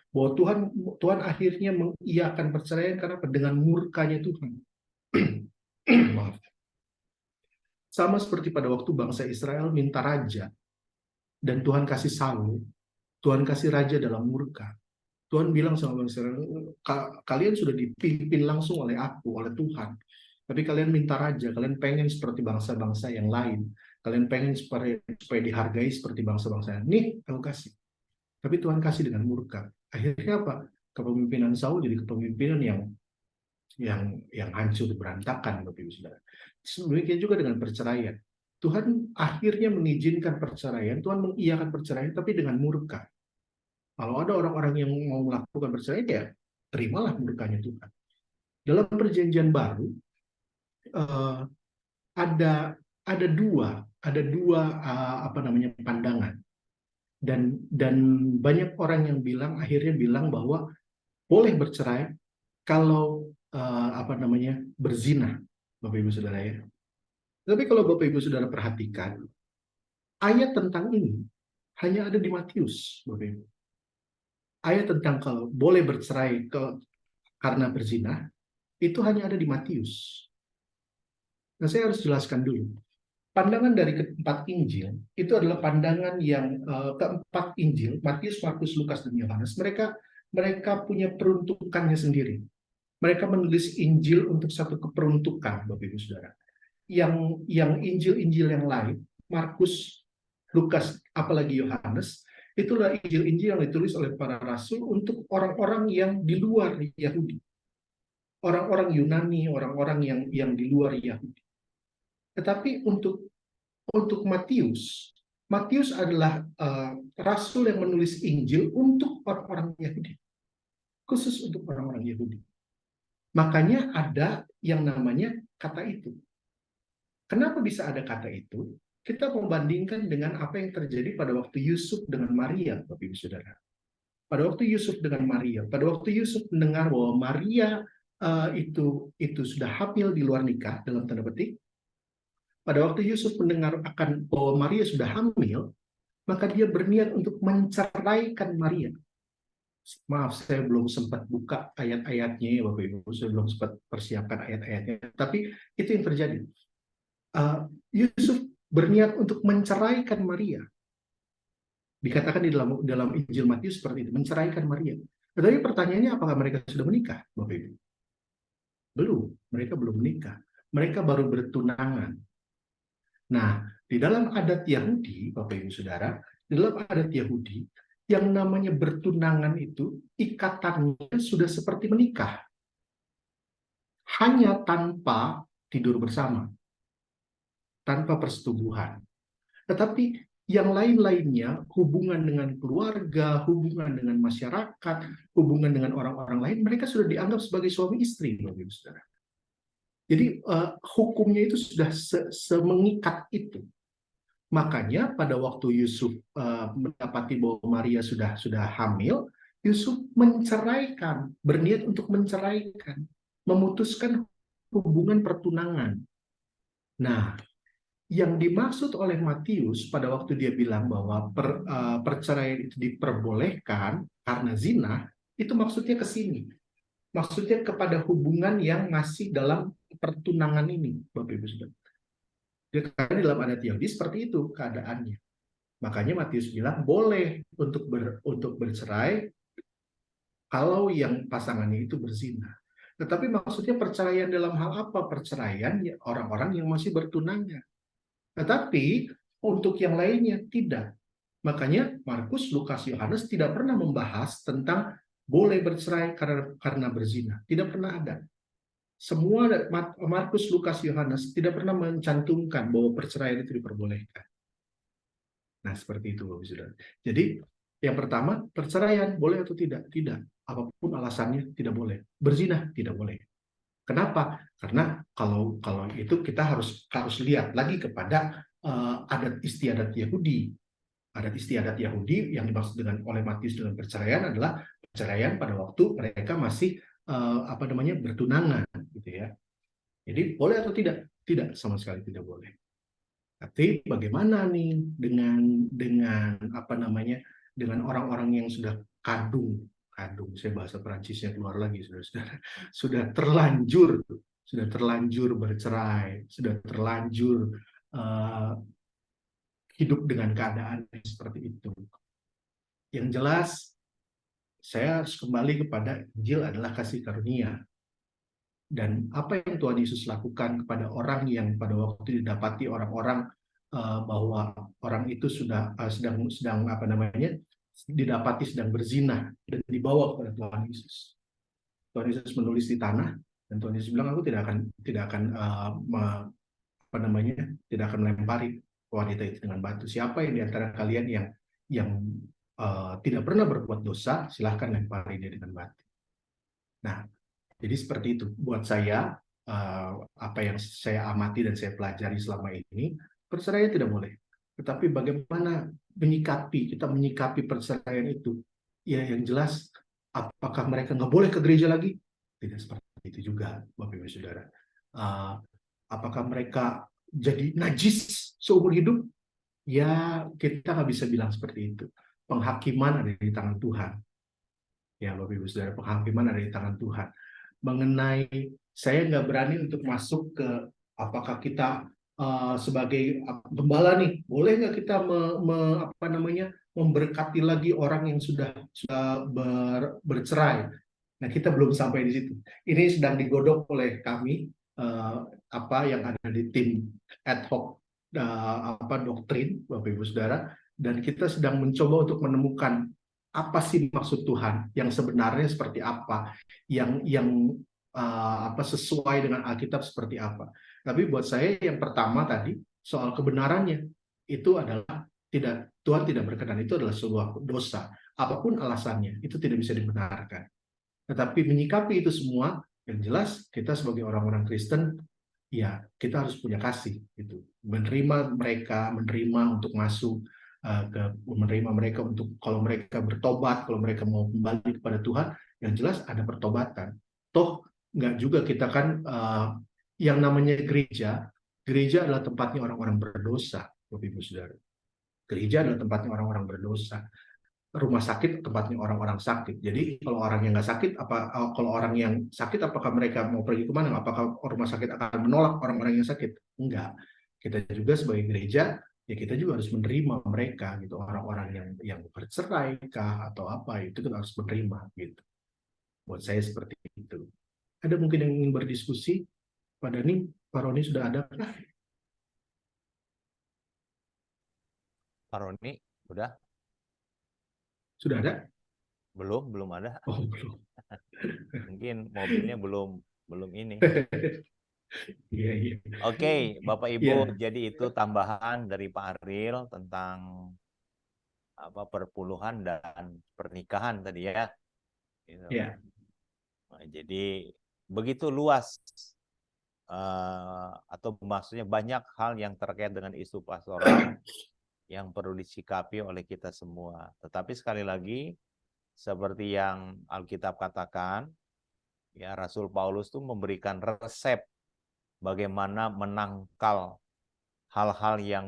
Tuhan akhirnya mengiyakan perceraian karena dengan murkanya Tuhan. Maaf. Sama seperti pada waktu bangsa Israel minta raja dan Tuhan kasih Saul, Tuhan kasih raja dalam murka. Tuhan bilang sama bangsa Israel, kalian sudah dipimpin langsung oleh aku, oleh Tuhan. Tapi kalian minta raja, kalian pengen seperti bangsa-bangsa yang lain. Kalian pengen supaya dihargai seperti bangsa-bangsa yang lain. Nih, aku kasih. Tapi Tuhan kasih dengan murka. Akhirnya apa? Kepemimpinan Saul jadi kepemimpinan yang hancur berantakan, Bapak Ibu Saudara. Demikian juga dengan perceraian. Tuhan akhirnya mengizinkan perceraian, Tuhan mengiyakan perceraian, tapi dengan murka. Kalau ada orang-orang yang mau melakukan perceraian, ya terimalah murkanya Tuhan. Dalam perjanjian baru ada dua pandangan. Dan banyak orang yang akhirnya bilang bahwa boleh bercerai kalau berzina, Bapak Ibu Saudara ya. Tapi kalau Bapak Ibu Saudara perhatikan, ayat tentang ini hanya ada di Matius, Bapak Ibu. Ayat tentang kalau boleh bercerai karena berzina itu hanya ada di Matius. Nah, saya harus jelaskan dulu. Pandangan dari keempat Injil itu adalah pandangan yang keempat Injil, Matius, Markus, Lukas, dan Yohanes. Mereka punya peruntukannya sendiri. Mereka menulis Injil untuk satu keperuntukan, Bapak Ibu Saudara. Yang Injil-Injil yang lain, Markus, Lukas, apalagi Yohanes, itulah Injil-Injil yang ditulis oleh para rasul untuk orang-orang yang di luar Yahudi. Orang-orang Yunani, orang-orang yang di luar Yahudi. Tetapi untuk Matius adalah rasul yang menulis Injil untuk orang-orang Yahudi. Khusus untuk orang-orang Yahudi. Makanya ada yang namanya kata itu. Kenapa bisa ada kata itu? Kita membandingkan dengan apa yang terjadi pada waktu Yusuf dengan Maria, Bapak Ibu Saudara. Pada waktu Yusuf dengan Maria, pada waktu Yusuf mendengar bahwa Maria itu sudah hamil di luar nikah, dalam tanda petik, pada waktu Yusuf mendengar akan bahwa Maria sudah hamil, maka dia berniat untuk menceraikan Maria. Maaf, saya belum sempat buka ayat-ayatnya, Bapak Ibu. Saya belum sempat persiapkan ayat-ayatnya. Tapi itu yang terjadi. Yusuf berniat untuk menceraikan Maria. Dikatakan di dalam Injil Matius seperti itu, menceraikan Maria. Tetapi pertanyaannya, apakah mereka sudah menikah, Bapak Ibu? Belum, mereka belum menikah. Mereka baru bertunangan. Nah, di dalam adat Yahudi, Bapak Ibu Saudara, di dalam adat Yahudi, Yang namanya bertunangan itu ikatannya sudah seperti menikah, hanya tanpa tidur bersama, tanpa persetubuhan. Tetapi yang lain-lainnya, hubungan dengan keluarga, hubungan dengan masyarakat, hubungan dengan orang-orang lain, mereka sudah dianggap sebagai suami istri, Bapak Ibu Saudara. Jadi hukumnya itu sudah semengikat itu. Makanya pada waktu Yusuf mendapati bahwa Maria sudah hamil, Yusuf menceraikan, berniat untuk menceraikan, memutuskan hubungan pertunangan. Nah, yang dimaksud oleh Matius pada waktu dia bilang bahwa perceraian itu diperbolehkan karena zina, itu maksudnya ke sini. Maksudnya kepada hubungan yang masih dalam pertunangan ini, Bapak Ibu Saudara. Karena dalam adat Yahudi seperti itu keadaannya. Makanya Matius bilang boleh untuk bercerai kalau yang pasangannya itu berzina. Tetapi maksudnya perceraian dalam hal apa? Perceraian orang-orang yang masih bertunangan. Tetapi untuk yang lainnya tidak. Makanya Markus, Lukas, Yohanes tidak pernah membahas tentang boleh bercerai karena berzina. Tidak pernah ada. Semua Markus, Lukas, Yohanes tidak pernah mencantumkan bahwa perceraian itu diperbolehkan. Nah, seperti itu, Bapak Saudara. Jadi, yang pertama, perceraian boleh atau tidak? Tidak. Apapun alasannya, tidak boleh. Berzina, tidak boleh. Kenapa? Karena kalau itu kita harus lihat lagi kepada adat istiadat Yahudi. Adat istiadat Yahudi yang dimaksud oleh Matius dengan perceraian adalah perceraian pada waktu mereka masih bertunangan, gitu ya. Jadi boleh atau tidak? Tidak, sama sekali tidak boleh. Tapi bagaimana nih dengan dengan orang-orang yang sudah kadung, saya bahasa Perancisnya keluar lagi, sudah terlanjur bercerai, sudah terlanjur hidup dengan keadaan seperti itu. Yang jelas, saya harus kembali kepada Injil adalah kasih karunia. Dan apa yang Tuhan Yesus lakukan kepada orang yang pada waktu didapati orang-orang bahwa orang itu sedang didapati sedang berzina dan dibawa kepada Tuhan Yesus. Tuhan Yesus menulis di tanah dan Tuhan Yesus bilang, aku tidak akan melempari wanita itu dengan batu. Siapa yang di antara kalian yang tidak pernah berbuat dosa, silahkan lempari dia dengan batu. Nah, jadi seperti itu. Buat saya, apa yang saya amati dan saya pelajari selama ini, perceraian tidak boleh. Tetapi bagaimana kita menyikapi perceraian itu? Ya, yang jelas, apakah mereka nggak boleh ke gereja lagi? Tidak seperti itu juga, Bapak Ibu Saudara. Apakah mereka jadi najis seumur hidup? Ya, kita nggak bisa bilang seperti itu. Penghakiman ada di tangan Tuhan. Ya, Bapak Ibu Saudara, penghakiman ada di tangan Tuhan. Mengenai saya nggak berani untuk masuk ke apakah kita sebagai gembala nih, boleh nggak kita memberkati lagi orang yang sudah bercerai. Nah, kita belum sampai di situ. Ini sedang digodok oleh kami yang ada di tim ad hoc doktrin, Bapak Ibu Saudara, dan kita sedang mencoba untuk menemukan apa sih maksud Tuhan yang sebenarnya seperti apa, yang sesuai dengan Alkitab seperti apa. Tapi buat saya yang pertama tadi soal kebenarannya itu adalah Tuhan tidak berkenan, itu adalah sebuah dosa. Apapun alasannya itu tidak bisa dibenarkan. Tetapi menyikapi itu semua, yang jelas kita sebagai orang-orang Kristen, ya kita harus punya kasih, gitu. Menerima untuk masuk, menerima mereka untuk kalau mereka bertobat, kalau mereka mau kembali kepada Tuhan, yang jelas ada pertobatan. Toh nggak juga kita kan yang namanya gereja adalah tempatnya orang-orang berdosa, Bapak Ibu Saudara. Gereja adalah tempatnya orang-orang berdosa. Rumah sakit tempatnya orang-orang sakit. Jadi kalau orang yang nggak sakit, kalau orang yang sakit, apakah mereka mau pergi kemana? Apakah rumah sakit akan menolak orang-orang yang sakit? Enggak. Kita juga sebagai gereja, ya kita juga harus menerima mereka, gitu. Orang-orang yang bercerai kah atau apa, itu kita harus menerima, gitu. Buat saya seperti itu. Ada mungkin yang ingin berdiskusi? Pak Dani, Pak Roni sudah ada? Pak Roni, udah? Sudah ada? Belum ada. Oh, belum. Mungkin mobilnya belum ini. Iya, iya. Oke, Bapak Iya, Ibu, jadi itu tambahan dari Pak Aril tentang perpuluhan dan pernikahan tadi ya. Gitu. iya. Nah, jadi begitu luas atau maksudnya banyak hal yang terkait dengan isu pastoral yang perlu disikapi oleh kita semua. Tetapi sekali lagi, seperti yang Alkitab katakan, ya Rasul Paulus itu memberikan resep bagaimana menangkal hal-hal yang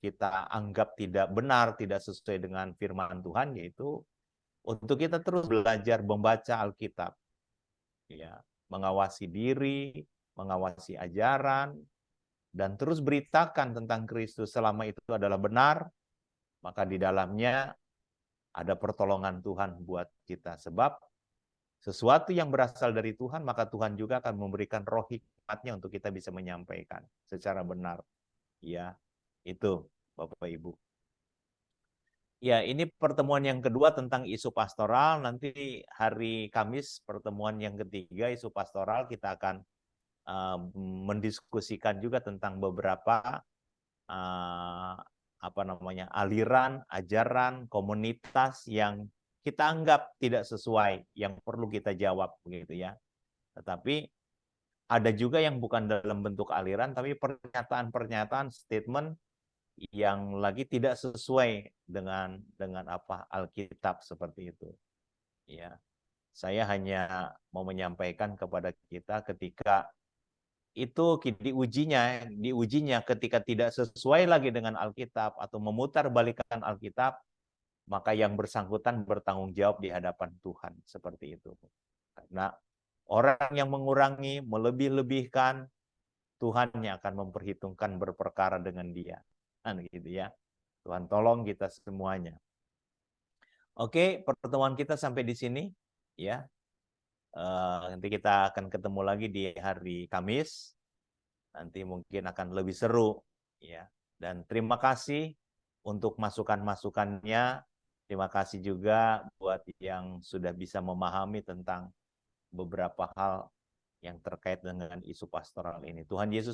kita anggap tidak benar, tidak sesuai dengan firman Tuhan, yaitu untuk kita terus belajar membaca Alkitab, ya, mengawasi diri, mengawasi ajaran, dan terus beritakan tentang Kristus selama itu adalah benar, maka di dalamnya ada pertolongan Tuhan buat kita. Sebab sesuatu yang berasal dari Tuhan, maka Tuhan juga akan memberikan roh hikmatnya untuk kita bisa menyampaikan secara benar. Ya, itu Bapak Ibu. Ya, ini pertemuan yang kedua tentang isu pastoral. Nanti hari Kamis pertemuan yang ketiga isu pastoral, kita akan mendiskusikan juga tentang beberapa aliran, ajaran, komunitas yang kita anggap tidak sesuai, yang perlu kita jawab begitu ya. Tetapi ada juga yang bukan dalam bentuk aliran, tapi pernyataan-pernyataan, statement yang lagi tidak sesuai dengan Alkitab seperti itu. Ya, saya hanya mau menyampaikan kepada kita ketika itu diujinya ketika tidak sesuai lagi dengan Alkitab atau memutarbalikkan Alkitab, maka yang bersangkutan bertanggung jawab di hadapan Tuhan seperti itu. Karena orang yang mengurangi, melebih-lebihkan, Tuhan yang akan memperhitungkan berperkara dengan dia. Kan gitu ya. Tuhan tolong kita semuanya. Oke, pertemuan kita sampai di sini ya. Nanti kita akan ketemu lagi di hari Kamis. Nanti mungkin akan lebih seru ya. Dan terima kasih untuk masukan-masukannya. Terima kasih juga buat yang sudah bisa memahami tentang beberapa hal yang terkait dengan isu pastoral ini. Tuhan Yesus